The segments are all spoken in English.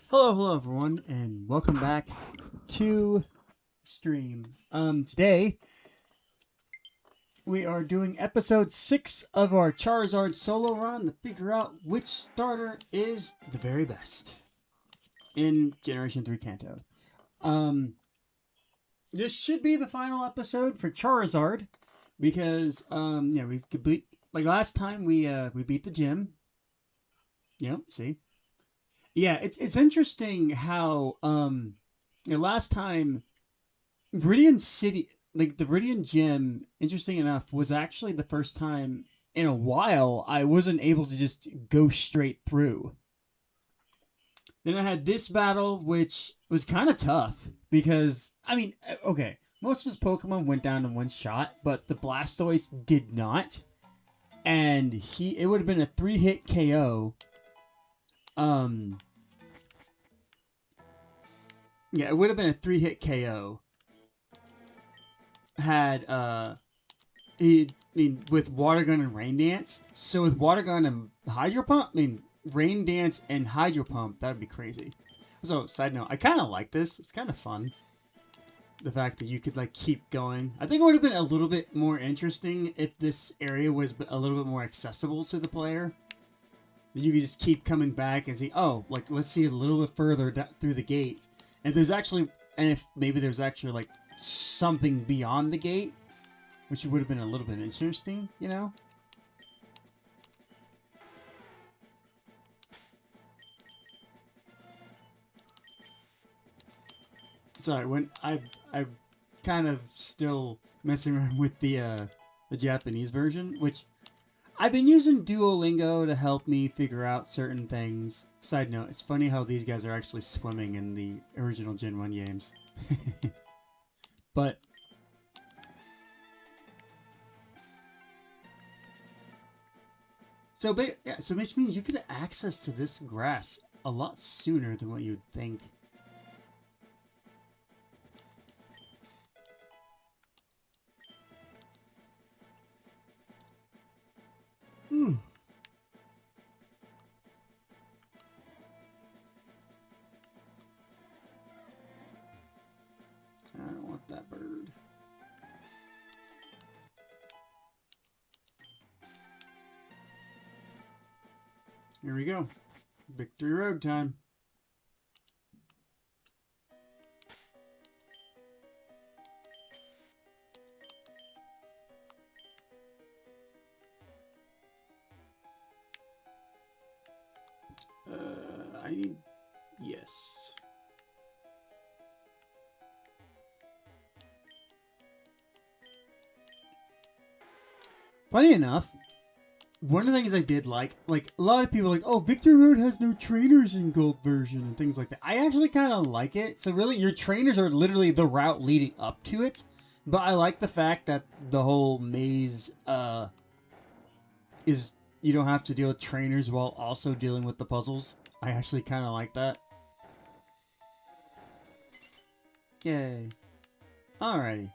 Hello everyone, and welcome back to stream. Today we are doing episode 6 of our Charizard solo run to figure out which starter is the very best in Generation 3 Kanto. This should be the final episode for Charizard because we've complete like last time we beat the gym. Yep, see. Yeah, it's interesting how last time Viridian City, like the Viridian Gym, interesting enough, was actually the first time in a while I wasn't able to just go straight through. Then I had this battle, which was kind of tough because okay, most of his Pokemon went down in one shot, but the Blastoise did not, and it would have been a 3-hit KO. Yeah, it would have been a 3-hit KO. Had with Water Gun and Rain Dance. So with Water Gun and Hydro Pump, Rain Dance and Hydro Pump, that would be crazy. So, side note, I kind of like this. It's kind of fun. The fact that you could like keep going. I think it would have been a little bit more interesting if this area was a little bit more accessible to the player. You could just keep coming back and see, oh, like let's see a little bit further through the gate. And if maybe there's actually like something beyond the gate, which would have been a little bit interesting, you know? Sorry, when I'm kind of still messing around with the Japanese version, which I've been using Duolingo to help me figure out certain things. Side note, it's funny how these guys are actually swimming in the original Gen 1 games. But so which means you get access to this grass a lot sooner than what you'd think. I don't want that bird. Here we go. Victory Road time. I need... Yes. Funny enough, one of the things I did like a lot of people are like, oh, Victory Road has no trainers in Gold version and things like that. I actually kind of like it. So really, your trainers are literally the route leading up to it. But I like the fact that the whole maze is you don't have to deal with trainers while also dealing with the puzzles. I actually kind of like that. Yay. Alrighty.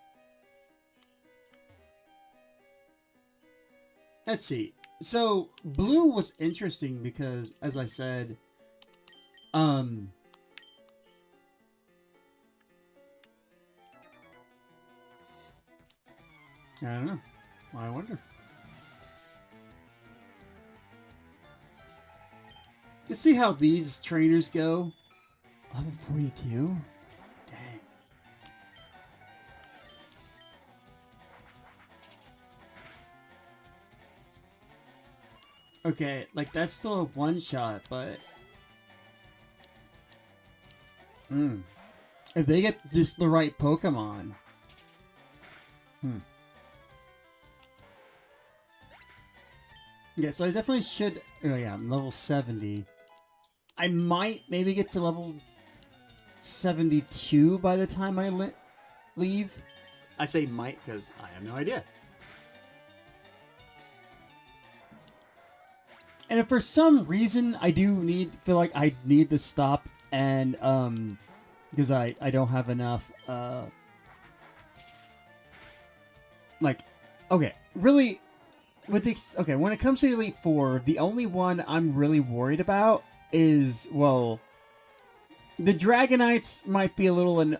Let's see. So, blue was interesting because, as I said, I don't know. I wonder. Let's see how these trainers go. Level 42? Dang. Okay, like that's still a one-shot, but... If they get just the right Pokemon... Yeah, so I definitely should... Oh yeah, I'm level 70. I might maybe get to level 72 by the time I leave. I say might because I have no idea. And if for some reason I feel like I need to stop and because I don't have enough okay, really with when it comes to Elite 4, the only one I'm really worried about is, well, The Dragonites might be a little the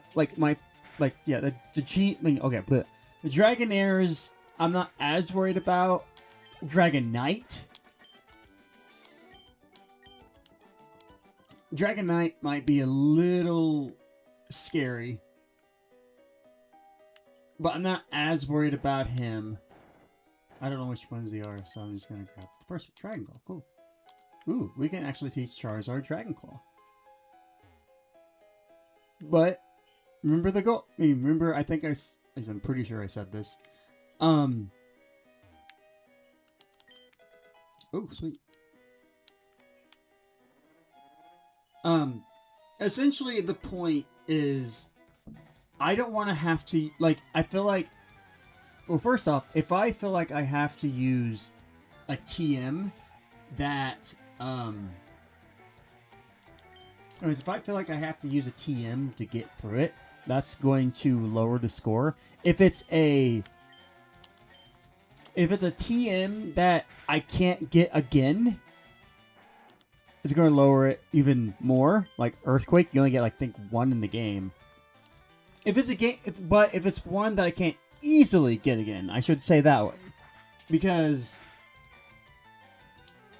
cheat. Okay, but the Dragonairs I'm not as worried about. Dragonite might be a little scary, but I'm not as worried about him. I don't know which ones they are, so I'm just gonna grab the first one. Dragon Claw, cool. Ooh, we can actually teach Charizard Dragon Claw. But remember the goal. I mean, remember, I'm pretty sure I said this. Oh, sweet. Essentially the point is I don't want to have to, like, I feel like, well, first off, if I feel like I have to use a TM that, if I feel like I have to use a TM to get through it, that's going to lower the score. If it's a TM that I can't get again, it's going to lower it even more. Like Earthquake, you only get, like, I think 1 in the game. If it's a game, if it's one that I can't easily get again, I should say that way, because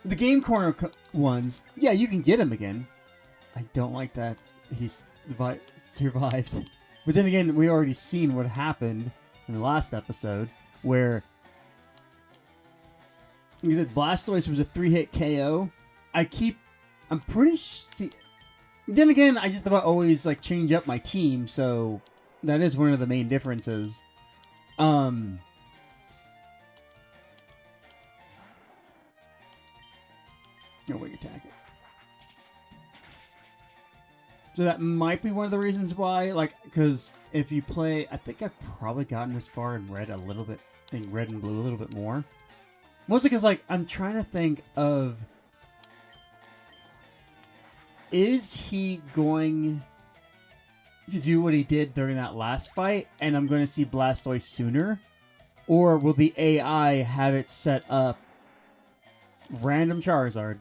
the game corner ones, yeah, you can get him again. I don't like that he's survived. But then again, we already seen what happened in the last episode, where he said Blastoise was a 3-hit KO. I'm pretty sure. Then again, I just about always like change up my team, so that is one of the main differences. No way to attack it. So that might be one of the reasons why, like, because if you play, I think I've probably gotten this far in red a little bit, in red and blue a little bit more. Mostly because, like, I'm trying to think of, is he going to do what he did during that last fight, and I'm going to see Blastoise sooner? Or will the AI have it set up random Charizard?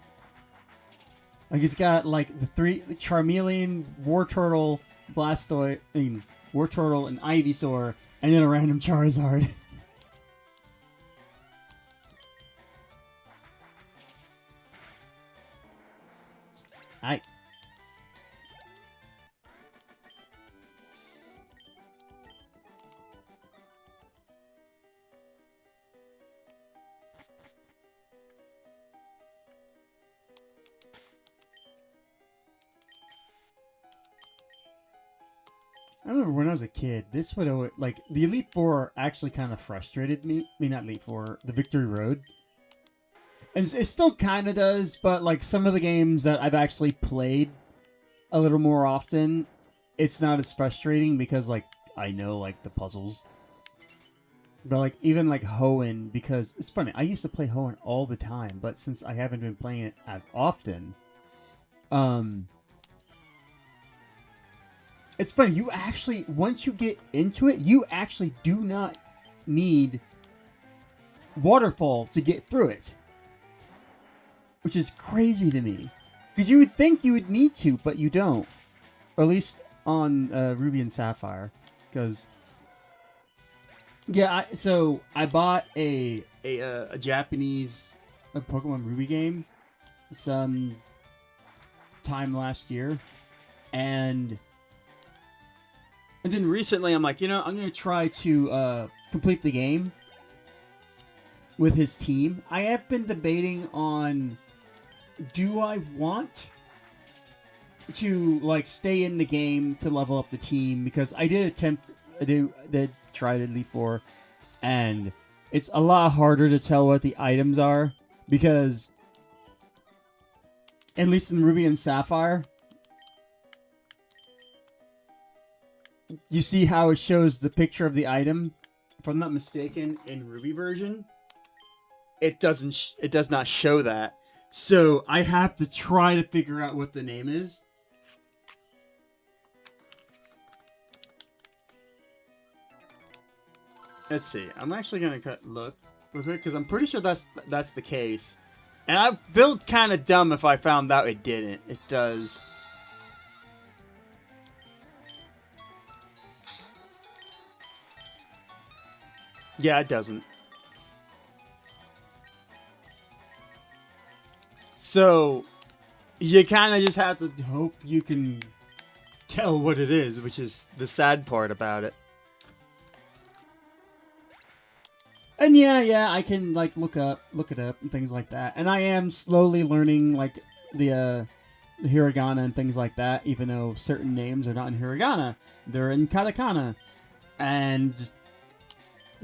Like, he's got, like, the 3 Charmeleon, Wartortle, Blastoise, Wartortle, and Ivysaur, and then a random Charizard. I remember when I was a kid, this would always, like, the Elite Four actually kind of frustrated me. I mean, not Elite Four, the Victory Road. And it still kind of does, but, like, some of the games that I've actually played a little more often, it's not as frustrating because, like, I know, like, the puzzles. But, like, even, like, Hoenn, because it's funny, I used to play Hoenn all the time, but since I haven't been playing it as often, it's funny, you actually, once you get into it, you actually do not need Waterfall to get through it. Which is crazy to me. Because you would think you would need to, but you don't. Or at least on Ruby and Sapphire. Because, yeah, so I bought a Japanese Pokemon Ruby game some time last year. And then recently I'm like, you know, I'm going to try to complete the game with his team. I have been debating on, do I want to, like, stay in the game to level up the team? Because I did try to Elite Four, and it's a lot harder to tell what the items are, because at least in Ruby and Sapphire, you see how it shows the picture of the item. If I'm not mistaken, in Ruby version, it does not show that. So I have to try to figure out what the name is. Let's see. I'm actually gonna look real quick because I'm pretty sure that's the case. And I feel kind of dumb if I found out it didn't. It does. Yeah, it doesn't. So you kind of just have to hope you can tell what it is, which is the sad part about it. And yeah, I can like look it up and things like that. And I am slowly learning like the hiragana and things like that, even though certain names are not in hiragana, they're in katakana, and just,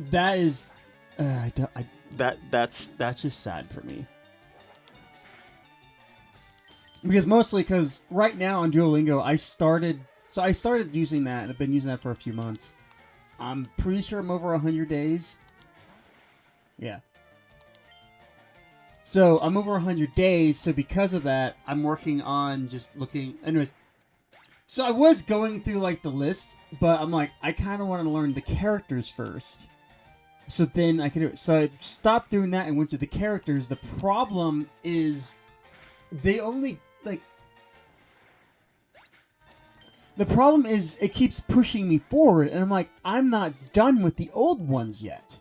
that is, that's just sad for me. Because mostly because right now on Duolingo, I started using that, and I've been using that for a few months. I'm pretty sure I'm over 100 days. Yeah. So I'm over 100 days, so because of that, I'm working on just looking. Anyways, so I was going through like the list, but I'm like, I kind of want to learn the characters first. So then I could do it. So I stopped doing that and went to the characters. The problem is they only like. The problem is it keeps pushing me forward, and I'm like, I'm not done with the old ones yet.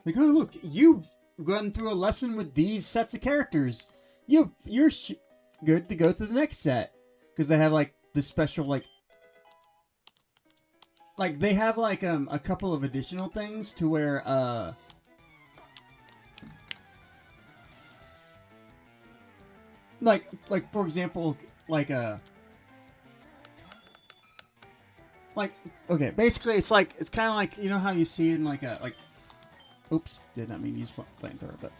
Like, oh look, you've gone through a lesson with these sets of characters. You're good to go to the next set, because they have like the special like they have like a couple of additional things to where like for example like okay, basically it's kind of like, you know how you see in like oops, did not mean to use flamethrower, but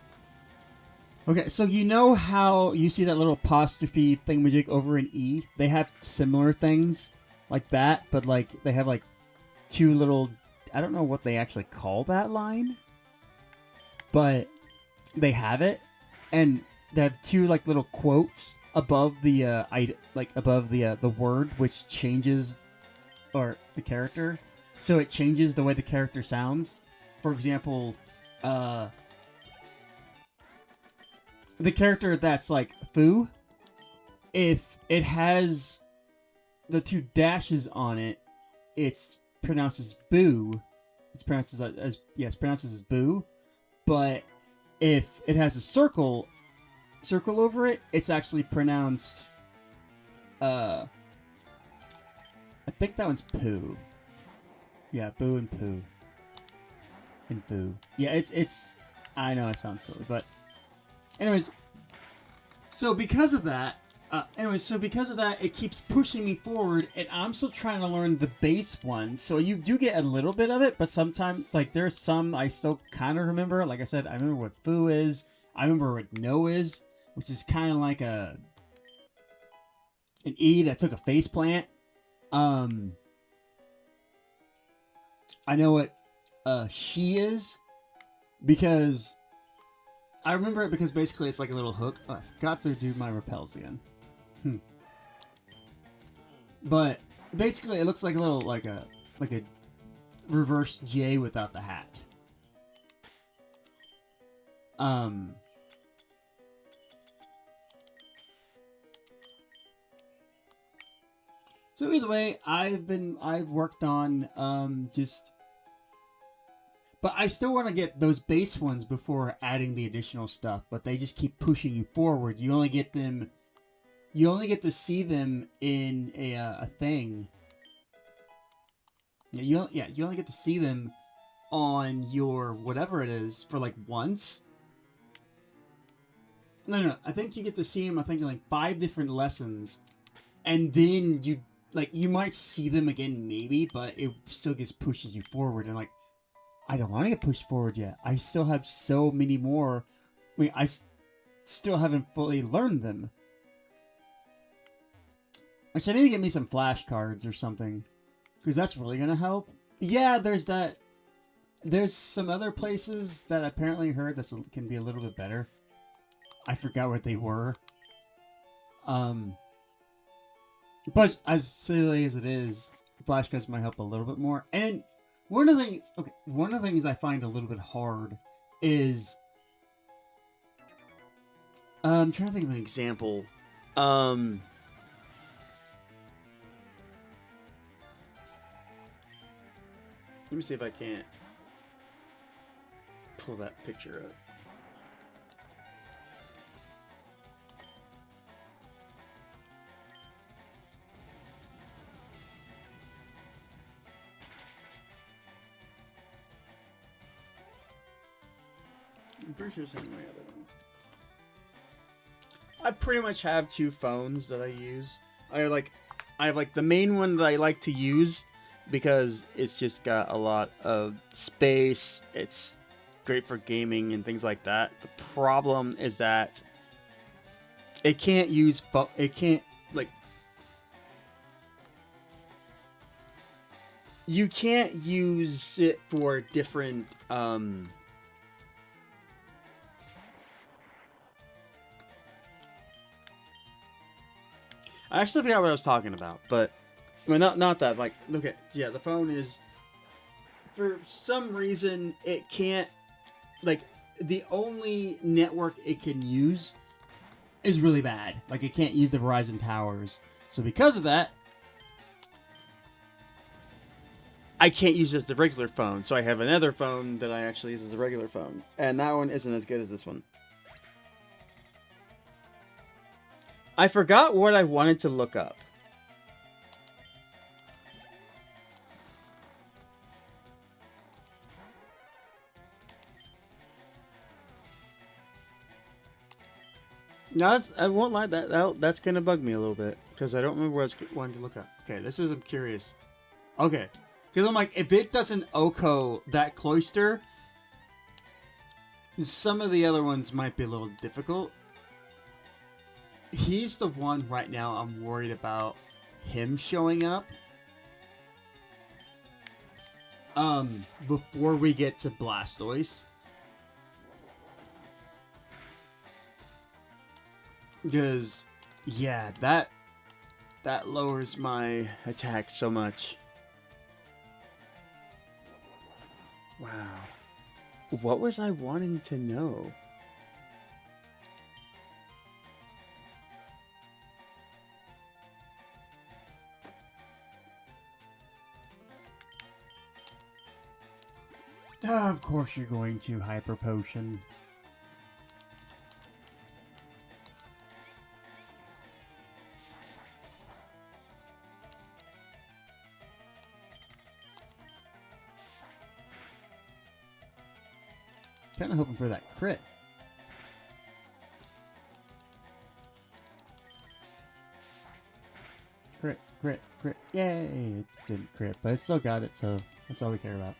okay, so you know how you see that little apostrophe thingamajig over in E? They have similar things like that, but like they have like two little, I don't know what they actually call that line, but they have it, and they have two like little quotes above the above the word, which changes, or the character, so it changes the way the character sounds. For example, the character that's like Fu, if it has the two dashes on it, it's pronounced as boo. It's pronounced as boo. But if it has a circle over it, it's actually pronounced I think that one's poo. Yeah, boo and poo. And boo. Yeah, it's I know it sounds silly, but anyways, so because of that, it keeps pushing me forward, and I'm still trying to learn the base one. So you do get a little bit of it, but sometimes, like, there's some I still kind of remember. Like I said, I remember what foo is. I remember what no is, which is kind of like an E that took a face plant. I know what she is, because I remember it because basically it's like a little hook. Oh, I forgot to do my repels again. But basically it looks like a little like a reverse J without the hat. So either way, I've worked on but I still want to get those base ones before adding the additional stuff, but they just keep pushing you forward. You only get to see them in a thing. Yeah, you only get to see them on your whatever it is for like once. No. I think you get to see them, I think, in like 5 different lessons, and then you might see them again maybe, but it still just pushes you forward, and like, I don't want to get pushed forward yet. I still have so many more. I mean, I still haven't fully learned them. Actually, I need to get me some flashcards or something, because that's really going to help. Yeah, there's that. There's some other places that I apparently heard that can be a little bit better. I forgot what they were. But as silly as it is, flashcards might help a little bit more. And one of the things I find a little bit hard is, I'm trying to think of an example. Let me see if I can't. pull that picture up. I'm pretty sure it's on my other one. I pretty much have two phones that I use. I have like the main one that I like to use because it's just got a lot of space. It's great for gaming and things like that. The problem is that it can't use you can't use it for different I actually forgot what I was talking about, but well, not that. Like, look at the phone is for some reason it can't, like, the only network it can use is really bad. Like, it can't use the Verizon towers. So because of that, I can't use it as the regular phone. So I have another phone that I actually use as a regular phone, and that one isn't as good as this one. I forgot what I wanted to look up. No, I won't lie. That's gonna bug me a little bit because I don't remember what I was wanting to look up. Okay, this is I'm curious. Okay, because I'm like, if it doesn't OCO that cloister, some of the other ones might be a little difficult. He's the one right now I'm worried about him showing up. Before we get to Blastoise. Because, yeah, that lowers my attack so much. Wow. What was I wanting to know? Of course you're going to Hyper Potion. Kind of hoping for that crit. Crit, crit, crit. Yay! It didn't crit, but I still got it, so that's all we care about.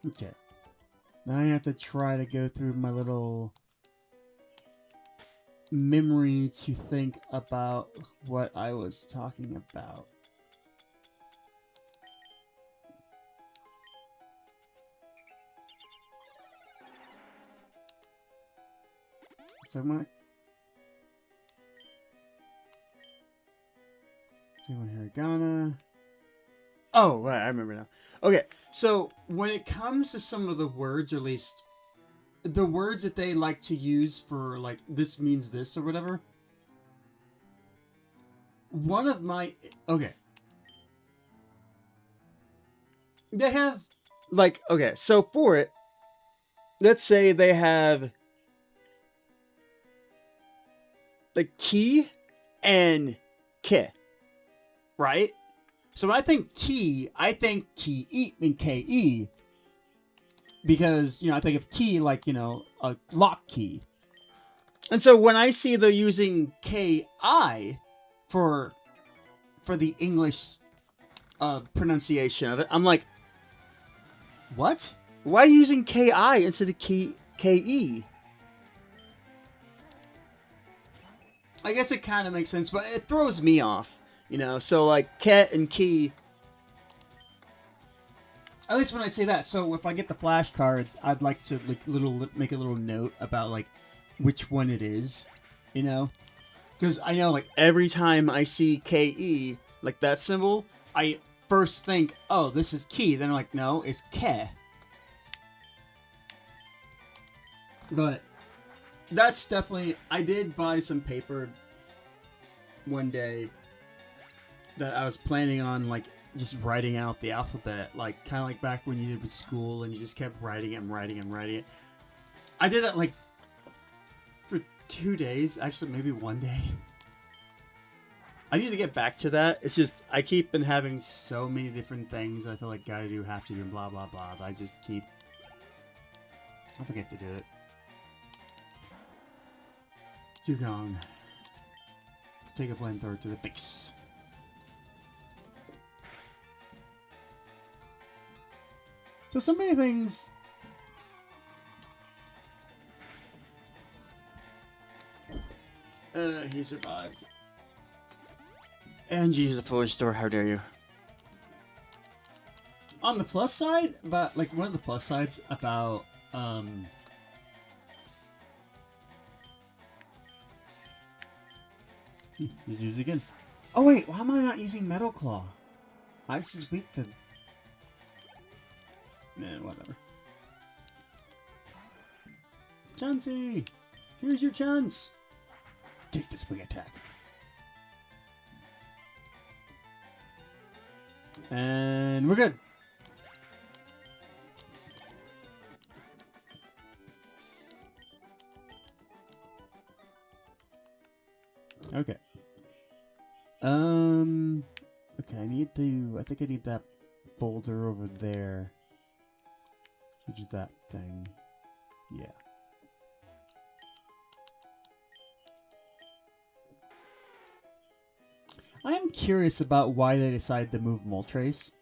Okay. Now I have to try to go through my little memory to think about what I was talking about. Someone Hiragana. Oh, right, I remember now. Okay, so when it comes to some of the words, or at least the words that they like to use for, like, this means this or whatever. One of my... Okay. They have, like, okay, so for it, let's say they have the ki and ke, right? So when I think ki, I think ki-e and ke. Because, I think of key like, a lock key. And so when I see they're using ki for the English pronunciation of it, I'm like, what? Why are you using ki instead of ke? I guess it kind of makes sense, but it throws me off, So like ke and ki. At least when I say that. So if I get the flashcards, I'd like to make a little note about like which one it is, because I know like every time I see ke, like that symbol, I first think, oh, this is ki. Then I'm like, no, it's ke. But that's definitely. I did buy some paper one day that I was planning on like just writing out the alphabet, like kind of like back when you did with school, and you just kept writing it and writing it and writing it. I did that like for 2 days, actually maybe 1 day. I need to get back to that. It's just I keep been having so many different things I feel like gotta do, have to do, and blah blah blah. But I just keep I forget to do it. Dugong. Take a flamethrower to the face. So many things. He survived. And Jesus, a foolish store, how dare you. On the plus side, but like one of the plus sides about just use it again. Oh wait, why am I not using Metal Claw? Ice is weak to... Nah, whatever. Chansey! Here's your chance! Take this big attack. And we're good. Okay. Okay, I think I need that boulder over there. Which is that thing. Yeah. I am curious about why they decided to move Moltres.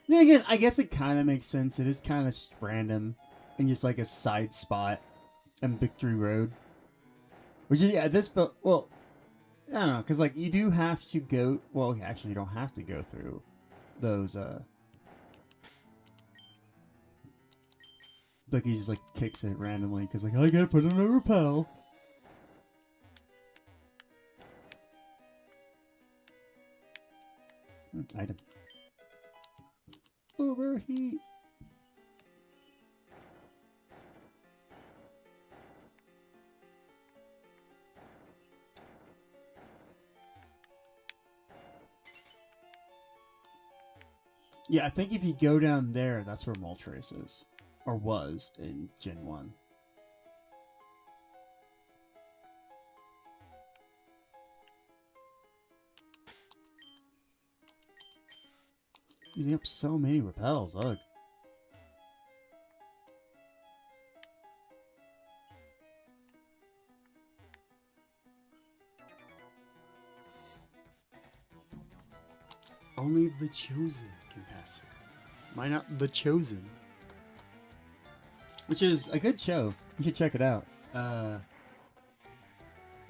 Then again, I guess it kind of makes sense. It is kind of random and just like a side spot in Victory Road. Which is, yeah, this, but, well, I don't know, because like you do have to go, well, actually you don't have to go through those, like he just like kicks it randomly because like, I gotta put on a repel. Item. Overheat. Yeah, I think if you go down there, that's where Moltres is. Or was in Gen 1. Using up so many repels, ugh. Only the chosen can pass here. Why not The Chosen? Which is a good show. You should check it out.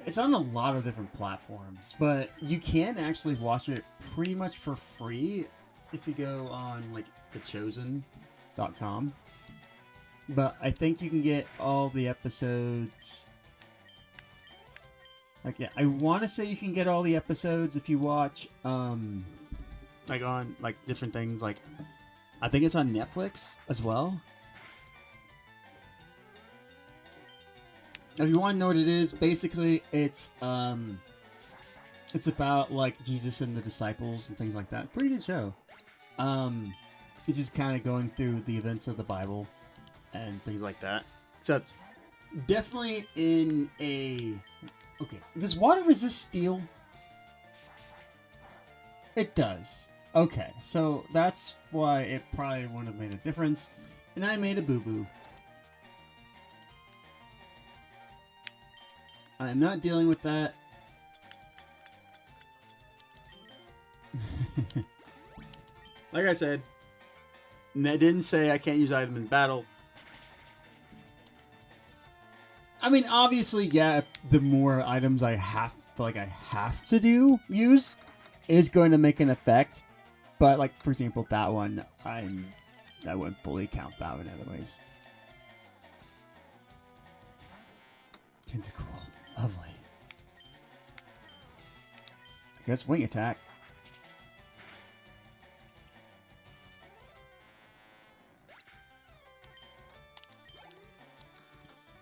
It's on a lot of different platforms, but you can actually watch it pretty much for free if you go on like thechosen.com. But I think you can get all the episodes. Like, yeah, I want to say you can get all the episodes if you watch like on like different things. Like I think it's on Netflix as well. If you want to know what it is, basically it's about like Jesus and the disciples and things like that. Pretty good show. It's just kind of going through the events of the Bible and things like that. Except definitely in a... Okay, does water resist steel? It does. Okay, so that's why it probably wouldn't have made a difference. And I made a boo-boo. I'm not dealing with that. Like I said, I didn't say I can't use items in battle. I mean, obviously, yeah, the more items I have to use is going to make an effect. But like, for example, that one, I wouldn't fully count that one anyways. Tentacle. Lovely. I guess wing attack.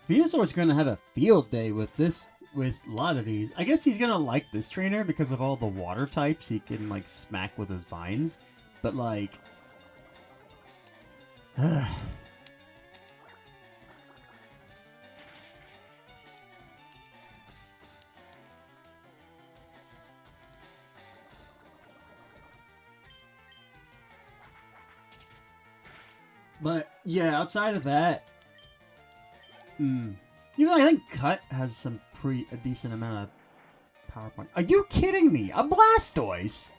Venusaur's going to have a field day with this with a lot of these. I guess he's gonna like this trainer because of all the water types he can like smack with his vines. But like, but yeah, outside of that, you know, I think Cut has some a decent amount of power point. Are you kidding me? A Blastoise?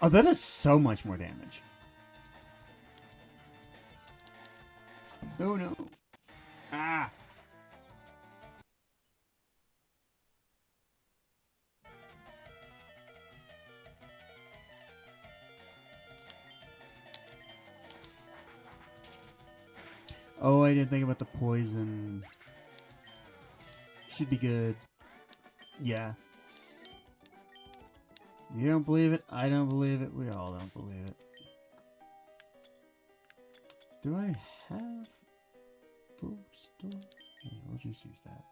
Oh, that is so much more damage. Oh no. Ah. Oh, I didn't think about the poison. Should be good. Yeah. You don't believe it? I don't believe it. We all don't believe it. Do I have boost? Yeah, let's just use that.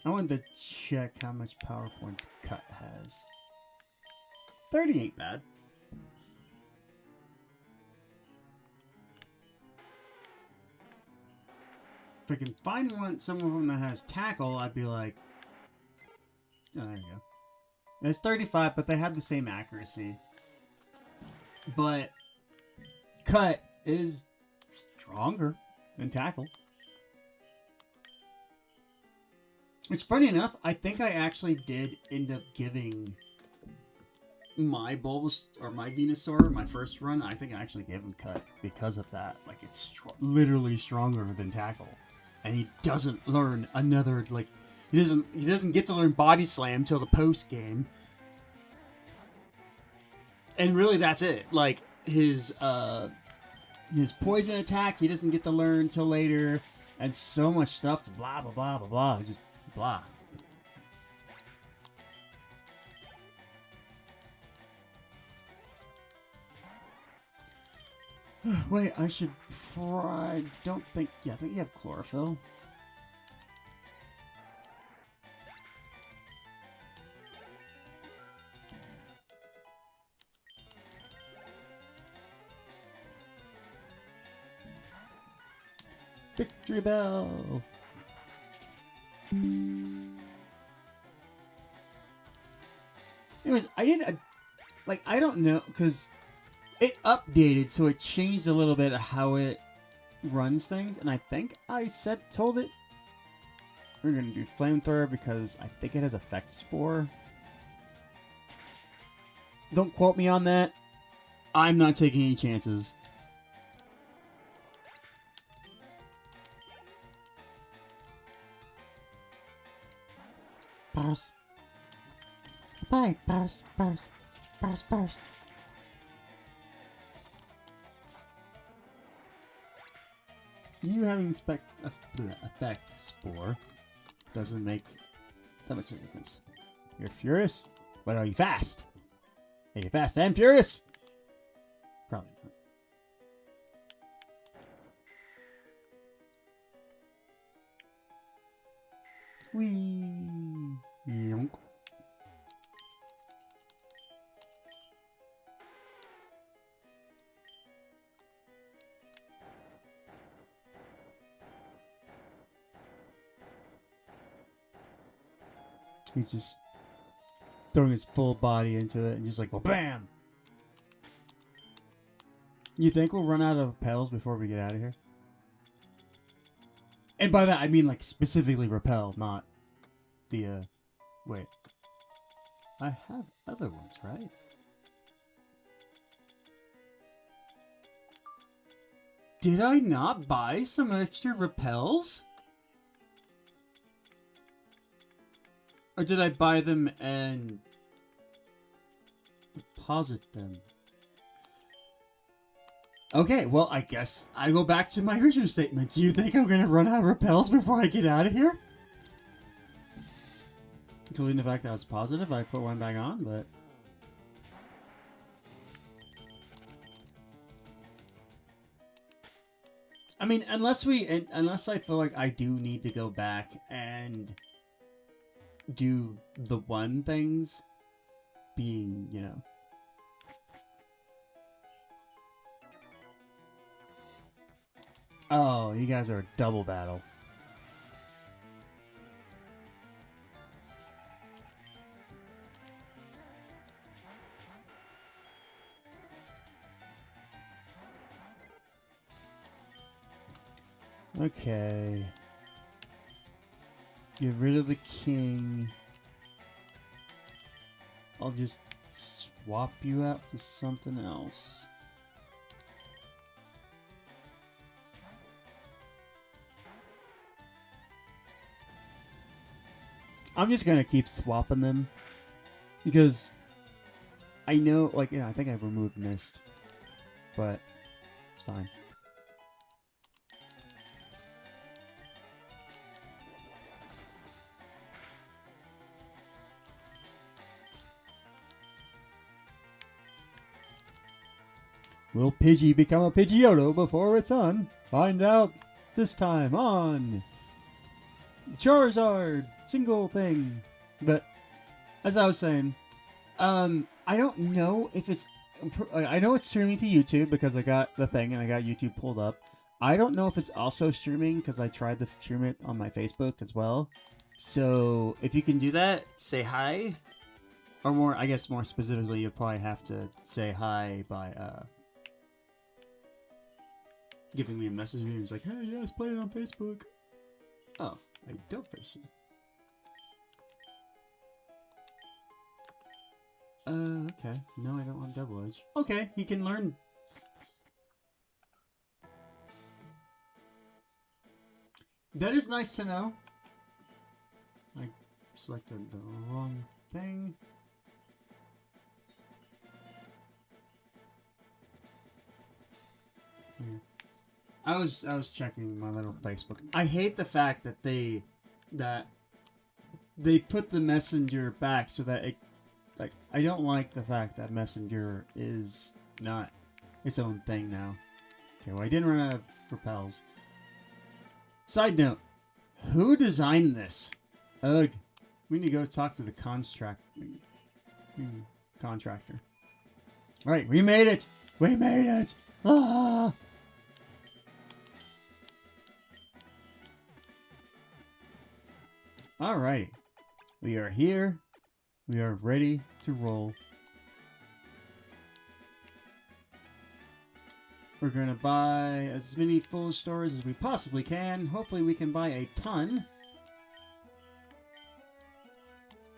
I wanted to check how much power points Cut has. 30 ain't bad. If I can find some of them that has tackle, I'd be like, oh, there you go. It's 35, but they have the same accuracy. But Cut is stronger than tackle. It's funny enough, I think I actually did end up giving my Bulbas or my Venusaur, my first run, I think I actually gave him Cut because of that. Like, it's literally stronger than tackle. And he doesn't learn another, like, he doesn't get to learn Body Slam till the post game. And really that's it. Like, his poison attack, he doesn't get to learn till later. And so much stuff to blah, blah, blah, blah, blah. It's just blah. Wait, I should I don't think... Yeah, I think you have Chlorophyll. Victory Bell! Anyways, I did a... Like, I don't know, because it updated, so it changed a little bit of how it runs things, and I think I told it we're going to do Flamethrower because I think it has Effect Spore. Don't quote me on that. I'm not taking any chances. Pass. Bye, pass, pass, pass, pass. You having Effect Spore doesn't make that much difference. You're furious? But are you fast? Are you fast and furious? Probably not. Whee! Yonk. He's just throwing his full body into it and just like, well, BAM! You think we'll run out of repels before we get out of here? And by that, I mean like specifically repel, not the, wait. I have other ones, right? Did I not buy some extra repels? Or did I buy them and... Deposit them. Okay, well, I guess I go back to my original statement. Do you think I'm gonna run out of repels before I get out of here? Including the fact that I was positive, I put one back on, but... I mean, unless I feel like I do need to go back and do the one things, being, you know... Oh, you guys are a double battle. Okay. Get rid of the king. I'll just swap you out to something else. I'm just gonna keep swapping them because I know, like, I think I removed Mist, but it's fine. Will Pidgey become a Pidgeotto before it's on? Find out this time on Charizard single thing. But as I was saying, I don't know if it's... I know it's streaming to YouTube because I got the thing and I got YouTube pulled up. I don't know if it's also streaming because I tried to stream it on my Facebook as well. So if you can do that, say hi. Or more, I guess more specifically, you'll probably have to say hi by giving me a message and he's like, hey, yeah, it's playing on Facebook. Oh, I don't face you. Okay. No, I don't want Double Edge. Okay, he can learn. That is nice to know. I selected the wrong thing. Yeah. I was checking my little Facebook. I hate the fact that they put the messenger back so that it, like, I don't like the fact that messenger is not its own thing now. Okay, well, I didn't run out of repels. Side note, who designed this? Ugh, we need to go talk to the contractor. All right, we made it. We made it. Ah. Alrighty, we are here. We are ready to roll. We're gonna buy as many full stores as we possibly can. Hopefully we can buy a ton.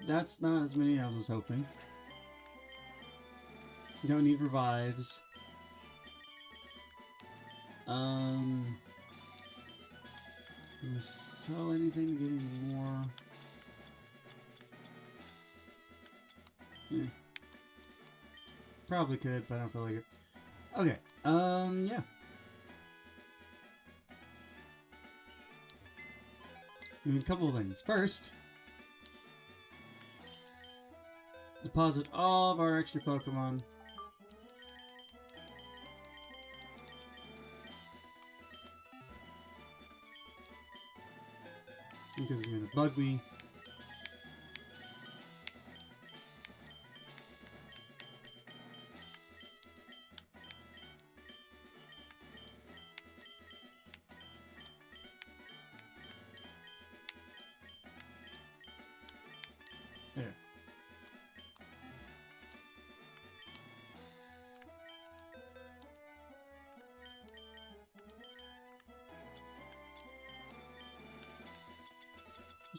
That's not as many as I was hoping. Don't need revives. Can we sell anything to get any more? Probably could, but I don't feel like it. Okay, yeah. We need a couple of things. First, deposit all of our extra Pokemon. Because it's gonna bug me. There.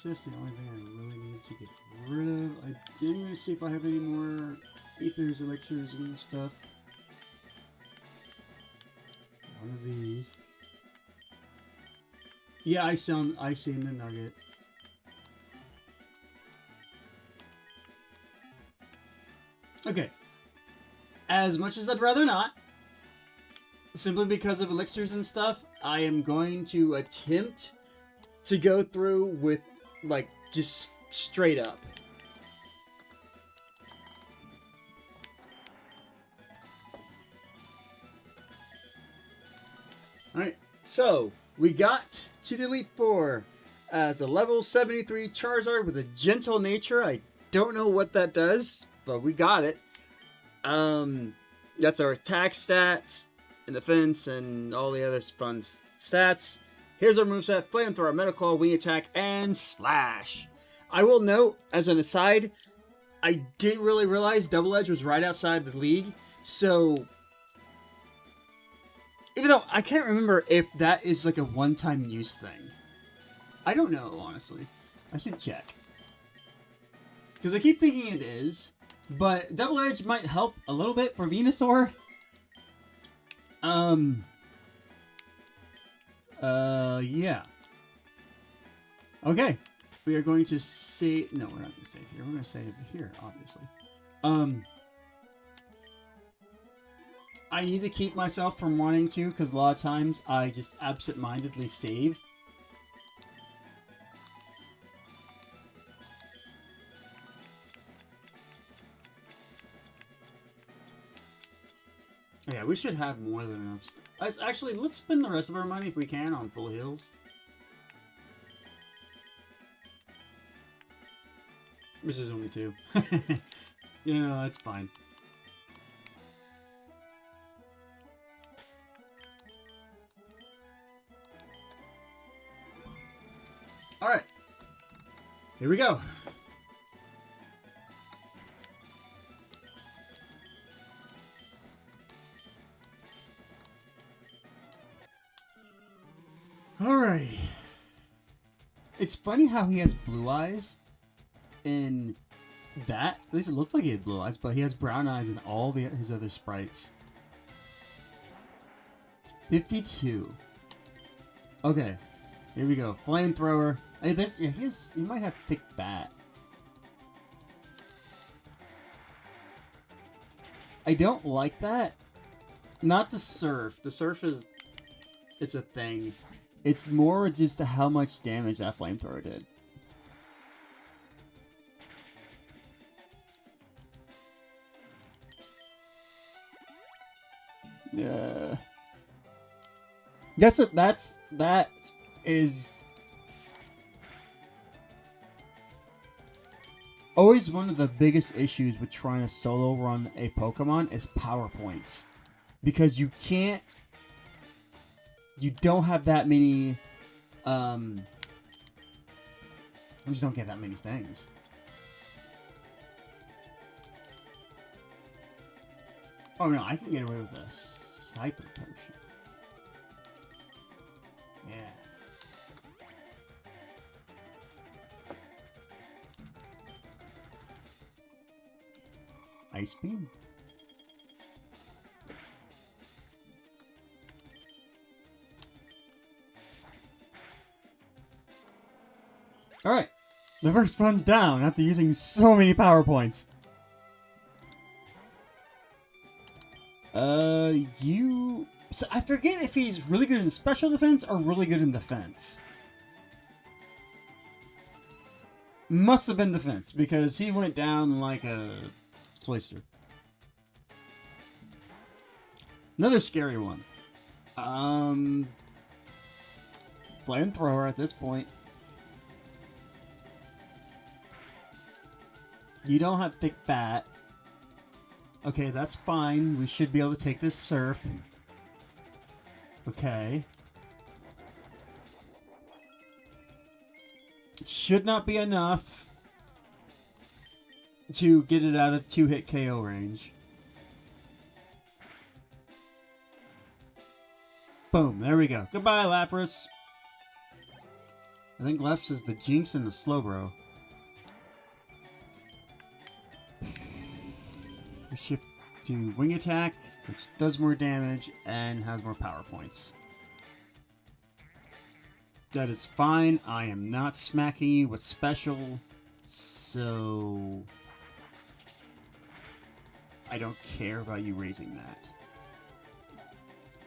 That's the only thing I really need to get rid of. I'm going to see if I have any more ethers, elixirs, and stuff. One of these. Yeah, I seen the nugget. Okay. As much as I'd rather not, simply because of elixirs and stuff, I am going to attempt to go through with, like, just straight up. Alright, so we got to Elite 4 as a level 73 Charizard with a gentle nature. I don't know what that does, but we got it. That's our attack stats and defense and all the other fun stats. Here's our moveset: Flamethrower, Metaclaw, Wing Attack, and Slash. I will note, as an aside, I didn't really realize Double Edge was right outside the league, so even though I can't remember if that is like a one-time use thing. I don't know, honestly. I should check. Because I keep thinking it is, but Double Edge might help a little bit for Venusaur. Yeah. Okay. We are going to save... No, we're not going to save here. We're going to save here, obviously. I need to keep myself from wanting to, because a lot of times I just absent-mindedly save. Yeah, we should have more than enough. Actually, let's spend the rest of our money, if we can, on full heals. This is only 2. You know, that's fine. Alright. Here we go. Alright. It's funny how he has blue eyes in that. At least it looked like he had blue eyes, but he has brown eyes in all his other sprites. 52. Okay. Here we go. Flamethrower. Hey, he might have thick bat. I don't like that. Not the surf. The surf is... It's a thing. It's more just how much damage that flamethrower did. Yeah. That is always one of the biggest issues with trying to solo run a Pokemon is power points. Because you don't have that many, you just don't get that many things. Oh no, I can get away with a Hyper Potion. Yeah. Ice Beam. Alright. The first one's down after using so many power points. So I forget if he's really good in special defense or really good in defense. Must have been defense, because he went down like a cloister. Another scary one. Flamethrower at this point. You don't have thick bat. Okay, that's fine. We should be able to take this surf. Okay. It should not be enough to get it out of 2-hit KO range. Boom, there we go. Goodbye, Lapras. I think left is the Jinx and the Slowbro. Shift to Wing Attack, which does more damage and has more power points. That is fine. I am not smacking you with special, so... I don't care about you raising that.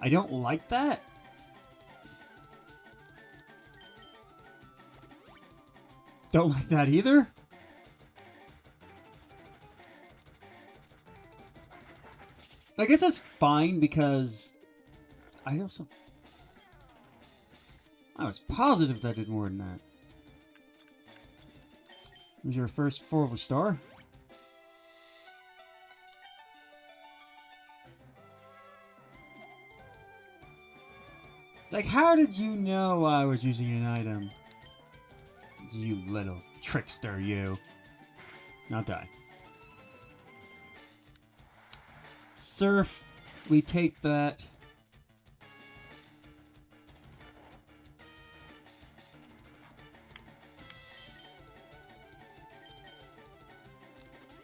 I don't like that. Don't like that either. I guess that's fine because I was positive that did more than that. Was your first 4 of a star? Like, how did you know I was using an item? You little trickster, you. Now die. Surf, we take that.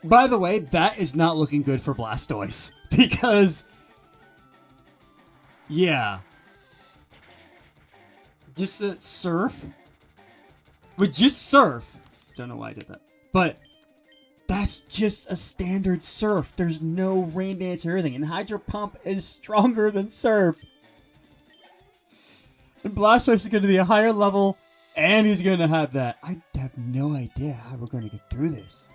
By the way, that is not looking good for Blastoise. Because, yeah. Just a Surf. With just Surf. Don't know why I did that. But that's just a standard Surf. There's no Rain Dance or anything. And Hydro Pump is stronger than Surf. And Blastoise is going to be a higher level. And he's going to have that. I have no idea how we're going to get through this.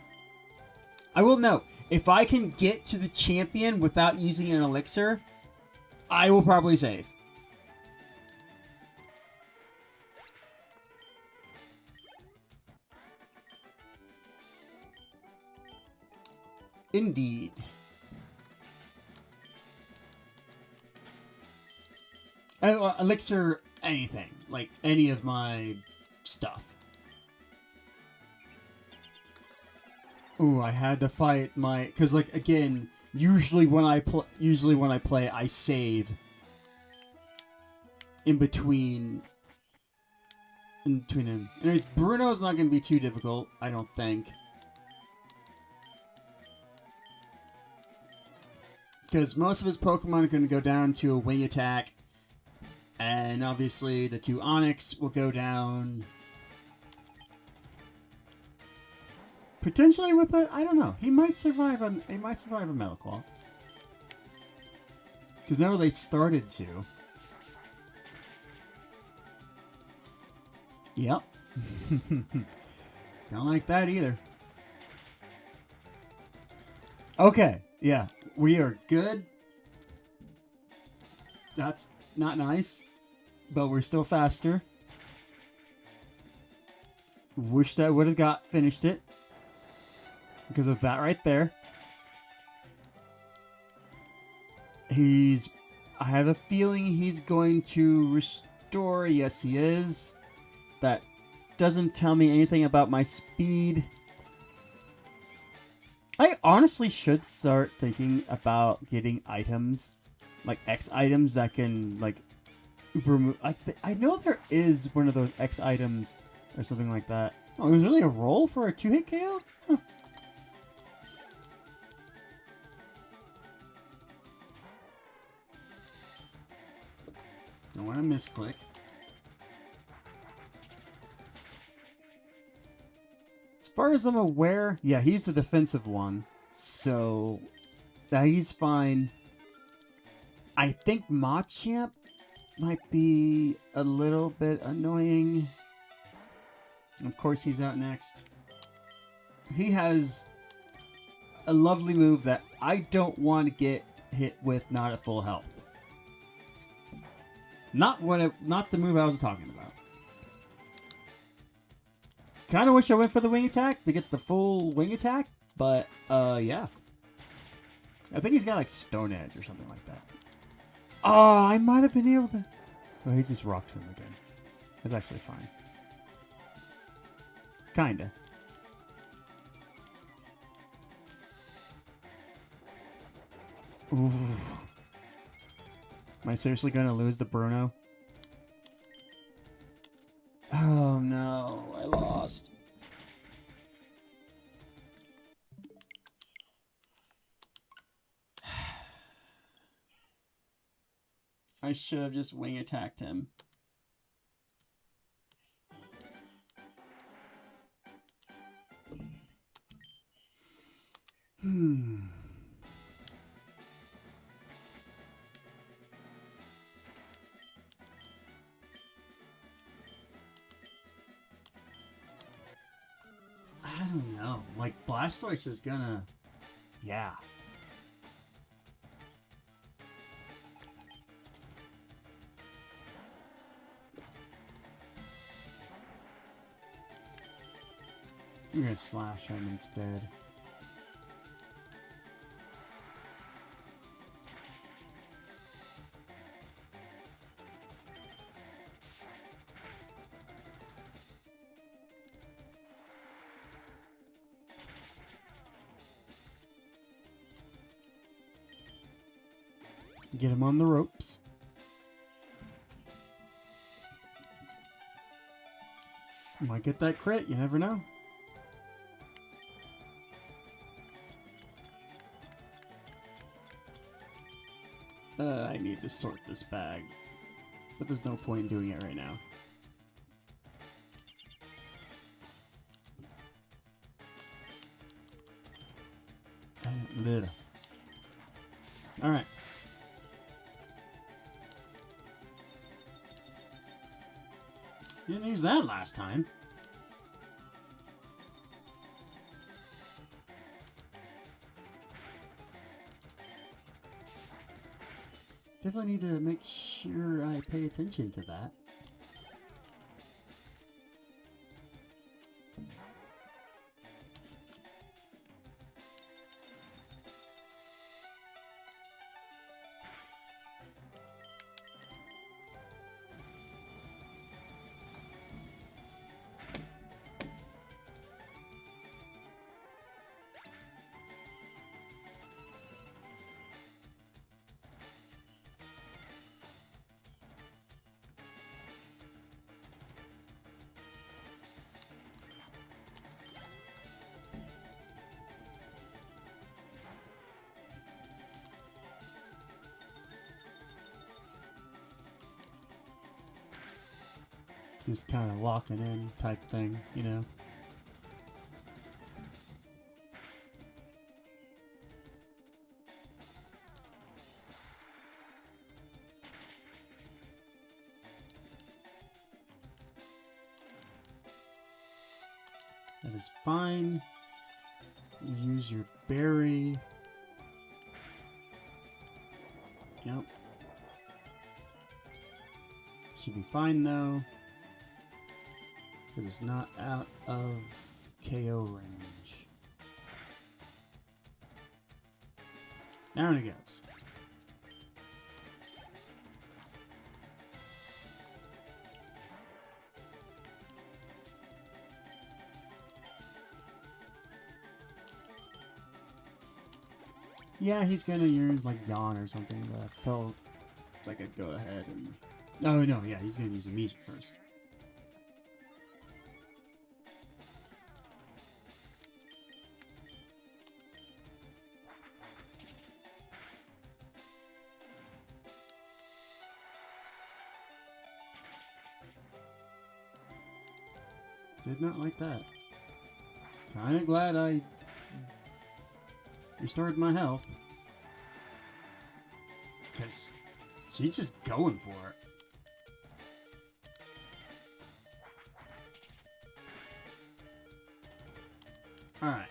I will know. If I can get to the champion without using an elixir, I will probably save. Indeed. Elixir anything. Like any of my stuff. Ooh, I had to fight my... Because, like, again, usually when I play, I save in between them. Anyways, Bruno's not going to be too difficult, I don't think. Because most of his Pokemon are going to go down to a Wing Attack. And obviously the 2 Onix will go down... Potentially with a... I don't know. He might survive a Metal Claw. Because now they started to. Yep. Don't like that either. Okay. Yeah. We are good. That's not nice. But we're still faster. Wish that would have finished it. Because of that right there. I have a feeling he's going to restore. Yes, he is. That doesn't tell me anything about my speed. I honestly should start thinking about getting items. Like X items that can, like, remove... I know there is one of those X items or something like that. Oh, there's really a roll for a 2-hit KO? Huh. I want to misclick. As far as I'm aware, yeah, he's the defensive one. So, he's fine. I think Machamp might be a little bit annoying. Of course, he's out next. He has a lovely move that I don't want to get hit with not at full health. Not the move I was talking about. Kind of wish I went for the Wing Attack to get the full Wing Attack, but yeah. I think he's got like Stone Edge or something like that. Oh, I might have been able to... Well, he just rocked him again. That's actually fine. Kinda. Ooh. Am I seriously going to lose the Bruno? Oh no, I lost. I should have just Wing Attacked him. don't know. Like, Blastoise is gonna... Yeah. I'm gonna slash him instead. Get him on the ropes. Might get that crit, you never know. I need to sort this bag, but there's no point in doing it right now. Alright. Didn't use that last time. Definitely need to make sure I pay attention to that. Just kind of locking in type thing, you know. That is fine. Use your berry. Yep. Should be fine though. Because it's not out of KO range. Down it goes. Yeah, he's gonna use like yawn or something, but I felt like I'd go ahead and... Oh no, yeah, he's gonna use immediate first. Did not like that. Kinda glad I restored my health. Because she's just going for it. Alright.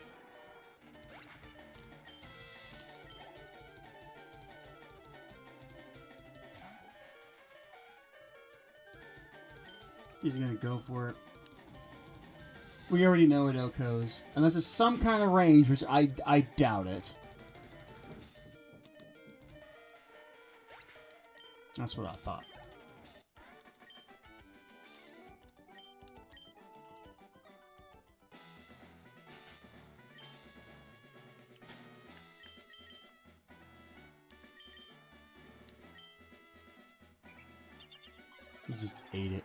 He's gonna go for it. We already know it Oko's. Unless it's some kind of range, which I doubt it. That's what I thought. He just ate it.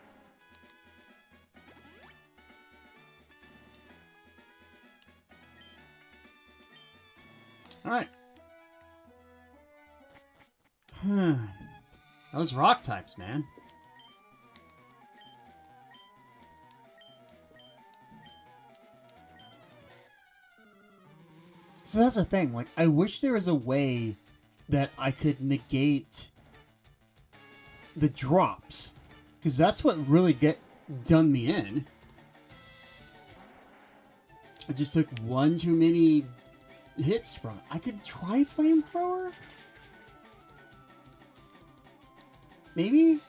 Alright. Those rock types, man. So that's the thing. Like, I wish there was a way that I could negate the drops. Because that's what really done me in. I just took one too many hits from it. I could try flamethrower? Maybe?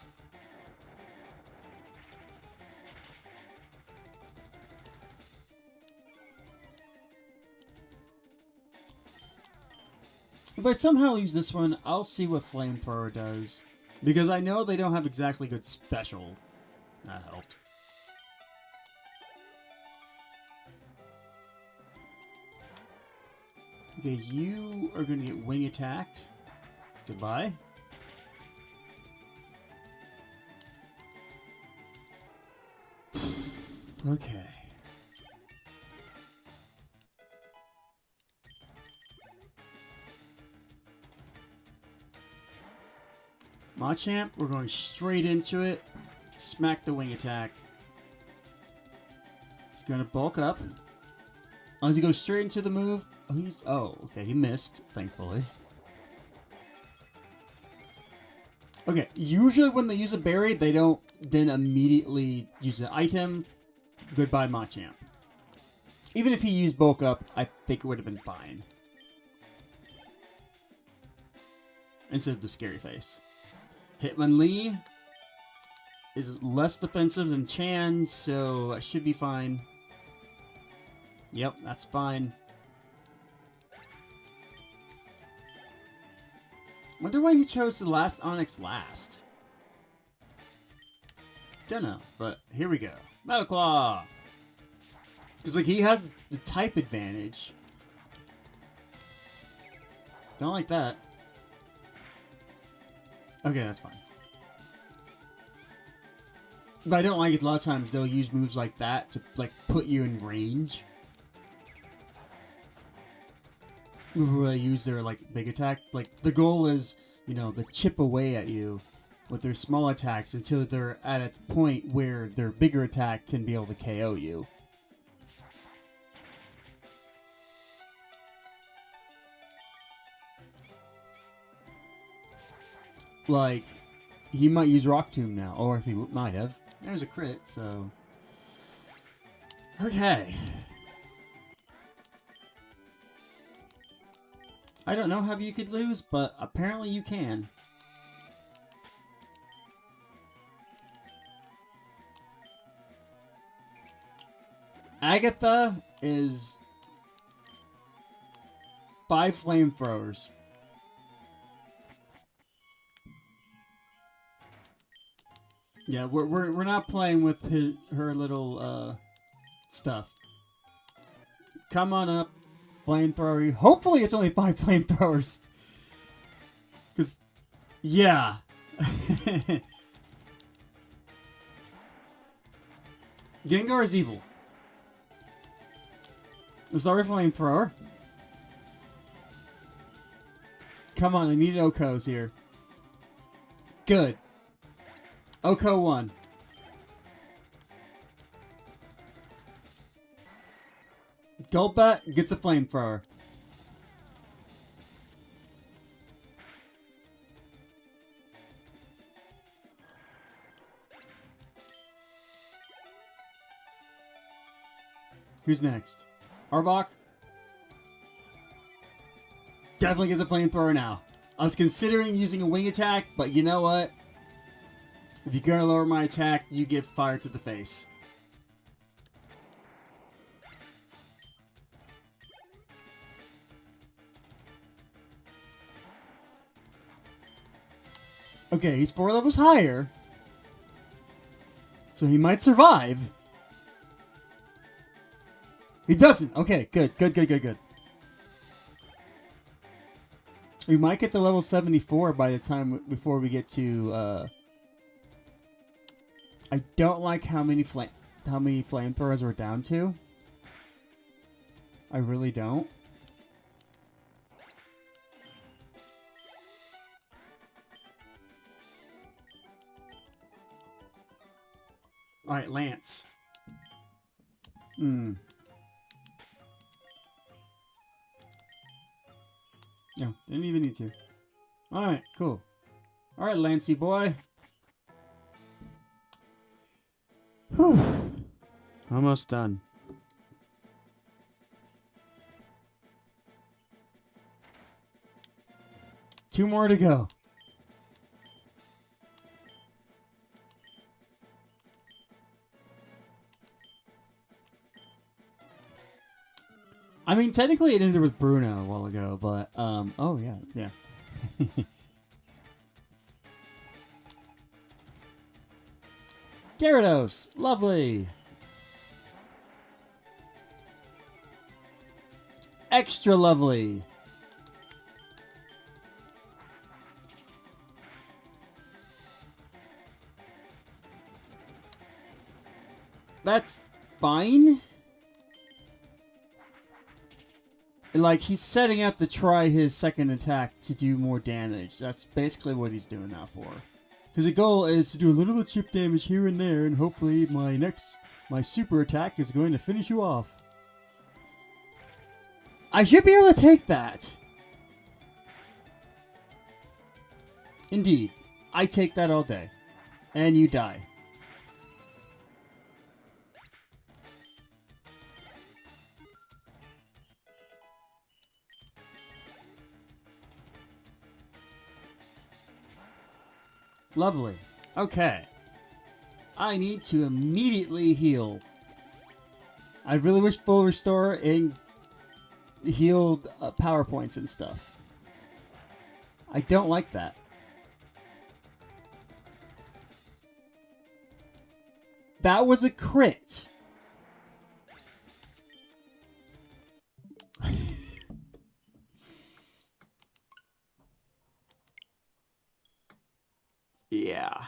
If I somehow use this one, I'll see what flamethrower does. Because I know they don't have exactly good special. That helped. Okay, you are going to get wing attacked. Goodbye. Okay. Machamp, we're going straight into it. Smack the wing attack. He's going to bulk up. As he goes straight into the move. Okay, he missed, thankfully. Okay, usually when they use a berry, they don't then immediately use an item. Goodbye, Machamp. Even if he used bulk up, I think it would have been fine. Instead of the scary face. Hitmonlee is less defensive than Chan, so it should be fine. Yep, that's fine. Wonder why he chose the last Onyx last. Don't know, but here we go. Metal Claw! Because, like, he has the type advantage. Don't like that. Okay, that's fine. But I don't like it a lot of times they'll use moves like that to, like, put you in range. Who use their, like, big attack. Like, the goal is, you know, to chip away at you with their small attacks until they're at a point where their bigger attack can be able to KO you. Like, he might use Rock Tomb now, or if he might have. There's a crit, so... Okay. I don't know how you could lose, but apparently you can. Agatha is 5 flamethrowers. Yeah, we're not playing with her little stuff. Come on up, flamethrower. Hopefully it's only 5 flamethrowers. Cause yeah. Gengar is evil. Sorry, flamethrower. Come on, I need Okos here. Good. Oko 1. Golbat gets a flamethrower. Who's next? Arbok? Definitely gets a flamethrower now. I was considering using a wing attack, but you know what? If you're gonna lower my attack, you get fire to the face. Okay, he's 4 levels higher. So he might survive. He doesn't. Okay, good. Good. We might get to level 74 by the time before we get to I don't like how many flamethrowers we're down to. I really don't. Alright, Lance. No, didn't even need to. Alright, cool. Alright, Lancey boy. Whew. Almost done. 2 more to go. I mean, technically it ended with Bruno a while ago, but, oh, yeah, yeah. Gyarados, lovely. Extra lovely. That's fine. Like, he's setting up to try his second attack to do more damage. That's basically what he's doing that for. Because the goal is to do a little bit of chip damage here and there, and hopefully my super attack is going to finish you off. I should be able to take that. Indeed. I take that all day. And you die. Lovely. Okay. I need to immediately heal. I really wish full restore and healed power points and stuff. I don't like that. That was a crit. Yeah.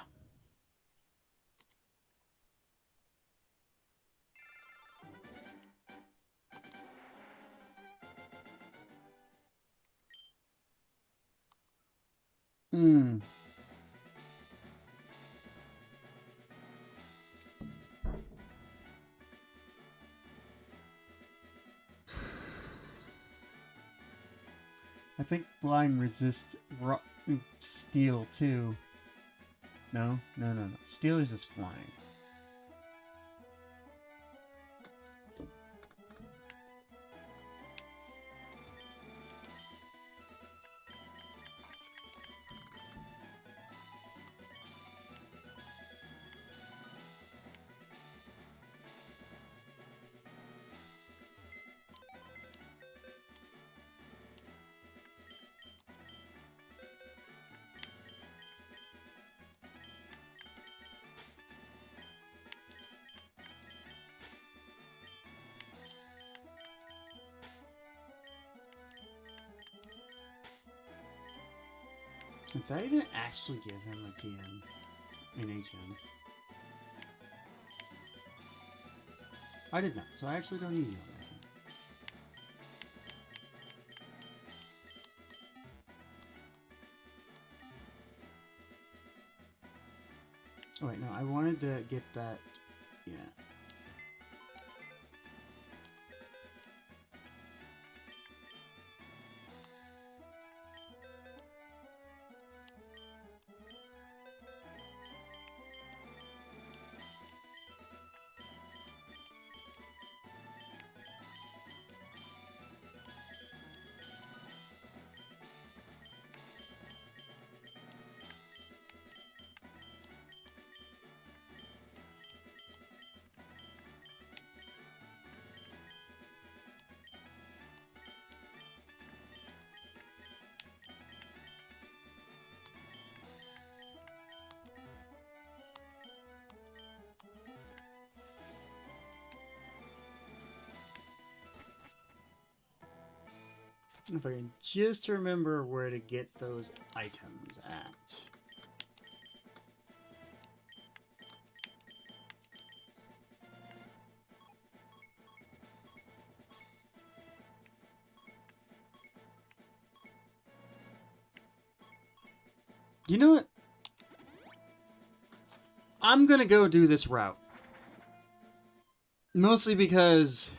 Hmm. I think flying resists steel too. No. Steel is just flying. Did I even actually give him a TM in HM? I did not, so I actually don't need you on my team. Oh wait, no, I wanted to get that, yeah. If I can just remember where to get those items at. You know what? I'm gonna go do this route. Mostly because...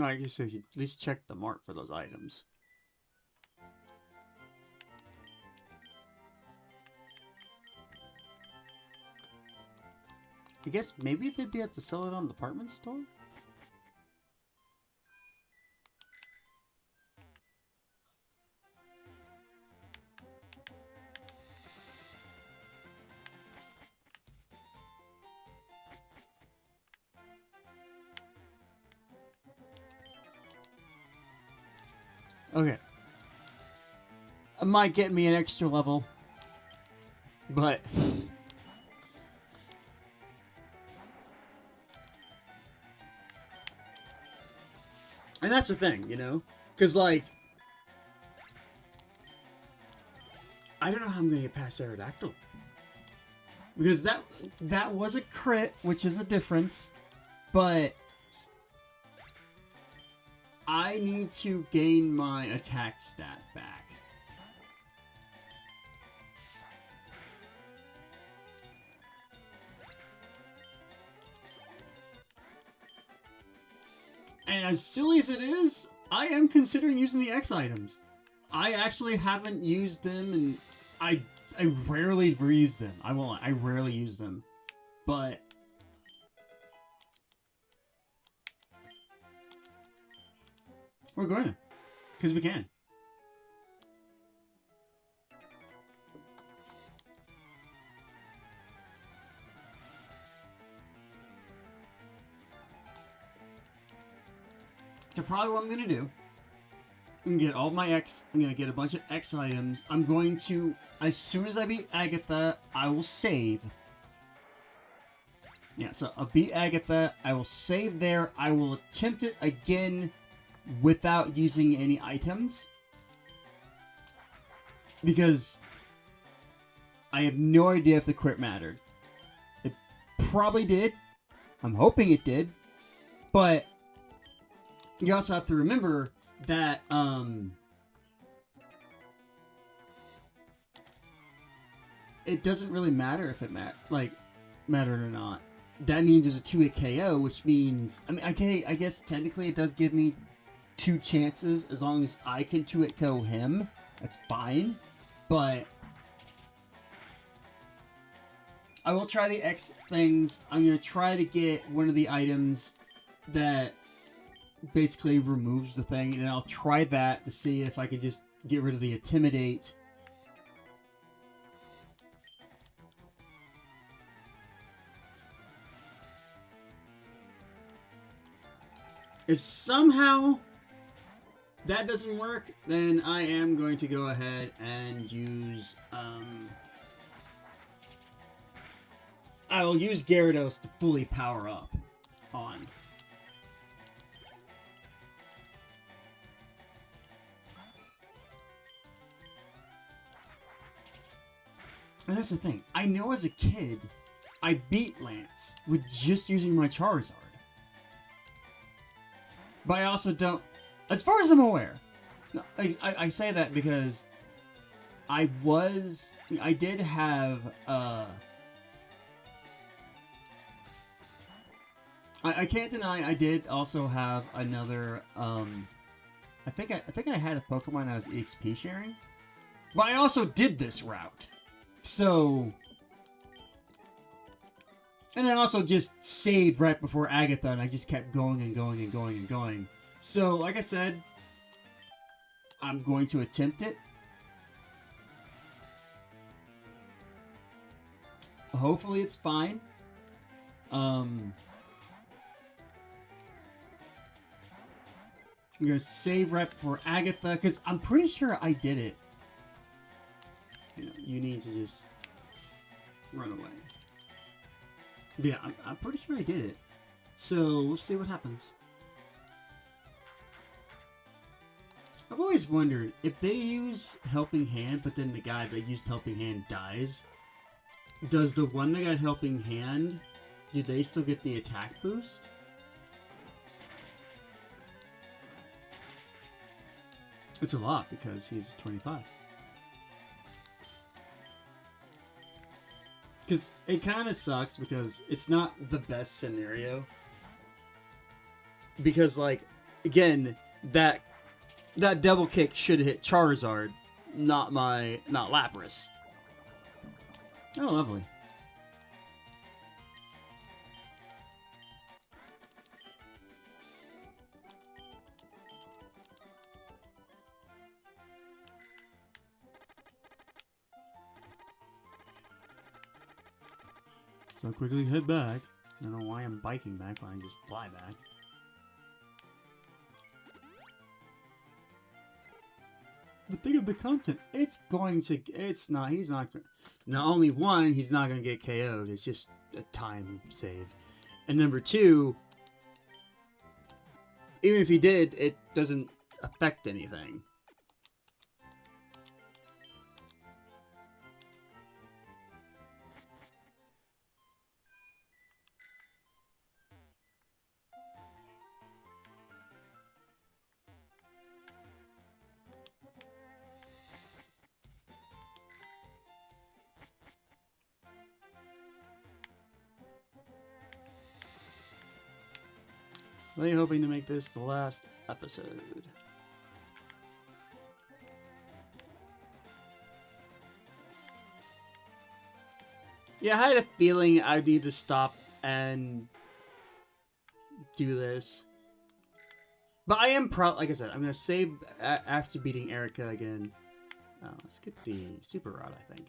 Oh, I guess I should at least check the mart for those items. I guess maybe they'd be able to sell it on the department store? Okay. It might get me an extra level. But... And that's the thing, you know? Because, like... I don't know how I'm going to get past Aerodactyl. Because that was a crit, which is a difference. But... I need to gain my attack stat back. And as silly as it is, I am considering using the X items. I actually haven't used them, and I rarely reuse them. I won't lie, I rarely use them. But... we're going to. Because we can. So probably what I'm going to do, I'm going to get all my X, I'm going to get a bunch of X items. I'm going to, as soon as I beat Agatha, I will save. Yeah, so I'll beat Agatha, I will save there, I will attempt it again without using any items. Because I have no idea if the crit mattered. It probably did. I'm hoping it did. But... you also have to remember that, it doesn't really matter if it mattered or not. That means there's a 2-hit KO, which means, I mean, okay, I guess technically it does give me 2 chances as long as I can 2-hit KO him. That's fine, but I will try the X things. I'm going to try to get one of the items that basically removes the thing, and I'll try that to see if I can just get rid of the Intimidate. If somehow that doesn't work, then I am going to go ahead and use, I will use Gyarados to fully power up on. And that's the thing. I know as a kid, I beat Lance with just using my Charizard. But I also don't... as far as I'm aware. No, I say that because I did have... I can't deny I did also have another... I think I had a Pokemon I was EXP sharing. But I also did this route. So... and I also just saved right before Agatha, and I just kept going and going and going and going. So, like I said, I'm going to attempt it. Hopefully it's fine. I'm going to save right before Agatha, because I'm pretty sure I did it. You know, you need to just run away. Yeah, I'm pretty sure I did it. So, we'll see what happens. I've always wondered, if they use Helping Hand, but then the guy that used Helping Hand dies, does the one that got Helping Hand, do they still get the attack boost? It's a lot, because he's 25. Because it kind of sucks, because it's not the best scenario. Because, like, again, that double kick should have hit Charizard, not Lapras. Oh, lovely. So quickly head back. I don't know why I'm biking back when I just fly back. But think of the content. It's going to. It's not. He's not. Not only one, he's not going to get KO'd. It's just a time save. And number two, even if he did, it doesn't affect anything. Really hoping to make this the last episode. Yeah, I had a feeling I'd need to stop and do this. But I am proud, like I said, I'm going to save after beating Erica again. Oh, let's get the Super Rod, I think.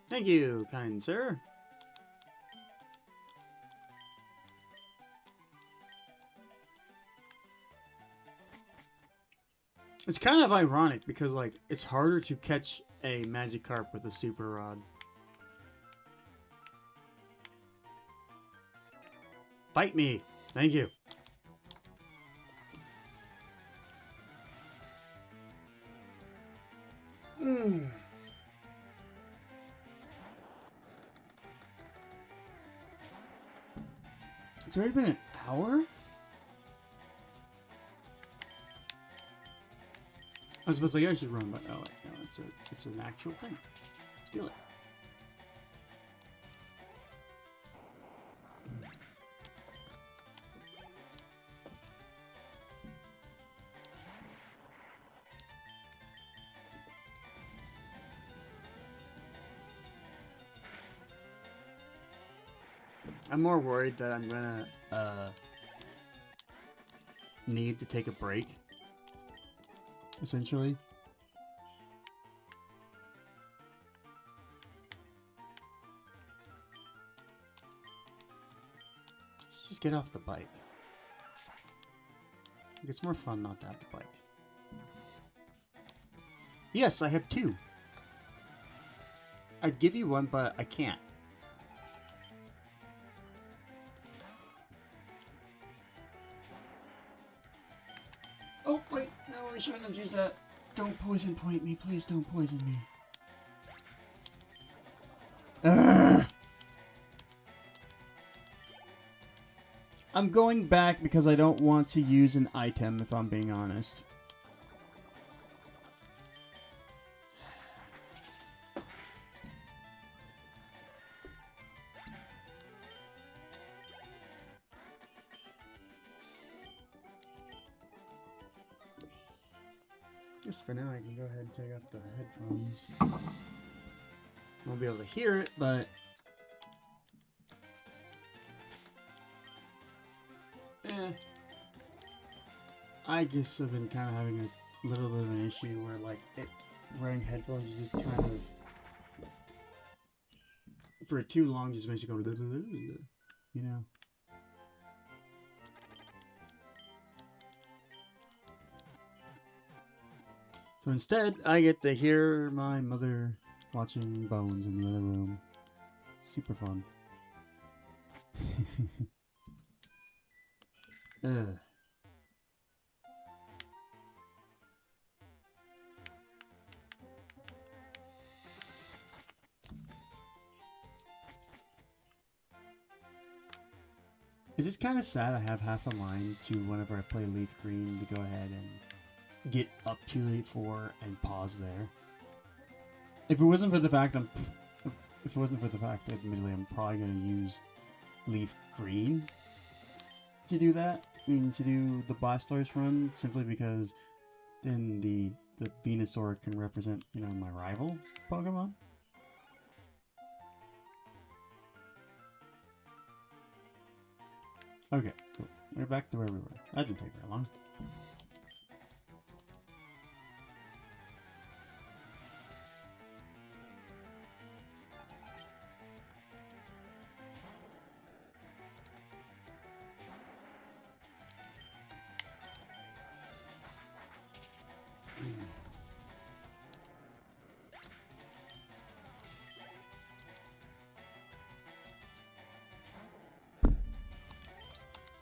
Thank you, kind sir. It's kind of ironic because, like, it's harder to catch a Magikarp with a Super Rod. Fight me! Thank you. It's already been an hour? I was supposed to say I should run, but no, it's an actual thing. Steal it. I'm more worried that I'm gonna need to take a break. Essentially. Let's just get off the bike. It's more fun not to have the bike. Yes, I have two. I'd give you one, but I can't. Oh, wait. No, I shouldn't have used that. Don't poison point me. Please don't poison me. Ugh. I'm going back because I don't want to use an item, if I'm being honest. Just for now, I can go ahead and take off the headphones. I won't be able to hear it, but... I guess I've been kind of having a little bit of an issue where, like, wearing headphones is just kind of... For too long, just makes you go... You know? So instead, I get to hear my mother watching Bones in the other room. Super fun. Ugh. Is this kind of sad I have half a line to whenever I play Leaf Green to go ahead and get up to Elite Four and pause there? If it wasn't for the fact admittedly I'm probably going to use Leaf Green to do that. I mean, to do the Blastoise run, simply because then the Venusaur can represent, you know, my rival's Pokemon. Okay, cool. We're back to where we were. That didn't take very long.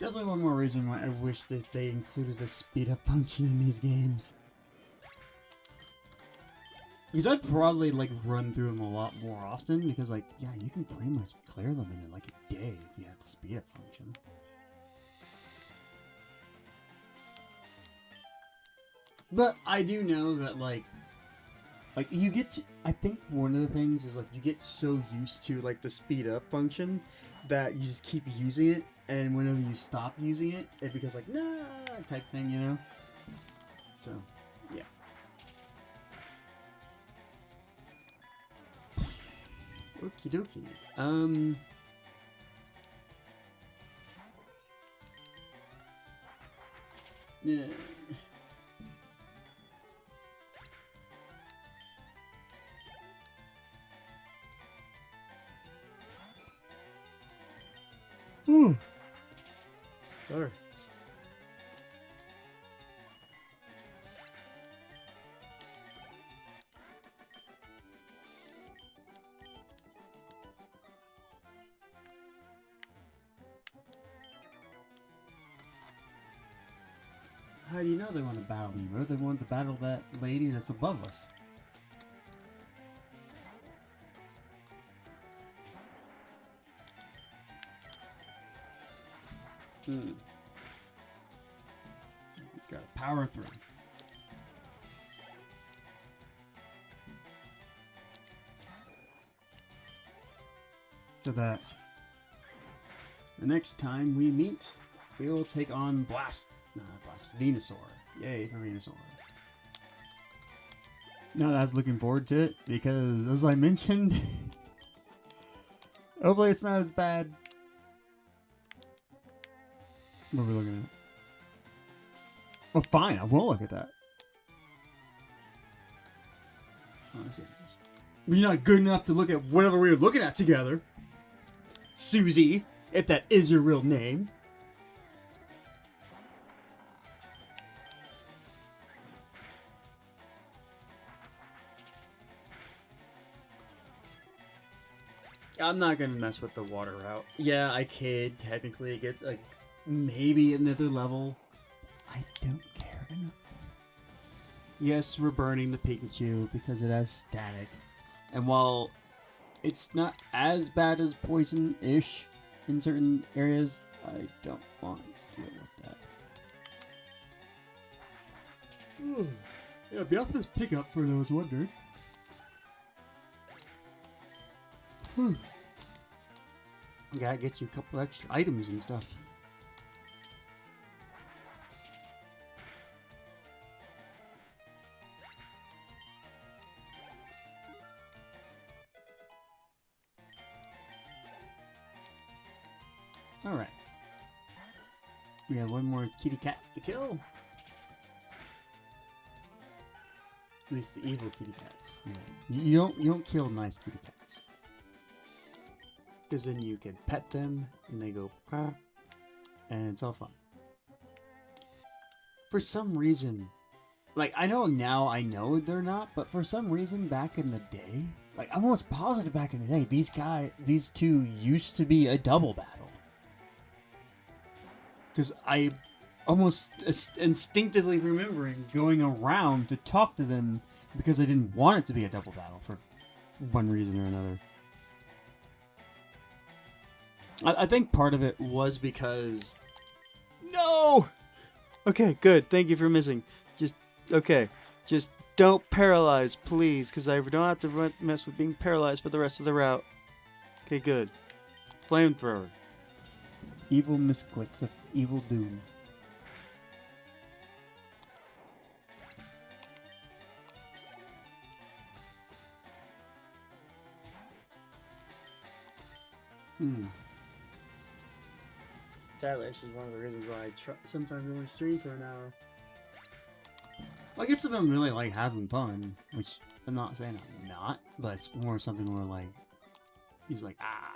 Definitely one more reason why I wish that they included a speed up function in these games. Because I'd probably like run through them a lot more often because like, yeah, you can pretty much clear them in like a day if you have the speed up function. But I do know that like you get to, I think one of the things is like you get so used to like the speed up function that you just keep using it, and whenever you stop using it, it becomes like nah type thing, you know. So yeah. Okie dokie. Yeah. Ooh. Sorry. How do you know they want to battle me, bro? They want to battle that lady that's above us. He's got a power through. So that the next time we meet, we will take on Venusaur. Yay for Venusaur. Now I was looking forward to it because, as I mentioned, hopefully it's not as bad. What are we looking at? Oh, fine, I will look at that. Oh, I see. You're not good enough to look at whatever we were looking at together, Susie, if that is your real name. I'm not gonna mess with the water route. Yeah, I could technically get like maybe another level. I don't care enough. Yes, we're burning the Pikachu because it has static. And while it's not as bad as poison-ish in certain areas, I don't want to deal with that. Yeah, Beatrice pickup for those wondering. Gotta get you a couple extra items and stuff. Alright. We have one more kitty cat to kill. At least the evil kitty cats. Yeah. You don't kill nice kitty cats. Because then you can pet them and they go ah, and it's all fun. For some reason, like I know now I know they're not, but for some reason back in the day, like I'm almost positive back in the day, these two used to be a double battle. Because I almost instinctively remembering going around to talk to them because I didn't want it to be a double battle for one reason or another. I think part of it was because... No! Okay, good. Thank you for missing. Just don't paralyze, please, because I don't have to mess with being paralyzed for the rest of the route. Okay, good. Flamethrower. Evil misclicks of evil doom. Sadly, this is one of the reasons why I sometimes only stream for an hour. Well, I guess if I'm really like having fun, which I'm not saying I'm not, but it's more something where like he's like ah.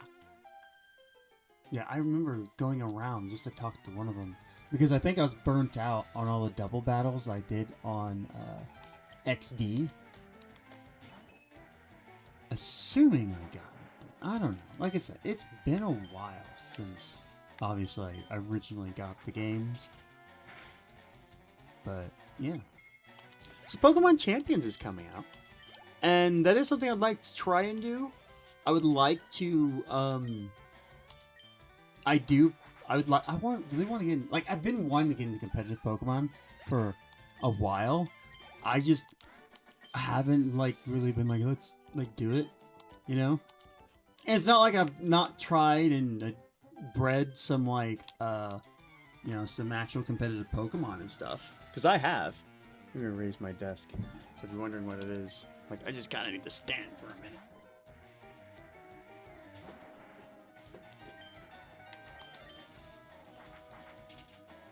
Yeah, I remember going around just to talk to one of them because I think I was burnt out on all the double battles I did on XD. Assuming I got it. I don't know. Like I said, it's been a while since Obviously, I originally got the games. But, yeah. So Pokemon Champions is coming out. And that is something I'd like to try and do. I would like to, I really want to get in, like, I've been wanting to get into competitive Pokemon for a while. I just haven't, like, really been like, let's, like, do it, you know? And it's not like I've not tried and bred some, like, you know, some actual competitive Pokemon and stuff. Because I have. I'm going to raise my desk. So if you're wondering what it is, like, I just kind of need to stand for a minute.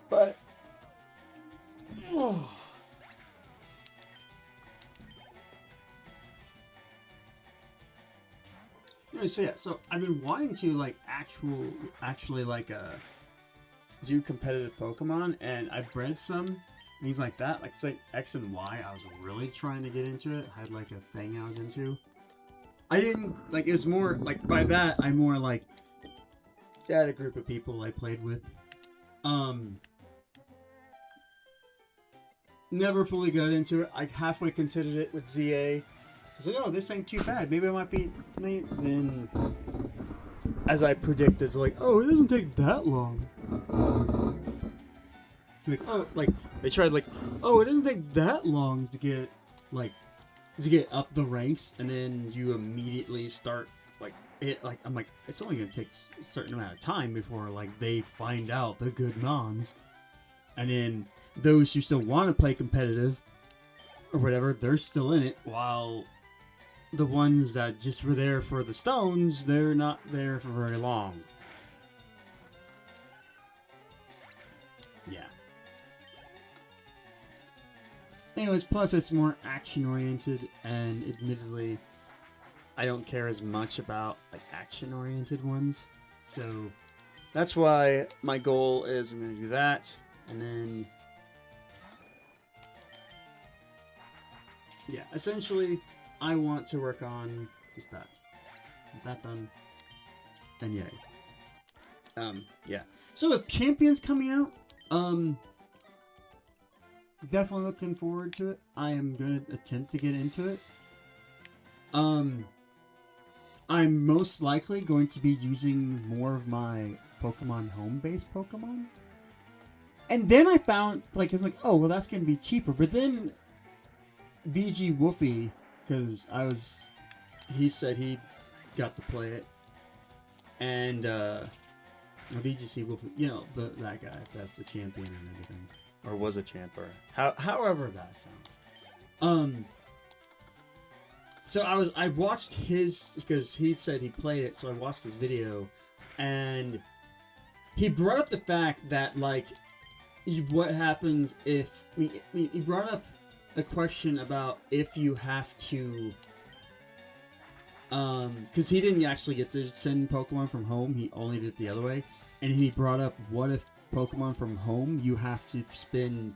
But, oh. Yeah, so yeah, so I've been wanting to like actually like do competitive Pokemon, and I've bred some things like that, like it's like X and Y. I was really trying to get into it. I had like a thing I was into. I didn't like. It was more like by that I more like had a group of people I played with. Never fully got into it. I halfway considered it with ZA. I was like, oh, this ain't too bad. Maybe I might be. Then, as I predicted, it's like, oh, it doesn't take that long. Like, oh, like they tried, like, oh, it doesn't take that long to get, like, up the ranks, and then you immediately start, like, it. Like, I'm like, it's only gonna take a certain amount of time before, like, they find out the good mons, and then those who still want to play competitive or whatever, they're still in it, while the ones that just were there for the stones, they're not there for very long. Yeah. Anyways, plus it's more action-oriented, and admittedly, I don't care as much about like action-oriented ones. So that's why my goal is I'm going to do that, and then yeah, essentially, I want to work on just that. Get that done, then yay. Yeah. So with Champions coming out, definitely looking forward to it. I am gonna attempt to get into it. I'm most likely going to be using more of my Pokemon home-based Pokemon. And then I found, like, it's like, oh, well, that's gonna be cheaper. But then VG Woofy, because he said he got to play it, and VGC Woofy, you know, that guy, that's the champion and everything, or was a champ, or however that sounds. So I watched his, because he said he played it, so I watched his video, and he brought up the fact that, like, what happens if he brought up a question about if you have to, because he didn't actually get to send Pokemon from home, he only did it the other way, and he brought up, what if Pokemon from home you have to spend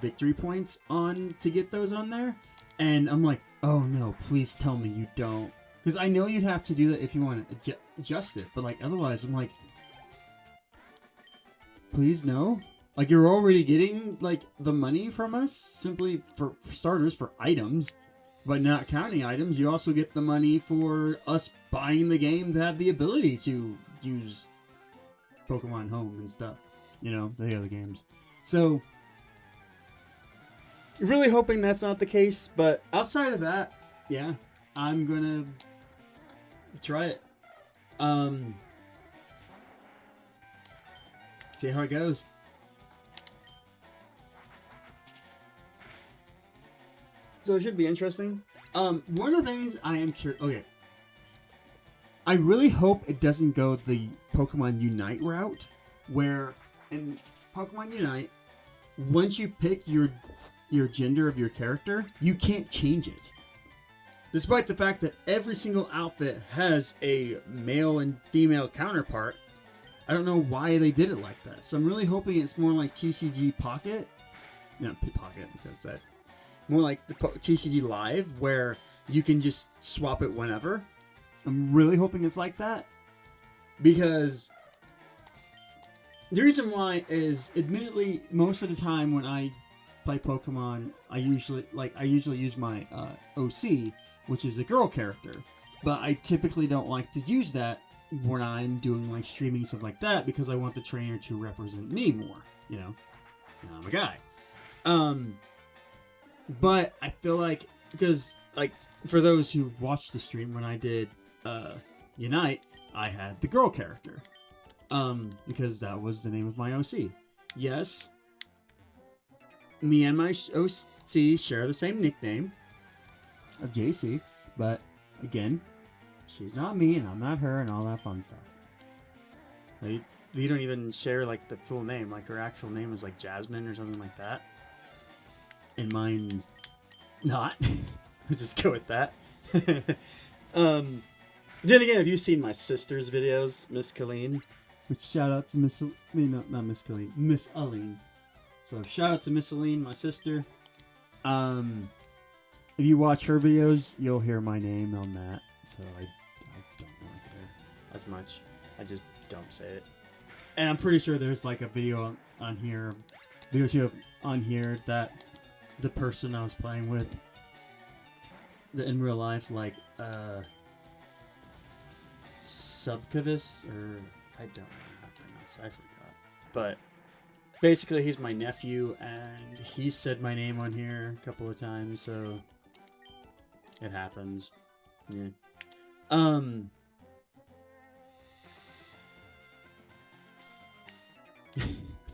victory points on to get those on there? And I'm like, oh no, please tell me you don't, because I know you'd have to do that if you want to adjust it, but like otherwise I'm like, please no. Like, you're already getting, like, the money from us, simply for starters, for items, but not counting items. You also get the money for us buying the game to have the ability to use Pokemon Home and stuff. You know, the other games. So, really hoping that's not the case, but outside of that, yeah, I'm gonna try it. See how it goes. So it should be interesting. One of the things I am curious. Okay. I really hope it doesn't go the Pokemon Unite route, where in Pokemon Unite, once you pick your gender of your character, you can't change it. Despite the fact that every single outfit has a male and female counterpart, I don't know why they did it like that. So I'm really hoping it's more like TCG Pocket. No, Pocket, because that. More like the TCG Live, where you can just swap it whenever. I'm really hoping it's like that, because The reason why is, admittedly, most of the time when I play Pokemon, I usually use my OC, which is a girl character. But I typically don't like to use that when I'm doing like streaming stuff like that, because I want the trainer to represent me more. You know, and I'm a guy. But I feel like, because like for those who watched the stream when I did Unite, I had the girl character. Because that was the name of my OC. Yes, me and my OC share the same nickname of JC, but again, she's not me and I'm not her and all that fun stuff. We don't even share like the full name. Like her actual name is like Jasmine or something like that, and mine's not. We'll just go with that. Then again, have you seen my sister's videos, Miss Colleen? Which shout out to Miss not Miss Colleen, Miss Aline. So shout out to Miss Aline, my sister. If you watch her videos, you'll hear my name on that. So I don't really care as much. I just don't say it. And I'm pretty sure there's like a video on here, on here that the person I was playing with, in real life, like Subcavis, or I don't know how to pronounce it, I forgot. But basically, he's my nephew, and he said my name on here a couple of times, so it happens. Yeah.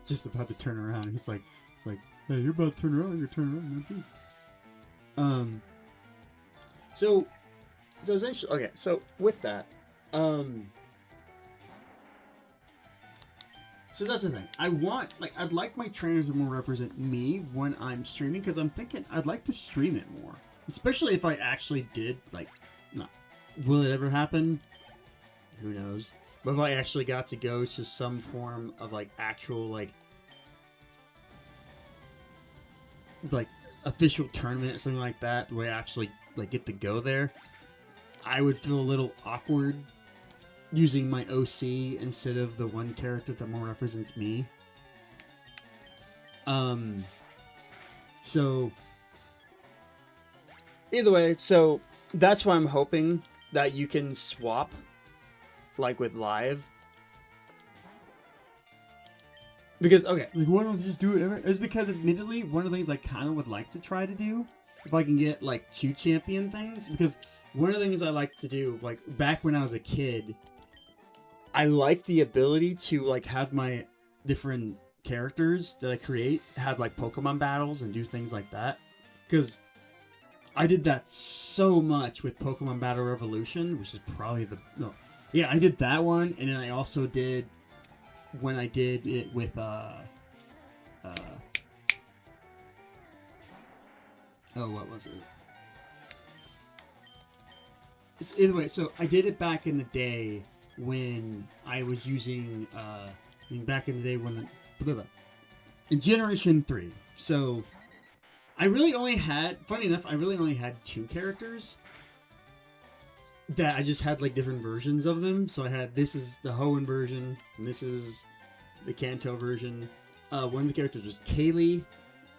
Just about to turn around. It's like, hey, you're about to turn around. You're turning around, too. So essentially, okay. So with that, so that's the thing. I'd like my trainers to more represent me when I'm streaming, because I'm thinking I'd like to stream it more, especially if I actually did will it ever happen? Who knows? But if I actually got to go to some form of like actual like official tournament or something like that, where I actually like get to go there, I would feel a little awkward using my OC instead of the one character that more represents me. So either way, so that's why I'm hoping that you can swap like with live. Because, okay, like, why don't I just do it ever? It's because, admittedly, one of the things I kind of would like to try to do, if I can get, like, 2 champion things, because one of the things I like to do, like, back when I was a kid, I like the ability to, like, have my different characters that I create have, like, Pokemon battles and do things like that. Because I did that so much with Pokemon Battle Revolution, which is probably yeah, I did that one, and then I also did, when I did it with, what was it? Either way, so I did it back in the day when I was using, back in the day when, in Generation 3. So, I really only had, funny enough, 2 characters that I just had like different versions of them. So I had, this is the Hoenn version, and this is the Kanto version. One of the characters was Kaylee,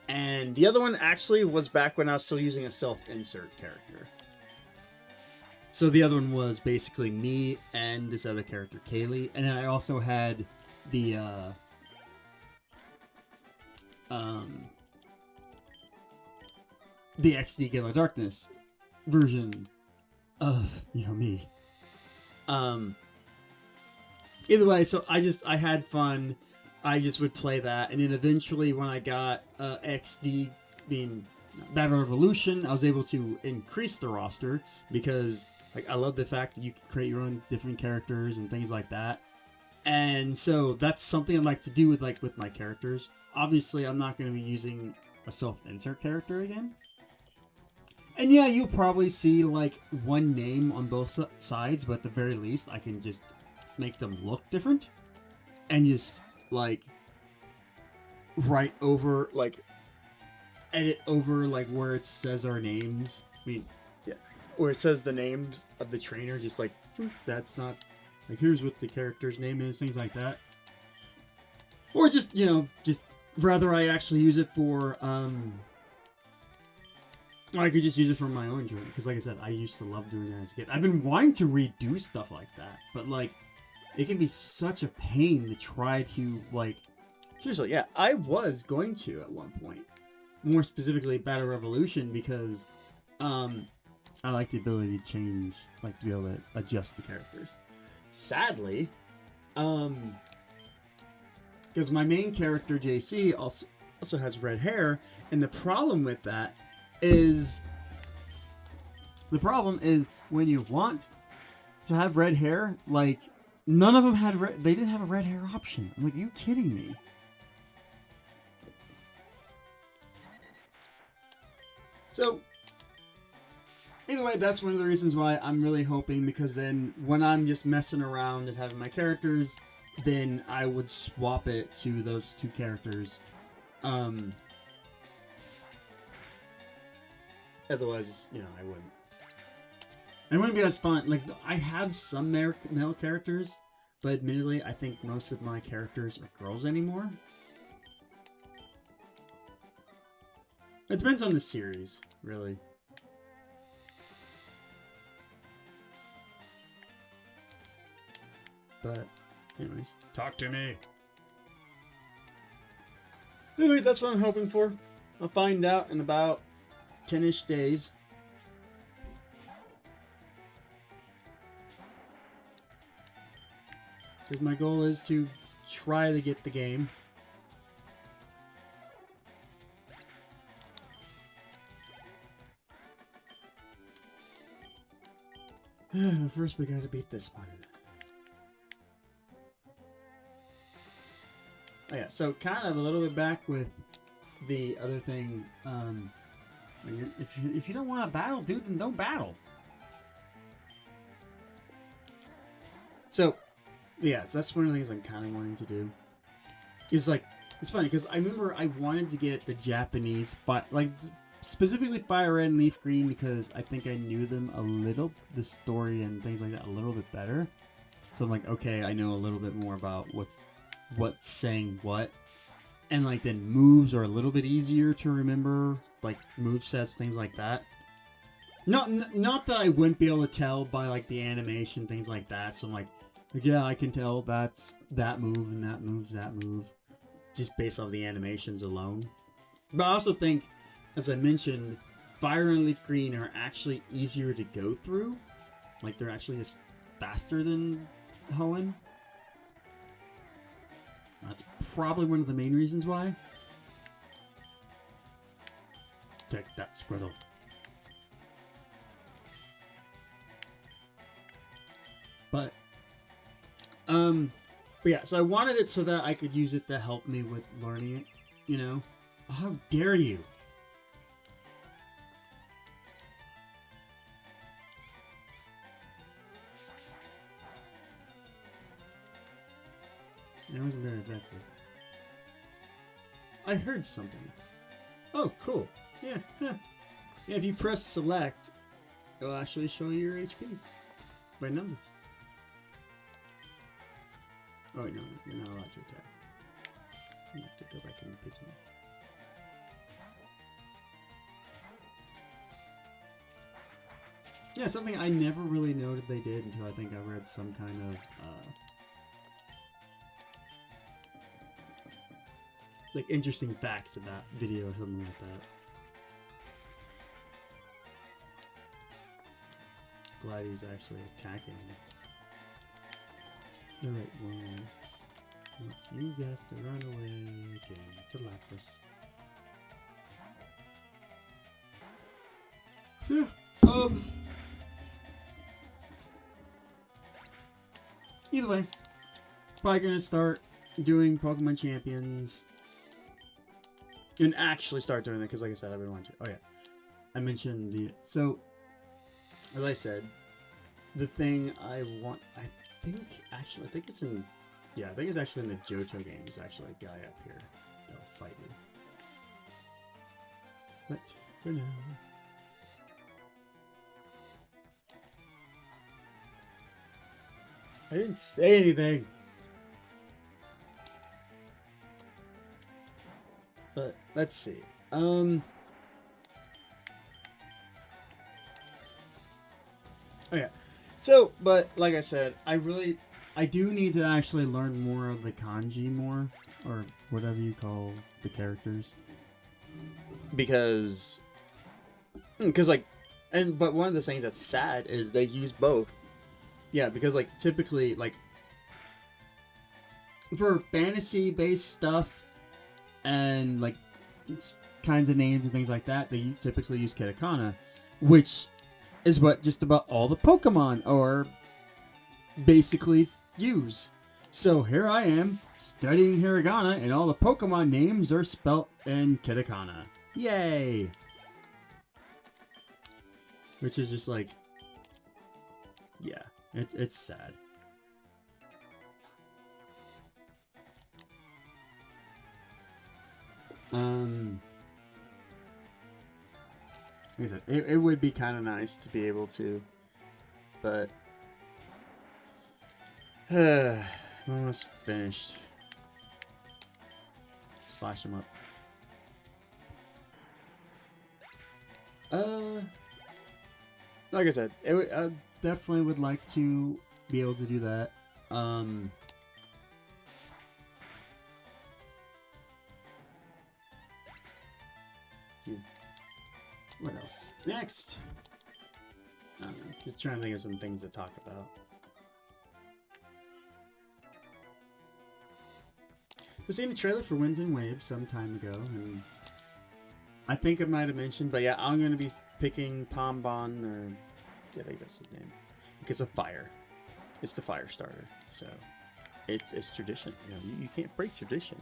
and the other one actually was back when I was still using a self-insert character. So the other one was basically me and this other character, Kaylee, and then I also had the XD Gale of Darkness version of, me. Either way, so I had fun. I just would play that, and then eventually when I got XD being Battle Revolution, I was able to increase the roster, because like I love the fact that you can create your own different characters and things like that. And so that's something I'd like to do with my characters. Obviously, I'm not going to be using a self-insert character again. And yeah, you'll probably see like one name on both sides, but at the very least, I can just make them look different and just like write over, like edit over like where it says our names. I mean, yeah, where it says the names of the trainer, just like that's not like, here's what the character's name is, things like that. Or just, you know, just rather I actually use it for, I could just use it for my own enjoyment. Because like I said, I used to love doing that as a kid. I've been wanting to redo stuff like that. But like, it can be such a pain to try to, like... Seriously, yeah, I was going to at one point. More specifically, Battle Revolution, because, I like the ability to change, like, to be able to adjust the characters. Sadly, because my main character, JC, also has red hair, and the problem with that is... The problem is, when you want to have red hair, like... None of them had they didn't have a red hair option. I'm like, are you kidding me? So, either way, that's one of the reasons why I'm really hoping, because then when I'm just messing around and having my characters, then I would swap it to those two characters. Otherwise, you know, I wouldn't. It wouldn't be as fun. Like, I have some male characters, but admittedly, I think most of my characters are girls anymore. It depends on the series, really. But, anyways, talk to me. Anyway, that's what I'm hoping for. I'll find out in about 10-ish days. Because my goal is to try to get the game. First, we gotta beat this one. Oh yeah, so kind of a little bit back with the other thing. If you don't want to battle, dude, then don't battle. So, yeah, so that's one of the things I'm kind of wanting to do. Is like, it's funny because I remember I wanted to get the Japanese, like specifically FireRed and Leaf Green, because I think I knew them a little, the story and things like that a little bit better. So I'm like, okay, I know a little bit more about what's saying what, and like then moves are a little bit easier to remember, like move sets, things like that. Not that I wouldn't be able to tell by like the animation, things like that. So I'm like, yeah, I can tell that's that move and that move's that move, just based off the animations alone. But I also think, as I mentioned, Fire and Leaf Green are actually easier to go through. Like they're actually just faster than Hoenn. That's probably one of the main reasons why. Take that, Squirtle. But yeah, so I wanted it so that I could use it to help me with learning it, you know? How dare you? It wasn't very effective. I heard something. Oh, cool. Yeah, huh. Yeah, if you press select, it'll actually show you your HPs by number. Oh, wait, no, you're not allowed to attack. You have to go back in the pigeon. Yeah, something I never really noted they did until I think I read some kind of, like interesting facts about video or something like that. Glad he's actually attacking the right one. You got to run away again to Lapras. Yeah, either way, probably gonna start doing Pokemon Champions. And actually start doing it, because like I said, I've been wanting to. Oh yeah, I mentioned the... So, as I said, the thing I want... I think it's in... Yeah, I think it's actually in the Johto game. There's actually a guy up here that'll fight me. But, for now... I didn't say anything! But let's see. Oh yeah. So, but like I said, I do need to actually learn more of the kanji more, or whatever you call the characters. Because like, but one of the things that's sad is they use both. Yeah, because like typically like for fantasy based stuff and like kinds of names and things like that, they typically use katakana, which is what just about all the Pokemon are basically use. So here I am studying hiragana, and all the Pokemon names are spelt in katakana. Yay! Which is just like, yeah, it's sad. Like I said, it would be kind of nice to be able to, but I'm almost finished. Slash them up. Like I said, I definitely would like to be able to do that. What else? Next! I don't know. Just trying to think of some things to talk about. I was seeing a trailer for Winds and Waves some time ago, and I think I might have mentioned, but yeah, I'm going to be picking Pombon, or I think that's his name, because of fire. It's the fire starter, so it's tradition. You know, you can't break tradition.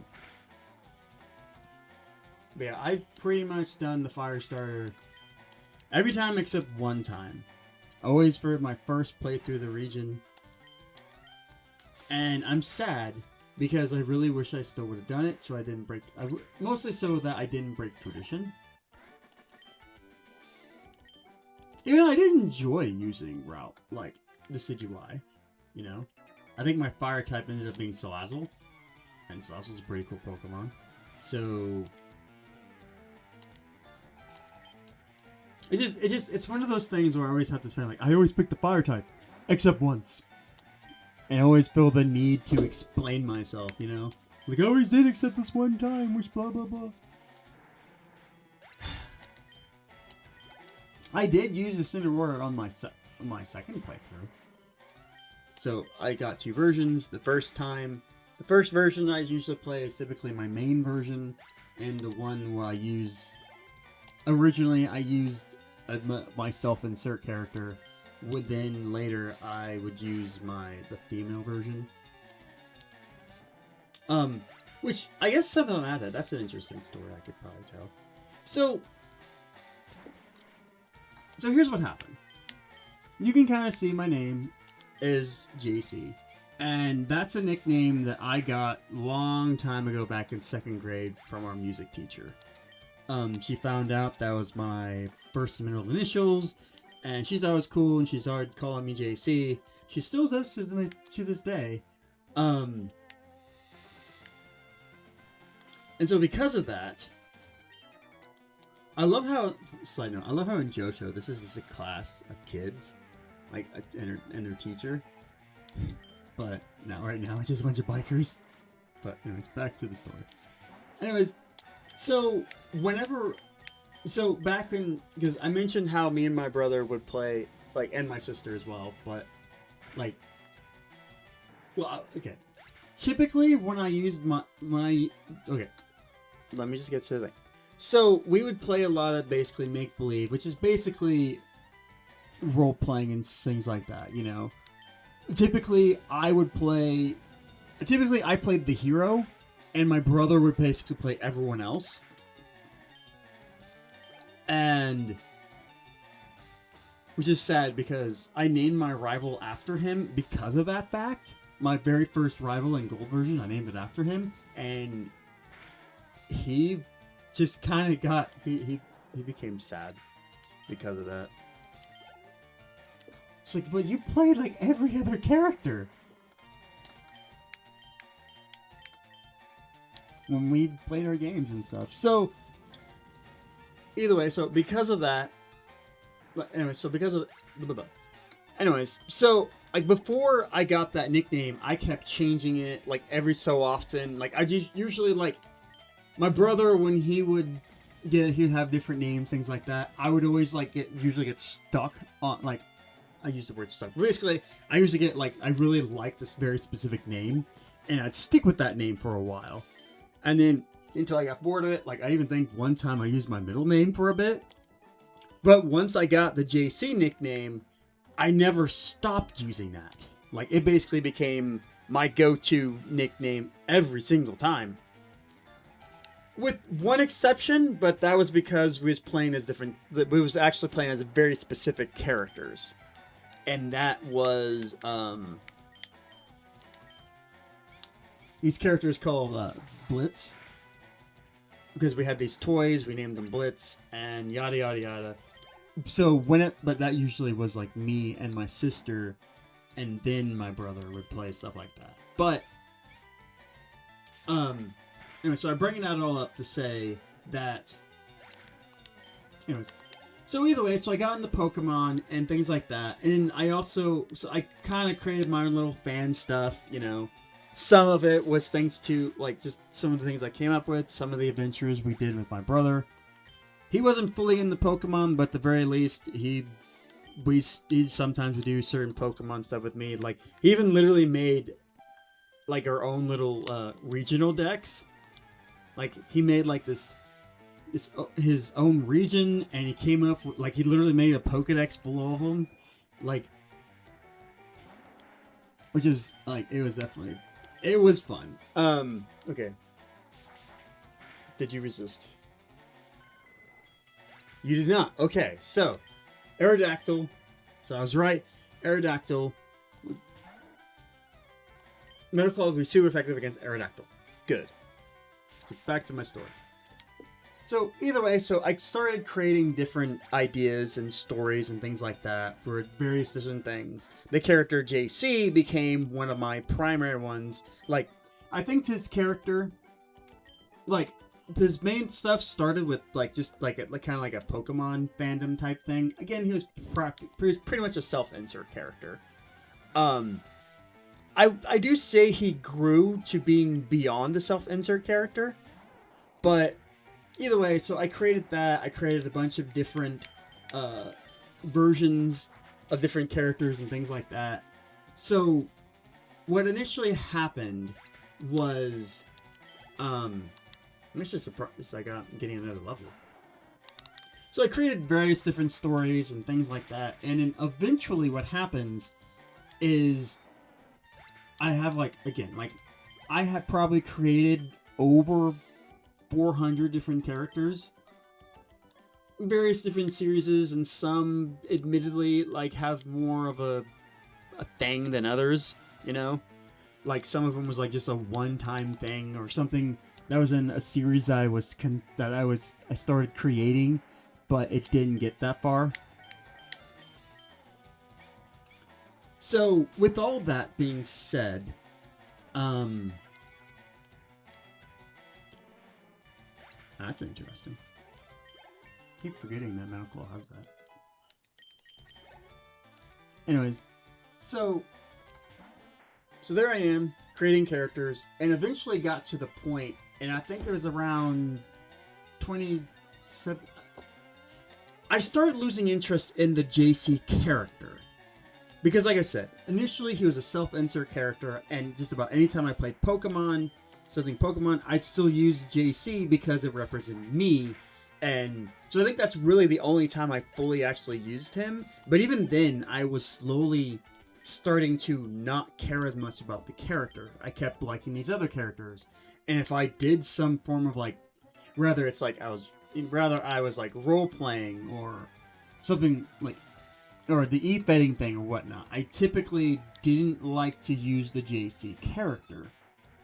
But yeah, I've pretty much done the fire starter every time except one time. Always for my first playthrough of the region. And I'm sad because I really wish I still would have done it so I didn't break... mostly so that I didn't break tradition. Even though I did enjoy using Route, like the Decidueye, you know? I think my fire type ended up being Salazzle. And Salazzle's a pretty cool Pokemon. So... It's one of those things where I always have to try, like, I always pick the fire type, except once. And I always feel the need to explain myself, you know? Like, I always did except this one time, which blah, blah, blah. I did use a Cinderora on my second playthrough. So, I got two versions. The first version I usually play is typically my main version, and the one where I use... Originally, I used my self-insert character. Then later, I would use the female version. Which I guess some of them have that. That's an interesting story I could probably tell. So here's what happened. You can kind of see my name is JC, and that's a nickname that I got long time ago back in 2nd grade from our music teacher. She found out that was my first and middle initials, and she thought it was cool, and she started calling me JC. She still does to this day. And so because of that, I love how, side note, I love how in JoJo, this is just a class of kids, like, and their teacher. But right now, it's just a bunch of bikers. But anyways, back to the story. Anyways, so back when, because I mentioned how me and my brother would play, like, and my sister as well, but, like, well, okay. Typically, when I used okay, let me just get to the thing. So, we would play a lot of basically make-believe, which is basically role-playing and things like that, you know? Typically, I played the hero, and my brother would basically play everyone else. And... which is sad, because I named my rival after him because of that fact. My very first rival in Gold version, I named it after him, and he just kind of got... He became sad because of that. It's like, but you played like every other character. when we played our games and stuff. So either way, so because of that, anyways, so because of blah, blah, blah. Anyways, so like before I got that nickname, I kept changing it like every so often. Like I just usually like my brother when he'd have different names, things like that. I would always like usually get stuck on like I use the word stuck. Basically, I usually get like I really like this very specific name, and I'd stick with that name for a while, and then until I got bored of it. Like I even think one time I used my middle name for a bit, but once I got the JC nickname, I never stopped using that. Like it basically became my go-to nickname every single time. With one exception, but that was because we was actually playing as very specific characters. And that was, these characters called, Blitz. Because we had these toys, we named them Blitz, and yada yada yada. So but that usually was like me and my sister, and then my brother would play stuff like that. But, anyway, so I'm bringing that all up to say that, anyways, so either way, so I got into Pokemon and things like that, and I kind of created my own little fan stuff, you know. Some of it was thanks to, like, just some of the things I came up with, some of the adventures we did with my brother. He wasn't fully into Pokemon, but at the very least, he sometimes would do certain Pokemon stuff with me. Like, he even literally made, like, our own little, regional decks. Like, he made, like, his own region, and he came up with, like, he literally made a Pokedex full of them. Like, which is, like, it was fun. Okay. Did you resist? You did not. Okay, so, Aerodactyl. So I was right. Aerodactyl. Metal Claw will be super effective against Aerodactyl. Good. So back to my story. So either way, so I started creating different ideas and stories and things like that for various different things. The character JC became one of my primary ones. Like, I think his character, like, his main stuff started with like just like kind of like a Pokemon fandom type thing. Again, he was pretty much a self-insert character. I do say he grew to being beyond the self-insert character, but either way, so I created that. I created a bunch of different versions of different characters and things like that. So what initially happened was, I'm actually surprised I got getting another level. So I created various different stories and things like that, and then eventually what happens is I have I had probably created over 400 different characters, various different series, and some admittedly like have more of a thing than others, you know, like some of them was like just a one-time thing or something that was in a series that I started creating, but it didn't get that far. So with all that being said, that's interesting. I keep forgetting that Metal Claw has that. Anyways, so there I am, creating characters, and eventually got to the point, and I think it was around 27... I started losing interest in the JC character. Because like I said, initially he was a self-insert character, and just about any time I played Pokemon, I'd still use JC because it represented me. And so I think that's really the only time I fully actually used him. But even then, I was slowly starting to not care as much about the character. I kept liking these other characters. And if I did some form of like, rather I was like role-playing or something like, or the e-fetting thing or whatnot, I typically didn't like to use the JC character.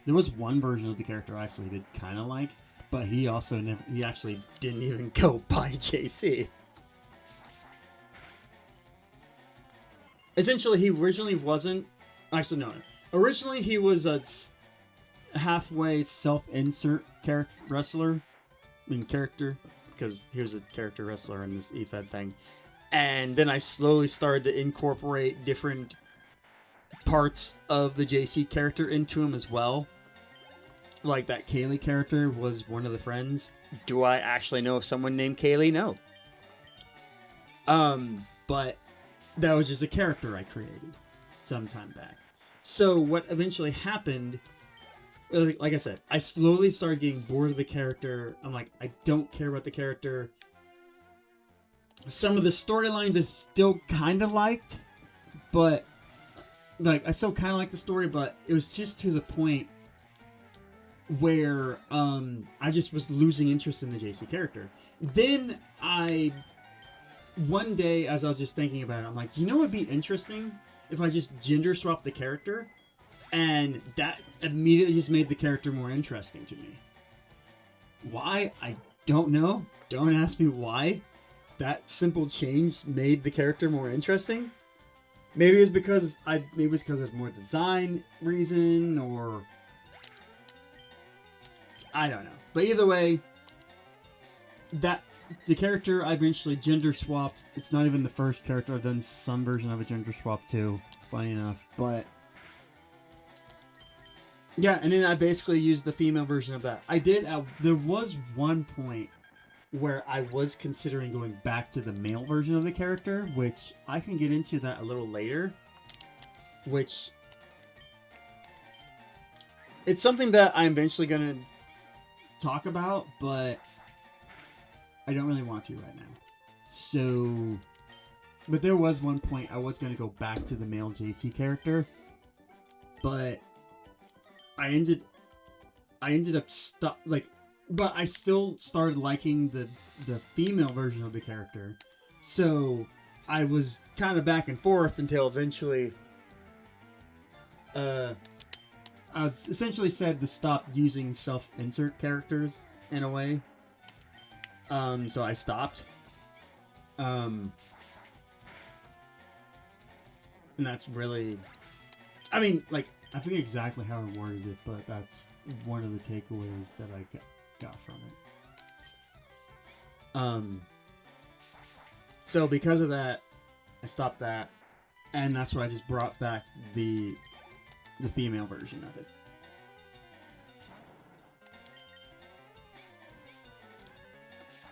There was one version of the character I actually did kind of like, but he actually didn't even go by JC. Essentially, he originally wasn't... Actually, no. Originally, he was halfway self-insert wrestler, character, because here's a character wrestler in this EFED thing, and then I slowly started to incorporate different parts of the JC character into him as well. Like that Kaylee character was one of the friends. Do I actually know of someone named Kaylee? No. But that was just a character I created some time back. So what eventually happened, like I said, I slowly started getting bored of the character. I'm like, I don't care about the character. Some of the storylines I still kind of liked, but like I still kind of liked the story, but it was just to the point where I just was losing interest in the JC character. Then one day, as I was just thinking about it, I'm like, you know what would be interesting if I just gender swapped the character, and that immediately just made the character more interesting to me. Why? I don't know. Don't ask me why. That simple change made the character more interesting. Maybe it's because there's more design reason, or I don't know. But either way, that the character I eventually gender swapped. It's not even the first character I've done some version of a gender swap to, funny enough. But yeah, and then I basically used the female version of that. I did. There was one point where I was considering going back to the male version of the character, which I can get into that a little later. Which it's something that I'm eventually gonna talk about, but I don't really want to right now. So, but there was one point I was going to go back to the male JC character, but I ended up but I still started liking the female version of the character. So I was kind of back and forth until eventually I was essentially said to stop using self-insert characters in a way. So I stopped. And that's really, I mean, like, I forget exactly how I worded it, but that's one of the takeaways that I got from it. So because of that, I stopped that, and that's why I just brought back the female version of it.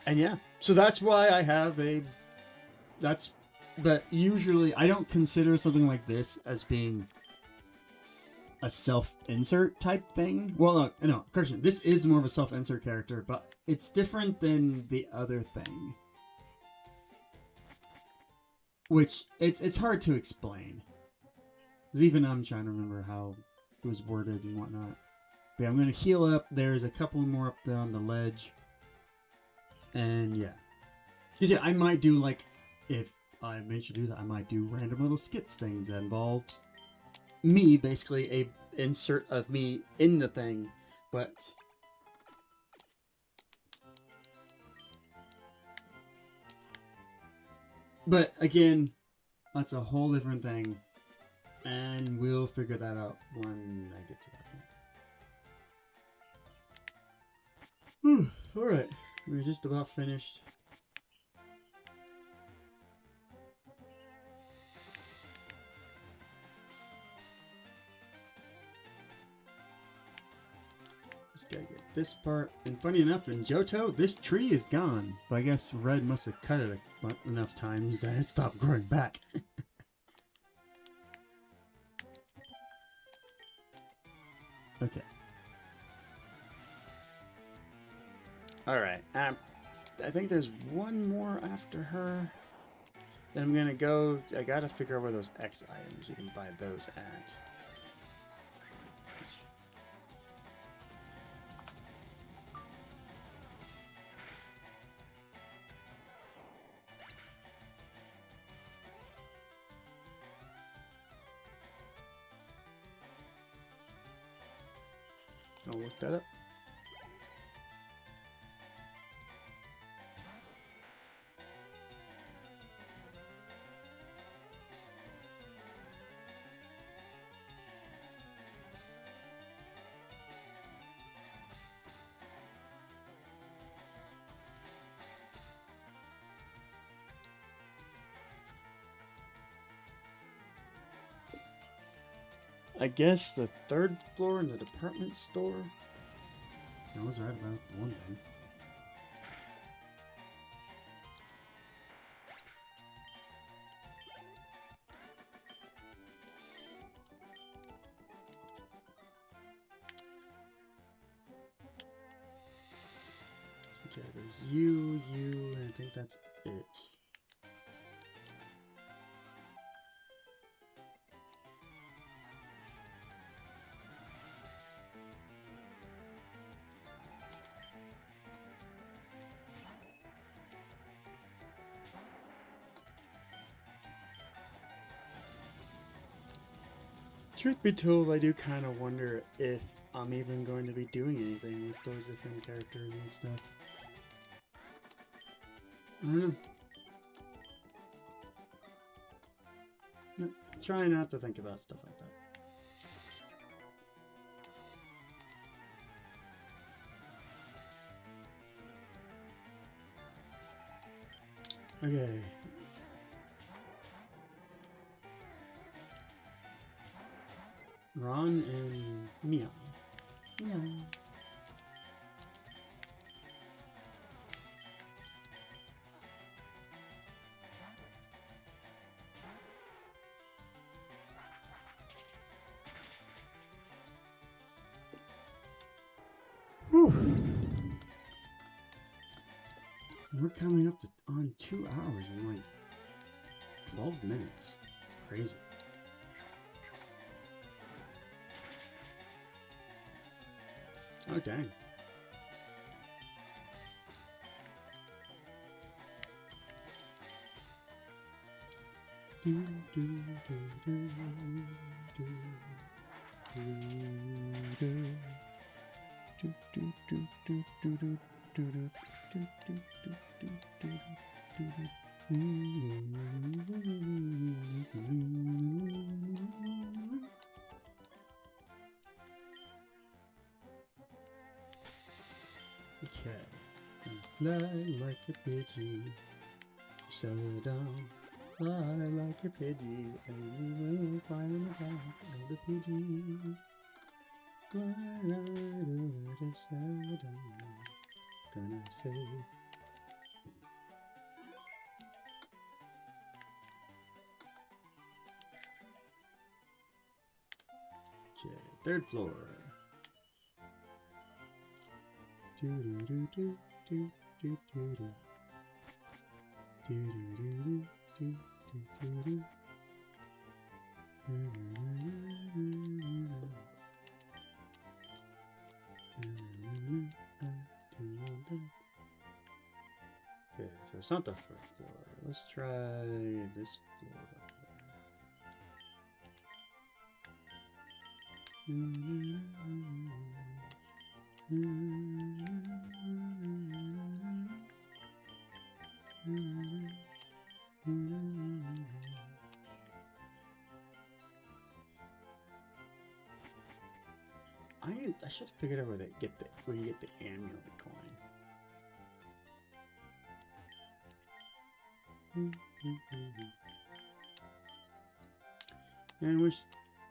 And yeah, so that's why I have but usually I don't consider something like this as being a self-insert type thing. Well, no, correction, this is more of a self-insert character, but it's different than the other thing. Which, it's hard to explain. Because even I'm trying to remember how it was worded and whatnot. But yeah, I'm going to heal up. There's a couple more up there on the ledge. And yeah. Because yeah, I might do, like, if I eventually do that, I might do random little skits things that involves me, basically a insert of me in the thing, but again, that's a whole different thing, and we'll figure that out when I get to that point. Alright, we're just about finished. Just gotta get this part. And funny enough, in Johto, this tree is gone. But I guess Red must have cut it enough times that it stopped growing back. Okay. Alright. I think there's one more after her. Then I'm gonna go. I gotta figure out where those X items you can buy those at. I'll look that up. I guess the third floor in the department store. I was right about one thing. Okay, there's you, and I think that's it. Truth be told, I do kind of wonder if I'm even going to be doing anything with those different characters and stuff. I don't know. No, try not to think about stuff like that. Okay. Ron and Mia. Yeah. Whew. We're coming up to on 2 hours in like 12 minutes. It's crazy. Oh dang. Okay. Fly like a pigeon, settle down. Fly like a pigeon, and you will fly on the back of the pigeon. Fly like a settle down. Gonna say. Okay, third floor. Do do do do do do do do. Do do do do do do do. Okay, so it's not the third floor. Let's try this floor. I should have figured out where you get the amulet coin. Yeah, I wish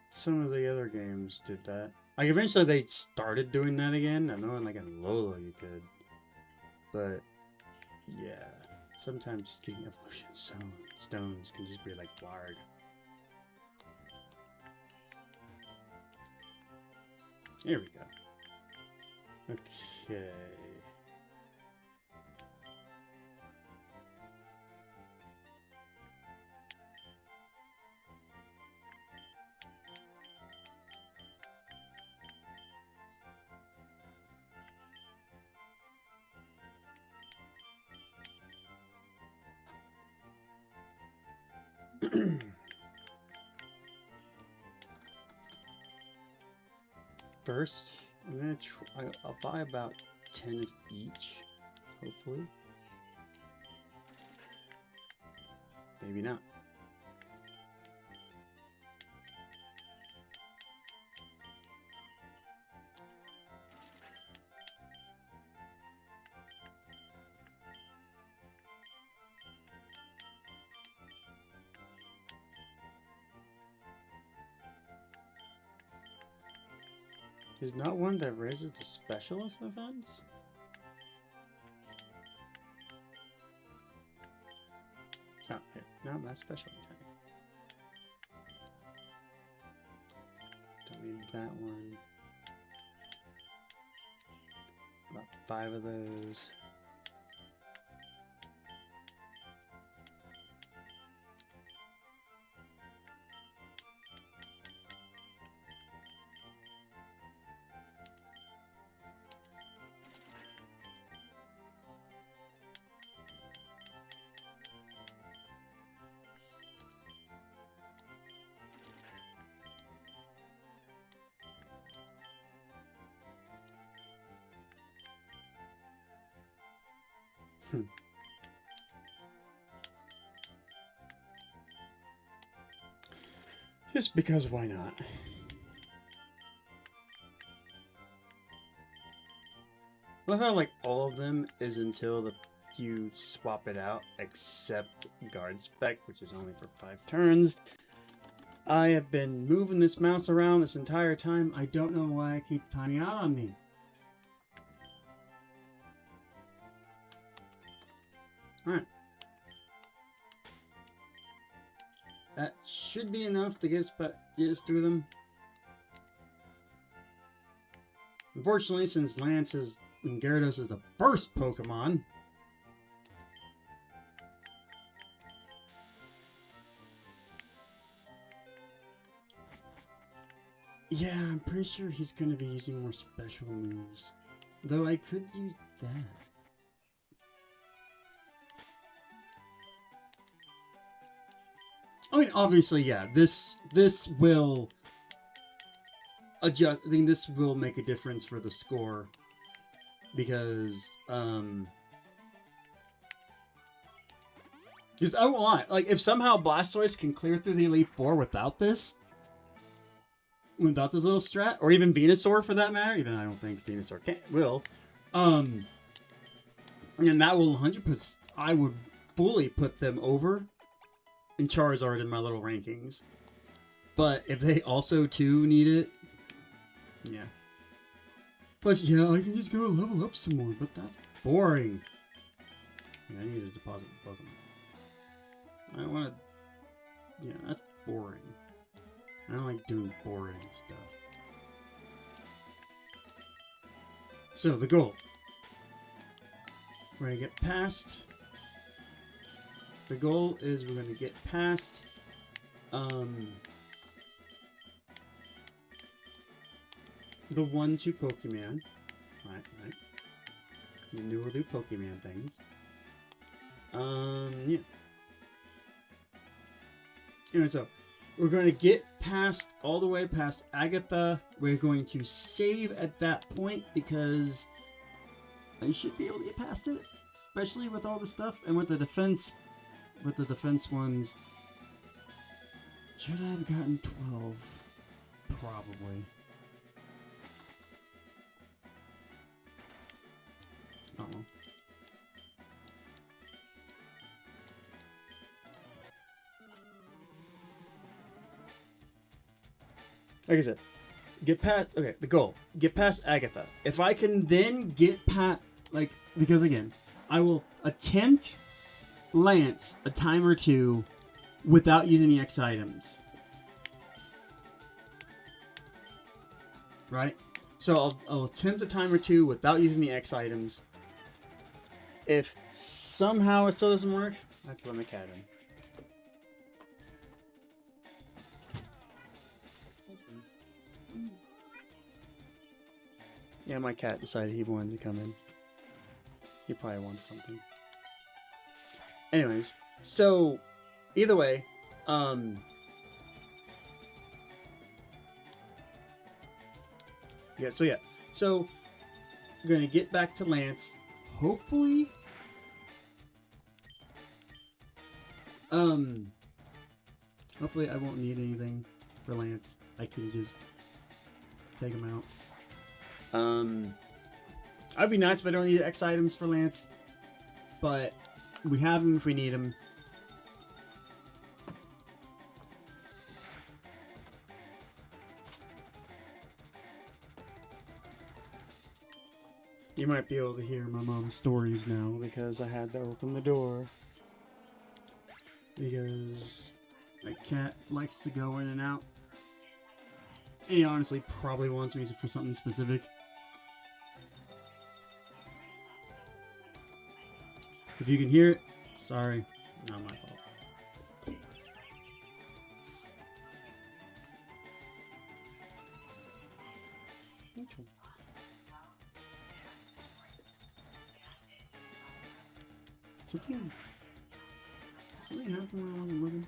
some of the other games did that. Like eventually they started doing that again. I know in like in Lola you could, but yeah, sometimes getting evolution stones can just be like hard. Here we go. Okay. First, I'm gonna I'll buy about 10 of each, hopefully. Maybe not. He's not one that raises the specialist events? Oh, here. No, that's special attack. Don't need that one. About 5 of those. Just because why not? I love how like all of them is until you swap it out, except guard spec, which is only for 5 turns. I have been moving this mouse around this entire time. I don't know why I keep timing out on me. Alright. That should be enough to get us through them. Unfortunately, since Lance and Gyarados is the first Pokemon, yeah, I'm pretty sure he's going to be using more special moves. Though I could use that. I mean, obviously, yeah, this will adjust. I think this will make a difference for the score because, because I won't lie, like if somehow Blastoise can clear through the Elite Four without this little strat, or even Venusaur for that matter, even I don't think Venusaur will, and that will 100%. I would fully put them over and Charizard in my little rankings. But if they also too need it, yeah. Plus, yeah, I can just go level up some more, but that's boring. Yeah, I need to deposit the Pokemon. I don't want to. Yeah, that's boring. I don't like doing boring stuff. So the goal. We're gonna get past. The goal is we're going to get past the 1-2 Pokemon. Right. And then we'll do Pokemon things. Yeah. Anyway, so we're going to get past, all the way past Agatha. We're going to save at that point because I should be able to get past it, especially with all the stuff and with the defense. With the defense ones, should I have gotten 12? Probably. Uh-oh. Like I said, get past, okay, the goal, get past Agatha. If I can then get past, like, because again, I will attempt Lance a time or two without using the X items. Right? So I'll attempt a time or two without using the X items. If somehow it still doesn't work, I have to let my cat in. Yeah, my cat decided he wanted to come in. He probably wanted something. Anyways, so either way, so we're gonna get back to Lance. Hopefully, hopefully I won't need anything for Lance. I can just take him out. I'd be nice if I don't need X items for Lance, but we have them if we need them. You might be able to hear my mom's stories now because I had to open the door. Because my cat likes to go in and out. And he honestly probably wants me for something specific. If you can hear it, sorry, not my fault. Okay. Something happened when I wasn't looking.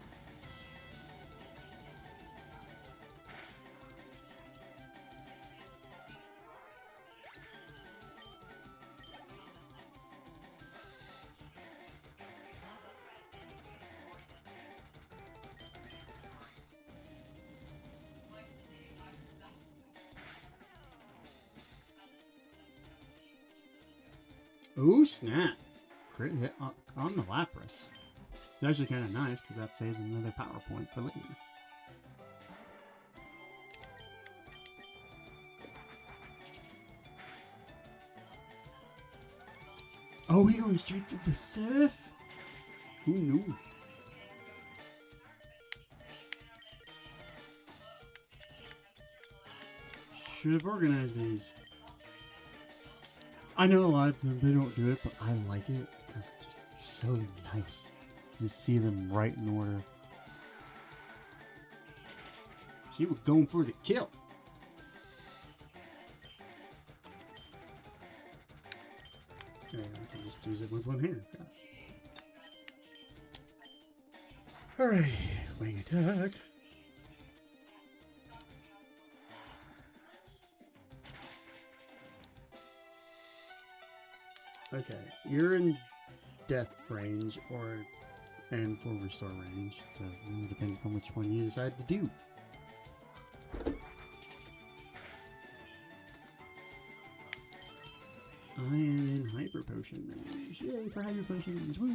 Ooh, snap. Crit hit on the Lapras. It's actually kind of nice because that saves another power point for later. Oh, he going straight to the surf? Who knew? Should have organized these. I know a lot of them, they don't do it, but I like it because it's just so nice to just see them right in order. She was going for the kill. And I can just use it with one hand. Alright, wing attack. Okay, you're in death range and full restore range, so it really depends on which one you decide to do. I am in hyper potion range. Yay for hyper potions! Woo!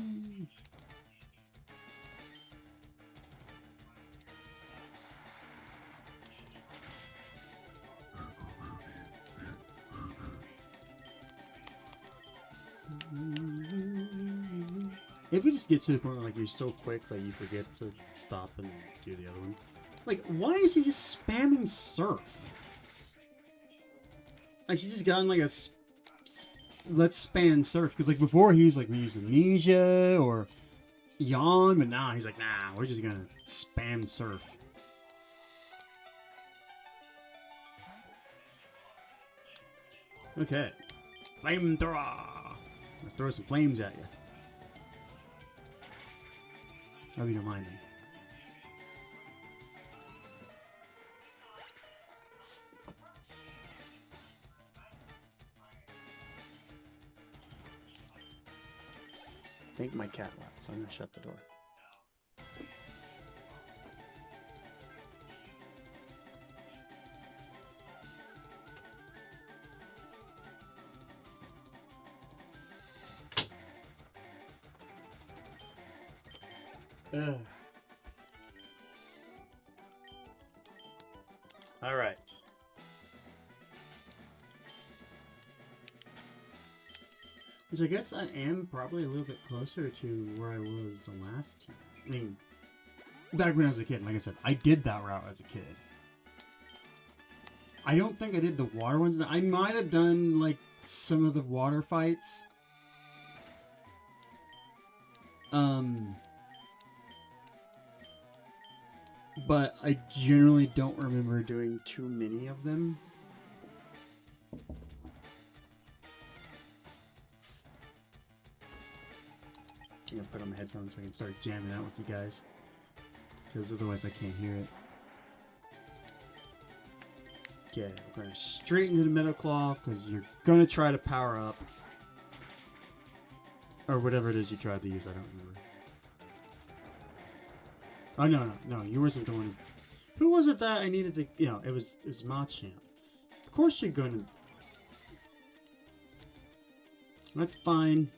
If you just get to the point where like you're so quick that you forget to stop and do the other one. Like, why is he just spamming surf? Like, she just got in like a let's spam surf. Because like before he was like, we use amnesia or yawn, but now he's like, nah, we're just gonna spam surf. Okay. Flamethrower! Let's throw some flames at you. Hope you don't mind me. I think my cat left, so I'm gonna shut the door. All right. Which I guess I am probably a little bit closer to where I was the last team. I mean, back when I was a kid, like I said, I did that route as a kid. I don't think I did the water ones. I might have done like some of the water fights. But I generally don't remember doing too many of them. I'm gonna put on my headphones so I can start jamming out with you guys. Because otherwise I can't hear it. Okay, we're going straight into the Metal Claw because you're gonna try to power up. Or whatever it is you tried to use, I don't remember. Oh, no, you wasn't the one. Who was it that I needed to, you know, it was Machamp. Of course you're gonna. That's fine.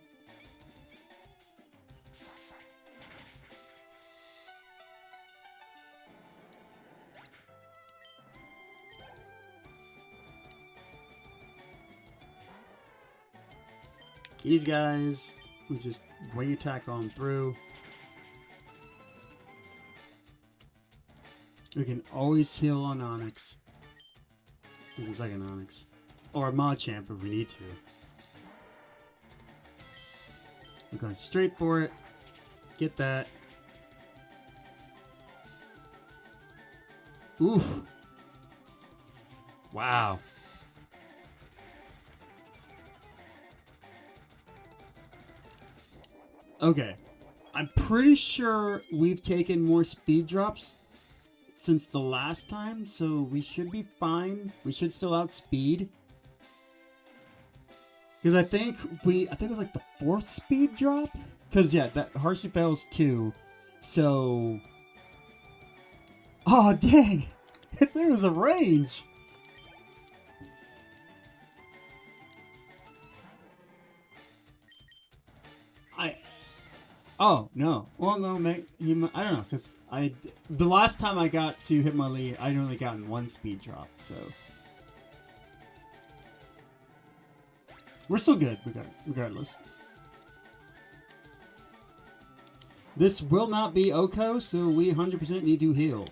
These guys, we just wing attack on through. We can always heal on Onyx. There's a second Onyx. Or Machamp if we need to. I'm going straight for it. Get that. Oof. Wow. Okay. I'm pretty sure we've taken more speed drops since the last time, so we should be fine. We should still outspeed. Because I think it was like the 4th speed drop? Because, yeah, that Harshly fails 2. So... Oh, dang! There was a range! Oh, no. Well, no, mate. I don't know, because the last time I got to hit my lead, I'd only gotten 1 speed drop, so... We're still good, regardless. This will not be Oko, so we 100% need to heal.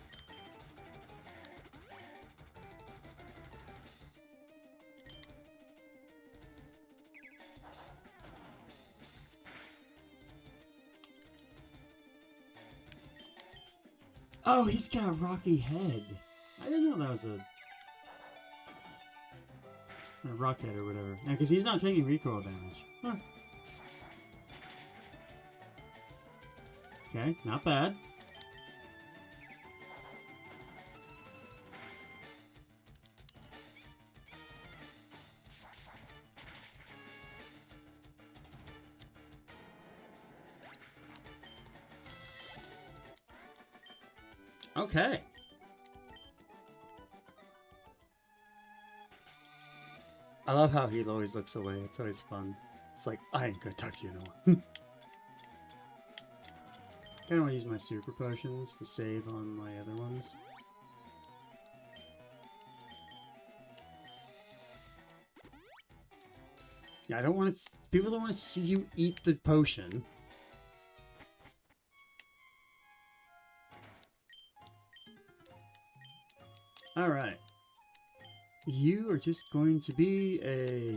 Oh, he's got a rocky head. I didn't know that was a rock head or whatever. Yeah, because he's not taking recoil damage. Huh. Okay, not bad. Okay. I love how he always looks away. It's always fun. It's like, I ain't gonna talk to you no more. I don't want to use my super potions to save on my other ones. Yeah, I don't want to... People don't want to see you eat the potion. Alright. You are just going to be a...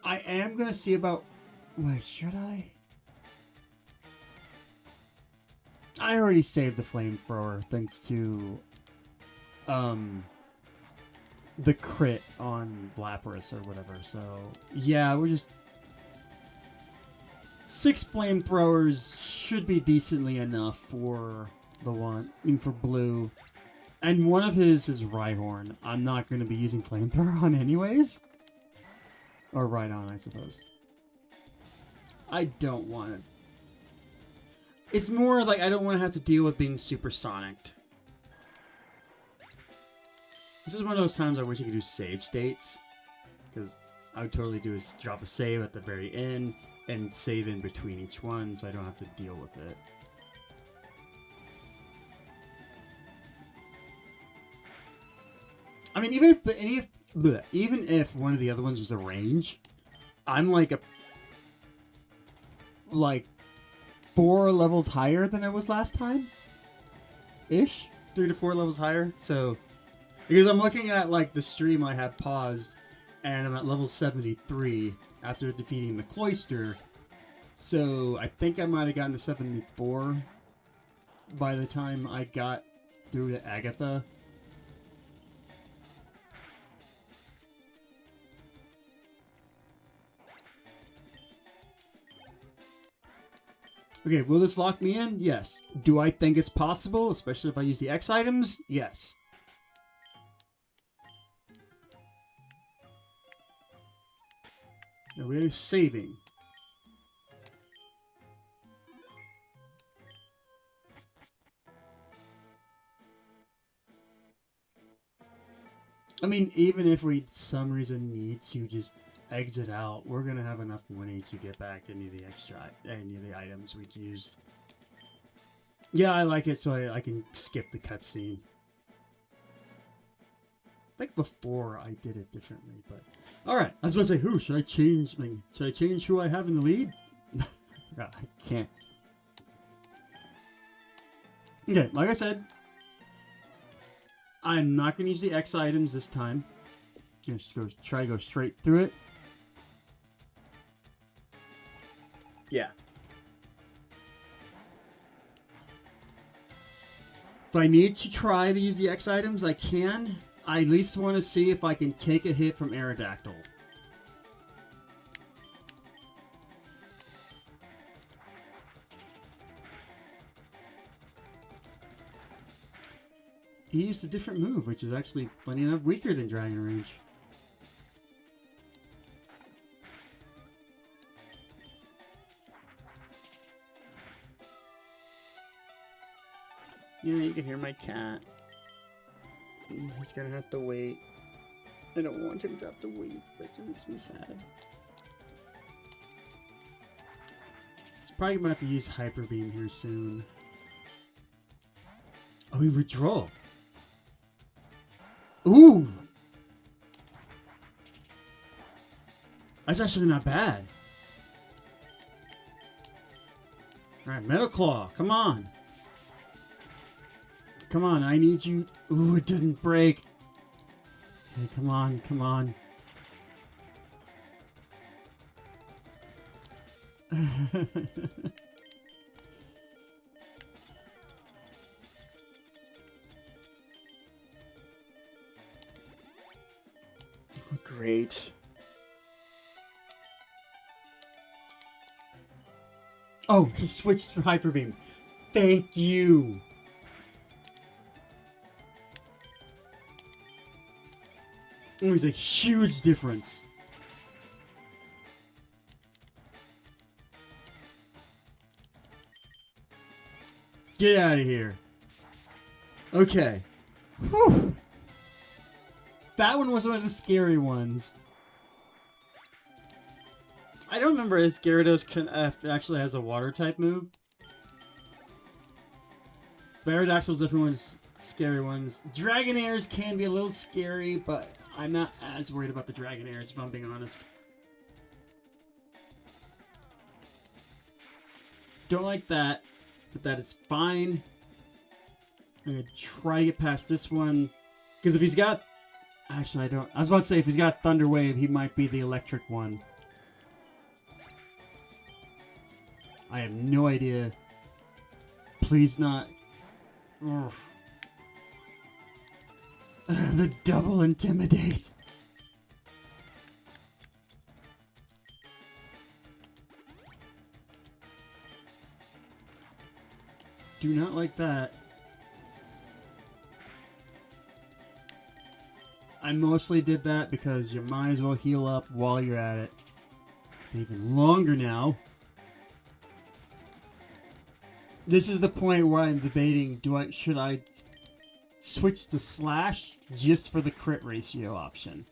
I am going to see about... Wait, should I? I already saved the flamethrower thanks to... the crit on Lapras or whatever, so... Yeah, we're just... 6 flamethrowers should be decently enough for the one... I mean, for blue... And one of his is Rhyhorn. I'm not going to be using Flamethrower on anyways. Or Rhydon, I suppose. I don't want to... It's more like I don't want to have to deal with being supersonicked. This is one of those times I wish you could do save states. Because I would totally do is drop a save at the very end and save in between each one so I don't have to deal with it. I mean, even if one of the other ones was a range, I'm like 4 levels higher than I was last time, ish, 3 to 4 levels higher. So, because I'm looking at like the stream I have paused, and I'm at level 73 after defeating the Cloyster. So I think I might have gotten to 74 by the time I got through to Agatha. Okay, will this lock me in? Yes. Do I think it's possible, especially if I use the X items? Yes. Now we're saving. I mean, even if we, some reason, need to just exit out, we're gonna have enough money to get back any of the items we used. Yeah, I like it so I can skip the cutscene. think before I did it differently, but all right. I was gonna say, who should I change? Like, should I change who I have in the lead? No, I can't. Okay, like I said, I'm not gonna use the X items this time. Just try to go straight through it. Yeah. If I need to try to use the X items, I can. I at least want to see if I can take a hit from Aerodactyl. He used a different move, which is actually, funny enough, weaker than Dragon Rage. Yeah, you can hear my cat. He's gonna have to wait. I don't want him to have to wait, but it makes me sad. He's probably about to use Hyper Beam here soon. Oh, he withdrew. Ooh! That's actually not bad. Alright, Metal Claw, come on. Come on, I need you. Ooh, it didn't break. Okay, come on, come on. Great. Oh, he switched to Hyper Beam. Thank you. It was a huge difference. Get out of here. Okay. Whew. That one was one of the scary ones. I don't remember if Gyarados actually has a water type move. Aerodactyl's definitely one of the scary ones. Dragonairs can be a little scary, but I'm not as worried about the Dragonairs, if I'm being honest. Don't like that, but that is fine. I'm gonna try to get past this one, because if he's got... Actually, I don't... I was about to say, if he's got Thunder Wave, he might be the electric one. I have no idea. Please not... Ugh. The double intimidate. Do not like that. I mostly did that because you might as well heal up while you're at it. Even longer now. This is the point where I'm debating, should I switch to Slash just for the crit ratio option?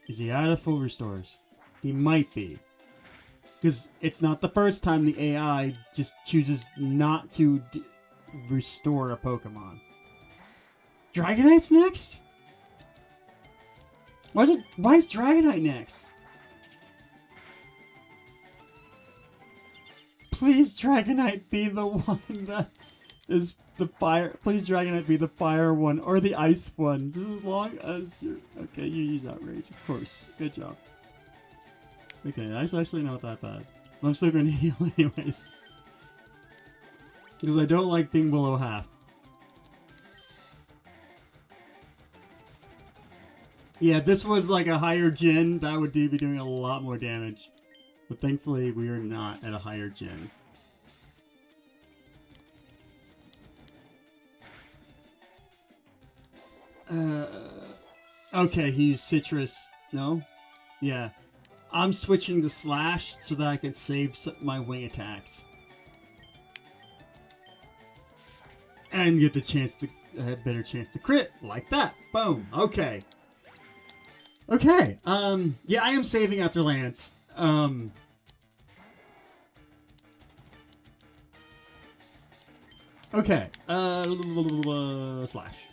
Is he out of full restores? He might be. Because it's not the first time the AI just chooses not to restore a Pokemon. Dragonite's next? Why is Dragonite next? Please, Dragonite, be the one that is the fire. Please, Dragonite, be the fire one or the ice one. Just as long as you're... Okay, you use Outrage, of course. Good job. Okay, I actually not that bad. I'm still going to heal anyways. Because I don't like being below half. Yeah, if this was like a higher gen, that would be doing a lot more damage. But thankfully, we are not at a higher gen. Okay, he used Citrus. No? Yeah. I'm switching to Slash so that I can save my wing attacks. And get the chance to... a better chance to crit. Like that. Boom. Okay. Okay. Yeah, I am saving after Lance. Okay. Slash.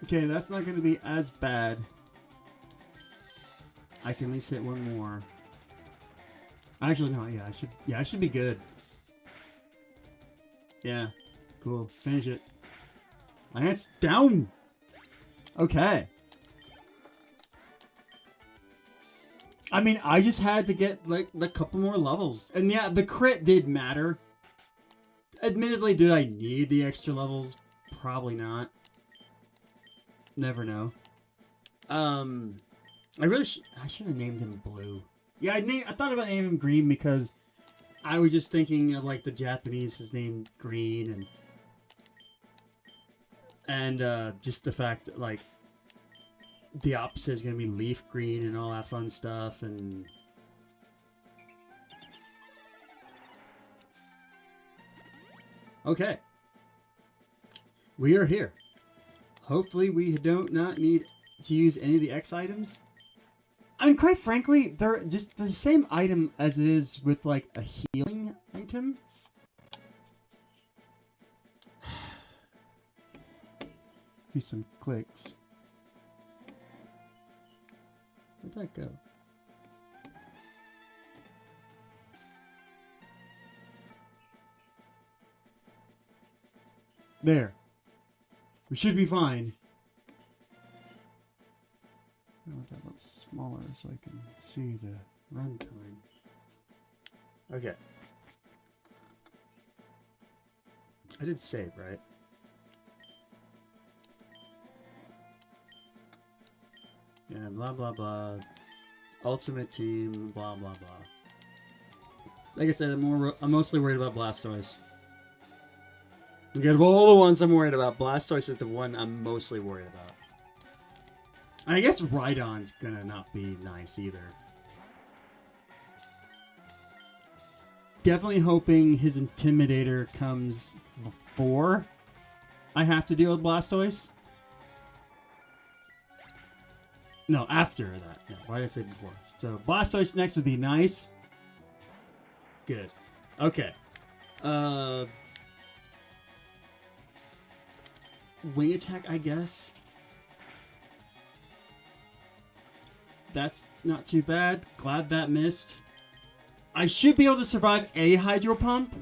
Okay, that's not going to be as bad. I can at least hit one more. Actually, no, yeah, I should be good. Yeah, cool. Finish it. My hand's down. Okay. I mean, I just had to get like a couple more levels. And yeah, the crit did matter. Admittedly, did I need the extra levels? Probably not. Never know. I should have named him Blue. Yeah, I thought about naming him Green because I was just thinking of like the Japanese is named Green and just the fact that like the opposite is gonna be Leaf Green and all that fun stuff and okay. We are here. Hopefully we don't not need to use any of the X items. I mean, quite frankly, they're just the same item as it is with like a healing item. Do some clicks. Where'd that go? There. We should be fine. I want that a little smaller so I can see the runtime. Okay. I did save, right? Yeah, blah blah blah. Ultimate team, blah blah blah. Like I said, I'm mostly worried about Blastoise. Out of all the ones I'm worried about, Blastoise is the one I'm mostly worried about. I guess Rhydon's gonna not be nice either. Definitely hoping his Intimidator comes before I have to deal with Blastoise. No, after that. Yeah, why did I say before? So Blastoise next would be nice. Good. Okay. Wing attack, I guess. That's not too bad. Glad that missed. I should be able to survive a Hydro Pump.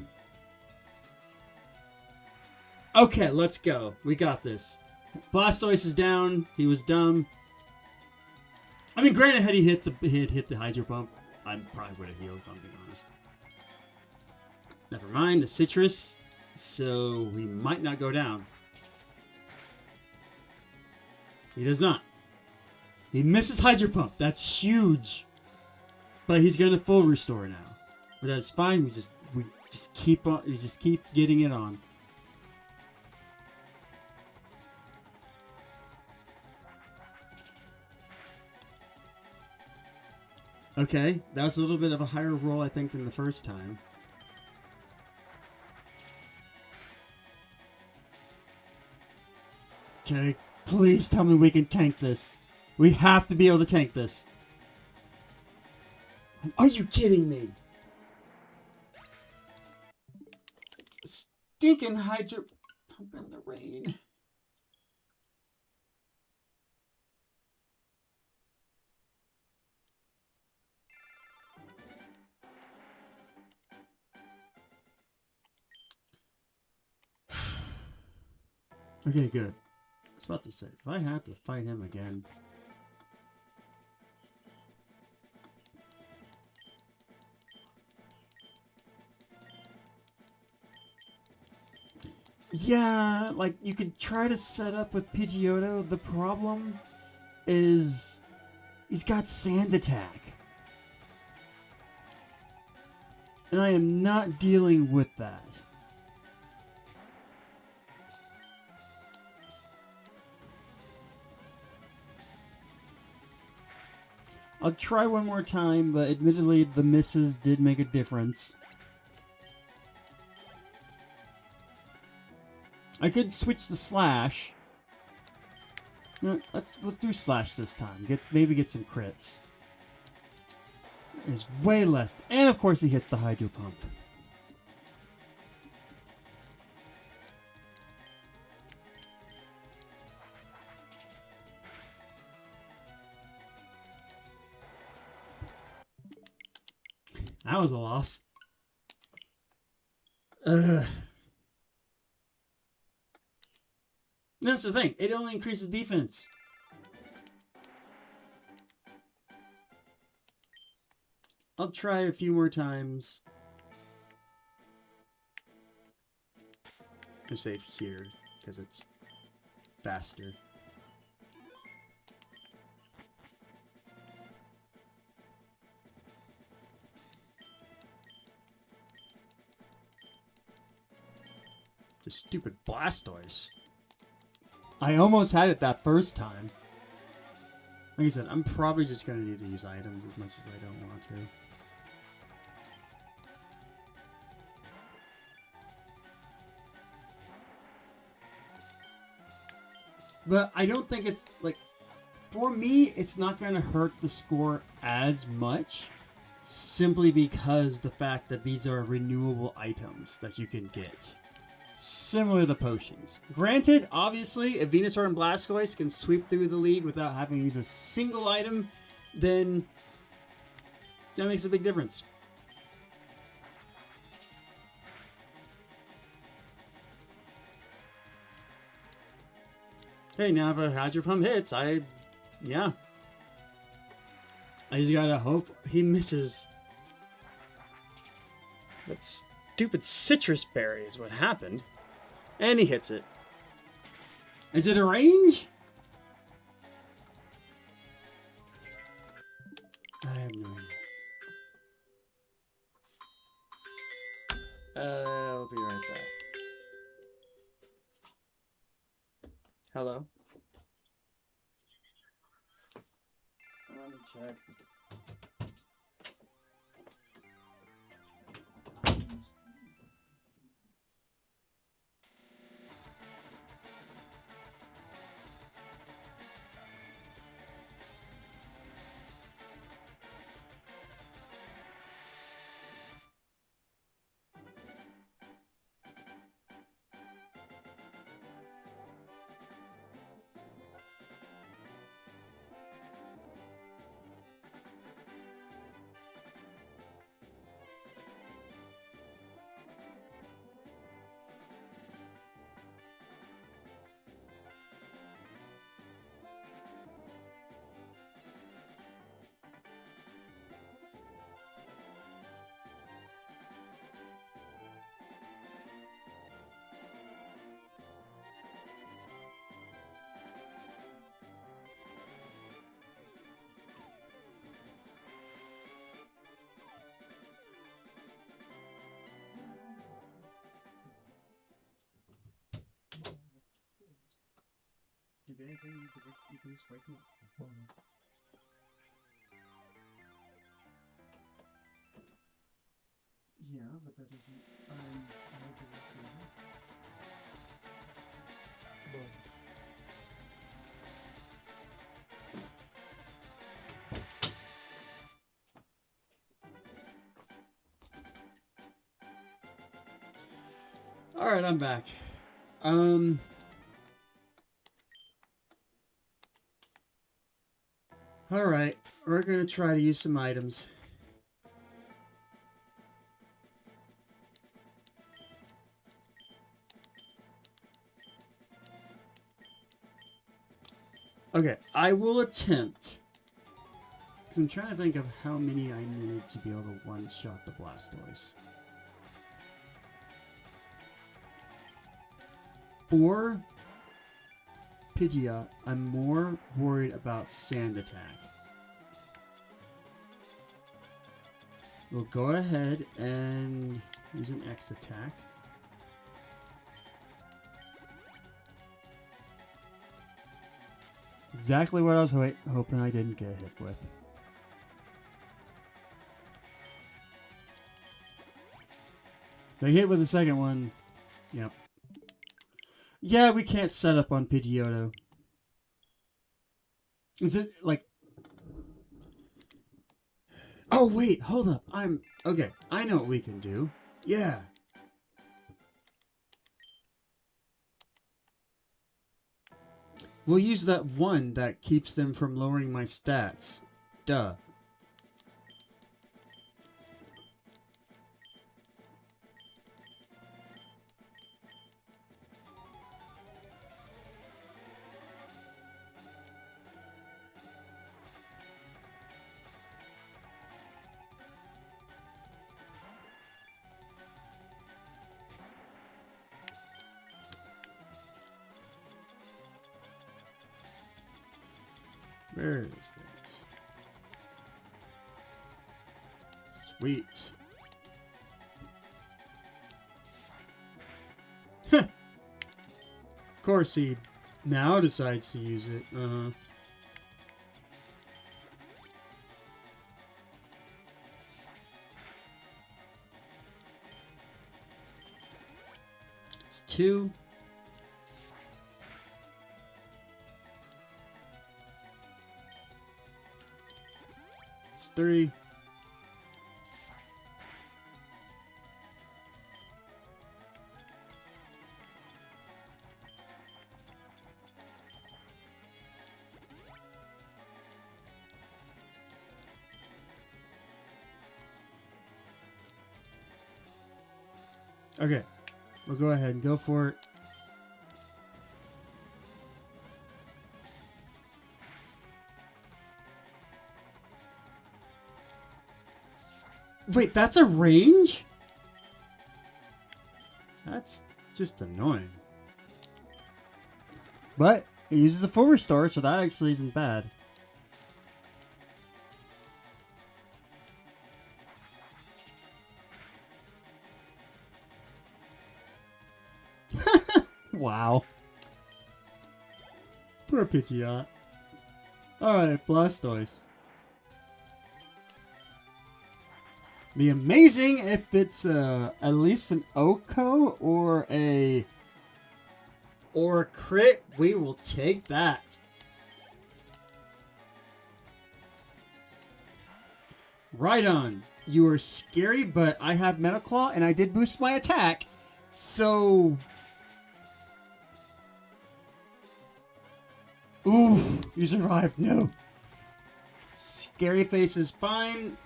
Okay, let's go. We got this. Blastoise is down. He was dumb. I mean, granted, had he hit the Hydro Pump, I probably would have healed, if I'm being honest. Never mind, the Citrus. So, we might not go down. He does not. He misses Hydro Pump. That's huge. But he's gonna full restore now. But that's fine. We just keep on. We just keep getting it on. Okay, that was a little bit of a higher roll, I think, than the first time. Okay, please tell me we can tank this. We have to be able to tank this. Are you kidding me? Stinking Hydro Pump in the rain. Okay, good. I was about to say, if I had to fight him again. Yeah, like, you could try to set up with Pidgeotto. The problem is he's got Sand Attack. And I am not dealing with that. I'll try one more time, but admittedly the misses did make a difference. I could switch to Slash. No, let's do Slash this time. Maybe get some crits. It's way less, and of course he hits the Hydro Pump. That was a loss. Ugh. That's the thing. It only increases defense. I'll try a few more times. I'll save here because it's faster. The stupid Blastoise. I almost had it that first time. Like I said, I'm probably just going to need to use items as much as I don't want to. But I don't think it's, like, for me, it's not going to hurt the score as much. Simply because the fact that these are renewable items that you can get. Similar to potions. Granted, obviously, if Venusaur and Blastoise can sweep through the lead without having to use a single item, then that makes a big difference. Hey, now if a Hydro Pump hits, yeah. I just gotta hope he misses. That stupid citrus berry is what happened. And he hits it. Is it a range? I have no idea. I'll be right back. Hello? Let me check. Did anything you can just wake me up? Yeah, but that doesn't. All right, I'm back. Alright, we're going to try to use some items. Okay, I will attempt. Because I'm trying to think of how many I need to be able to one-shot the Blastoise. 4 Pidgeot, I'm more worried about Sand Attack. We'll go ahead and use an X attack. Exactly what I was hoping I didn't get hit with. They hit with the second one. Yep. Yeah, we can't set up on Pidgeotto. Is it like... Oh, wait, hold up. Okay, I know what we can do. Yeah. We'll use that one that keeps them from lowering my stats. Duh. Where is it? Sweet. Of course he now decides to use it. It's 2. It's 3. Okay, we'll go ahead and go for it. Wait, that's a range? That's just annoying. But it uses a full restore, so that actually isn't bad. Wow. Poor Pidgeot. Alright, Blastoise. Be amazing if it's at least an Oko or a crit. We will take that. Right on. You are scary, but I have Metal Claw and I did boost my attack. So ooh, you survived. No. Scary Face is fine.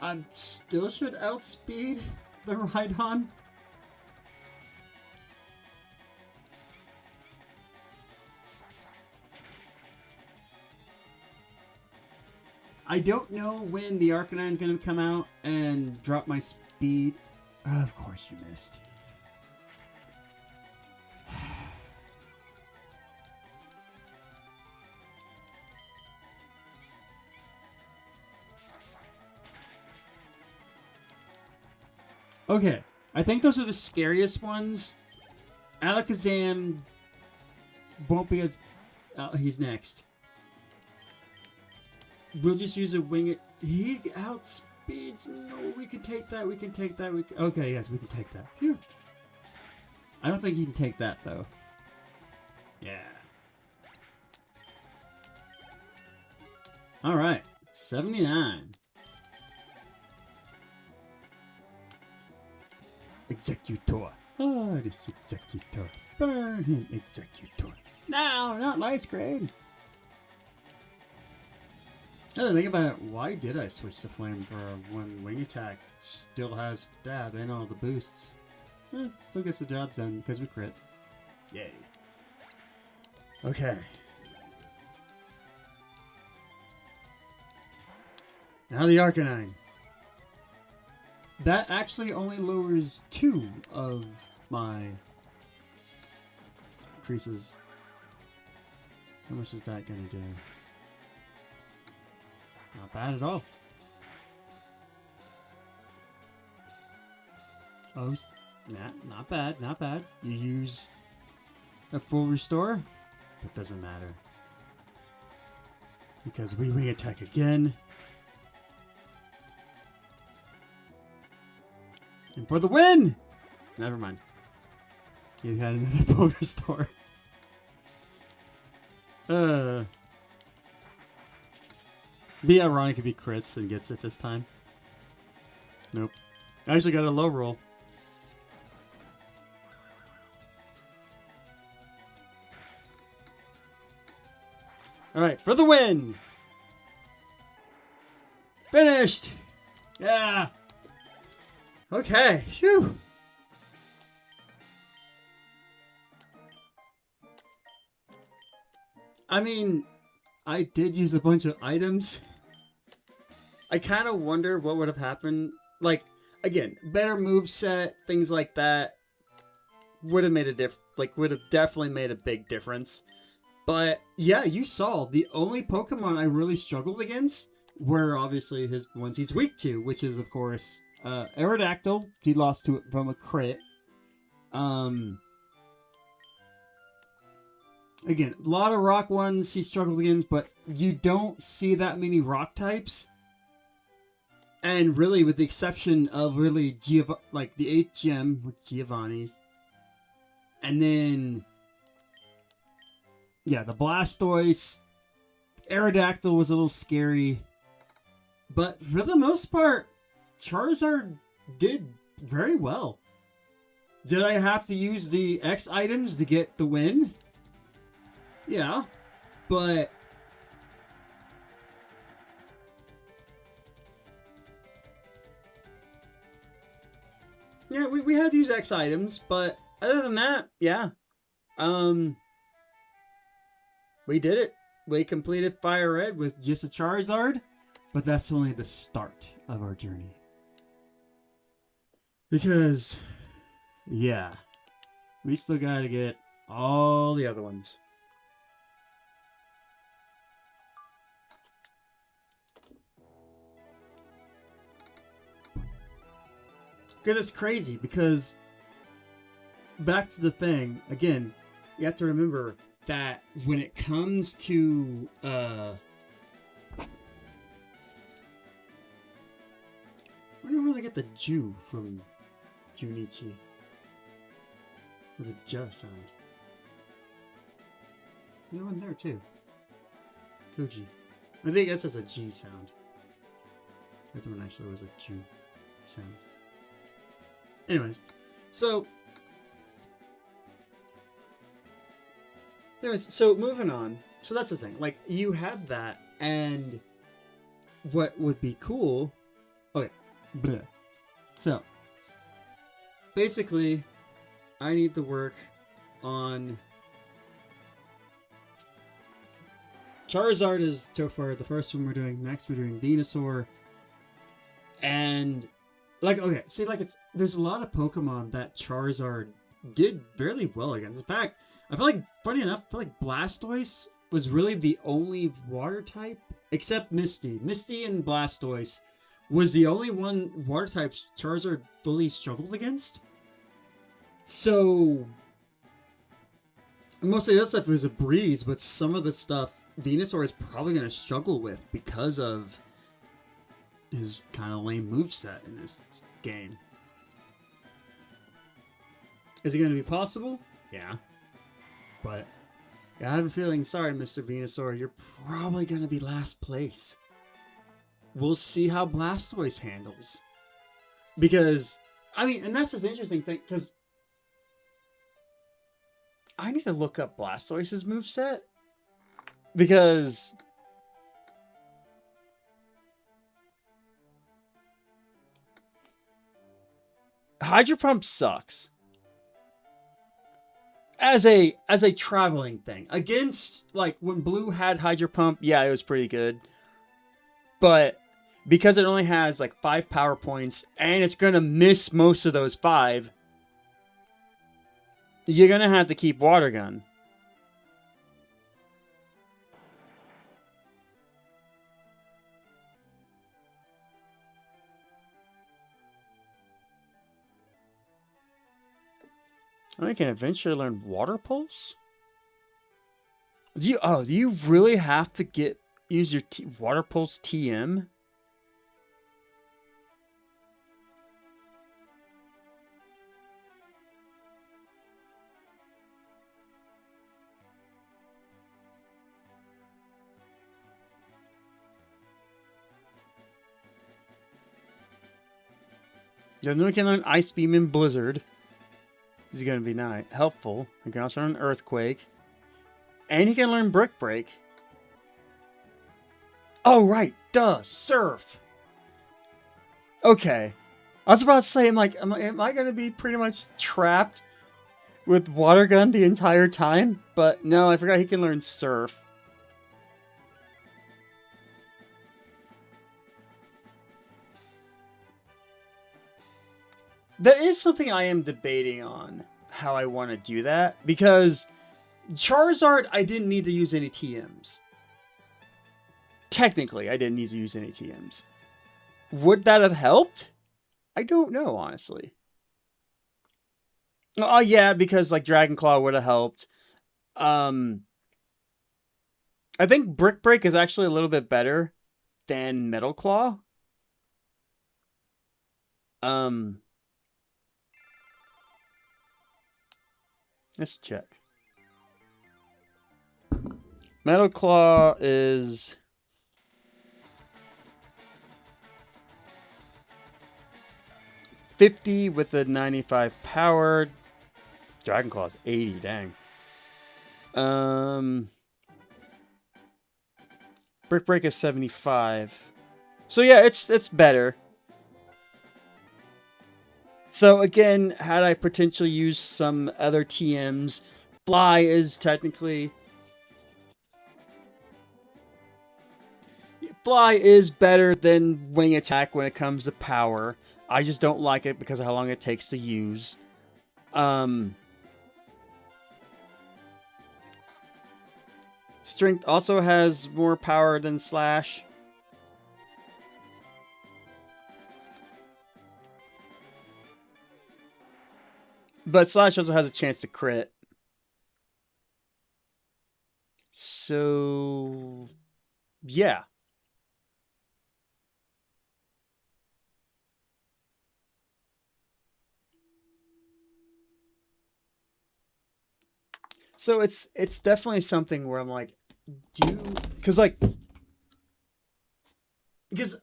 I still should outspeed the Rhydon. I don't know when the Arcanine's going to come out and drop my speed. Of course you missed. Okay, I think those are the scariest ones. Alakazam won't be as... he's next. We'll just use a wing... He outspeeds... No, we can take that, we can take that. Okay, yes, we can take that. Phew. I don't think he can take that, though. Yeah. Alright, 79. Executor. Oh, this Executor. Burn him, Executor. No, not Ice Grade. Now that I think about it, why did I switch to Flamethrower when Wing Attack still has Stab and all the boosts? Still gets the job done because we crit. Yay. Okay. Now the Arcanine. That actually only lowers 2 of my increases. How much is that gonna do? Not bad at all. Oh, nah, not bad, not bad. You use a full restore, it doesn't matter. Because we wing attack again. And for the win! Never mind. You had another full restore. Be ironic if he crits and gets it this time. Nope. I actually got a low roll. Alright, for the win! Finished! Yeah! Okay, phew! I mean, I did use a bunch of items. I kind of wonder what would have happened. Like, again, better moveset, things like that. would have made a would have definitely made a big difference. But yeah, you saw the only Pokemon I really struggled against were obviously his ones he's weak to, which is of course Aerodactyl. He lost to it from a crit. Again, a lot of rock ones he struggled against, but you don't see that many rock types. And really, with the exception of really the 8th gem with Giovanni's. And then, yeah, the Blastoise. Aerodactyl was a little scary. But for the most part, Charizard did very well. Did I have to use the X items to get the win? Yeah, but yeah, we had to use X items, but other than that, yeah. We did it. We completed FireRed with just a Charizard, but that's only the start of our journey. Because, yeah, we still gotta get all the other ones. Because it's crazy, because back to the thing, again, you have to remember that when it comes to I wonder where they get the Ju from Junichi. With a J sound. There's one there too. Koji. I think that's a G sound. That one actually was a Ju sound. Anyways, so moving on. So that's the thing. Like, you have that, and what would be cool? Okay, bleh. So basically, I need to work on Charizard is so far the first one we're doing. Next, we're doing Venusaur, and there's a lot of Pokemon that Charizard did fairly well against. In fact, I feel like, funny enough, I feel like Blastoise was really the only water type, except Misty. Misty and Blastoise was the only one water types Charizard fully struggled against. So, most of the other stuff was a breeze, but some of the stuff Venusaur is probably going to struggle with because of his kind of lame moveset in this game. Is it going to be possible? Yeah. But I have a feeling, sorry, Mr. Venusaur, you're probably going to be last place. We'll see how Blastoise handles. Because, I mean, and that's just the interesting thing, because I need to look up Blastoise's moveset. Because Hydro Pump sucks. As a traveling thing. Against, like, when Blue had Hydro Pump, yeah, it was pretty good. But because it only has, like, 5 power points, and it's going to miss most of those 5, you're going to have to keep Water Gun. I can eventually learn Water Pulse? Do you really have to use your Water Pulse TM? Then we can learn Ice Beam and Blizzard. This is going to be helpful. He can also learn Earthquake. And he can learn Brick Break. Oh, right. Duh. Surf. Okay. I was about to say, am I going to be pretty much trapped with Water Gun the entire time? But no, I forgot he can learn Surf. That is something I am debating on. how I want to do that, because Charizard, I didn't need to use any TMs. Technically, I didn't need to use any TMs. Would that have helped? I don't know, honestly. Oh, yeah, because, like, Dragon Claw would have helped. I think Brick Break is actually a little bit better than Metal Claw. Let's check. Metal Claw is 50 with a 95 power. Dragon Claw is 80, dang. Brick Break is 75. So yeah, it's better. So again, had I potentially used some other TMs, Fly is technically... Fly is better than Wing Attack when it comes to power. I just don't like it because of how long it takes to use. Strength also has more power than Slash. But Slash also has a chance to crit. So, yeah. So it's definitely something where I'm like, because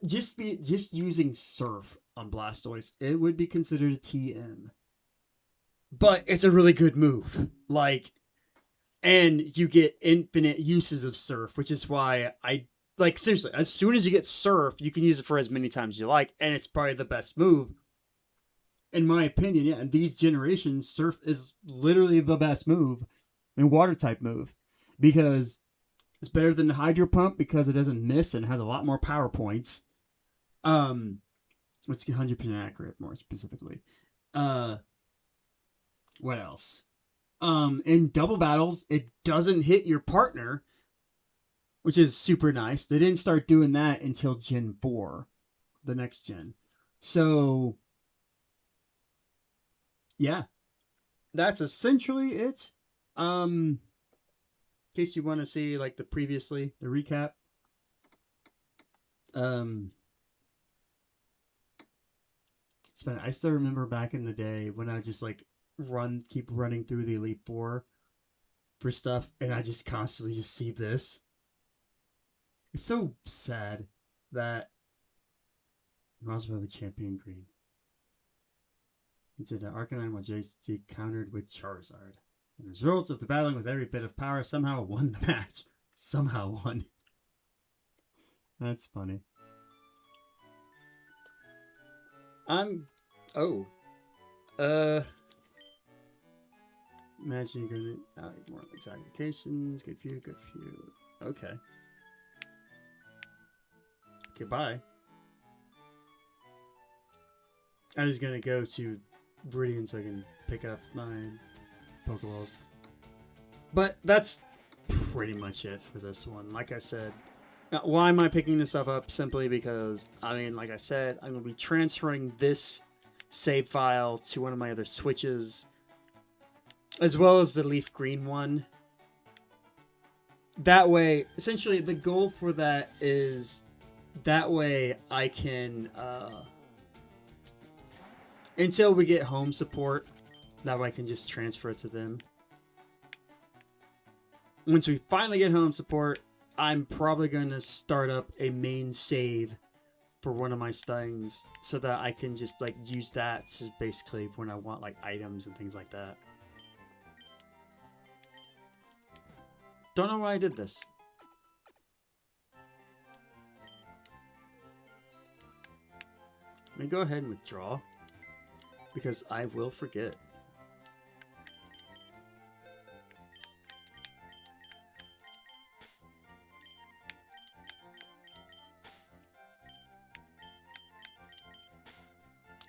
just using Surf on Blastoise, it would be considered a TM. But it's a really good move. Like, and you get infinite uses of Surf, which is why I like, seriously, as soon as you get Surf, you can use it for as many times as you like, and it's probably the best move. In my opinion, yeah, in these generations, Surf is literally the best move. And water type move, because it's better than the Hydro Pump because it doesn't miss and has a lot more power points. Let's get 100% accurate more specifically. What else? In double battles, it doesn't hit your partner, which is super nice. They didn't start doing that until Gen 4, the next gen. So, yeah, that's essentially it. In case you want to see like the recap. I still remember back in the day when I just like keep running through the Elite Four for stuff, and I just constantly just see this. It's so sad that Roswell Champion Green. Into the Arcanine while JC countered with Charizard. And the results of the battling with every bit of power somehow won the match. Somehow won. That's funny. Imagine you're gonna more exact locations. Good few. Okay. Okay, bye. I'm just gonna go to Viridian so I can pick up my Pokeballs. But that's pretty much it for this one. Like I said, why am I picking this stuff up? Simply because, I mean, like I said, I'm going to be transferring this save file to one of my other Switches, as well as the Leaf Green one. That way, essentially, the goal for that is that way I can, until we get home support, that way I can just transfer it to them. Once we finally get home support, I'm probably going to start up a main save for one of my things so that I can just like use that to basically when I want like items and things like that. Don't know why I did this. Let me go ahead and withdraw because I will forget.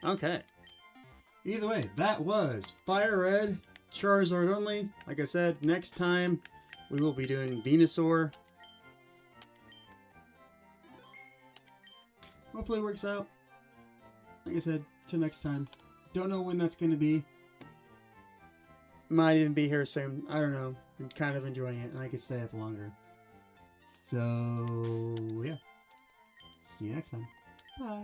Okay. Either way, that was FireRed Charizard only. Like I said, next time we will be doing Venusaur. Hopefully it works out. Like I said, till next time. Don't know when that's going to be. Might even be here soon. I don't know. I'm kind of enjoying it, and I could stay up longer. So, yeah. See you next time. Bye.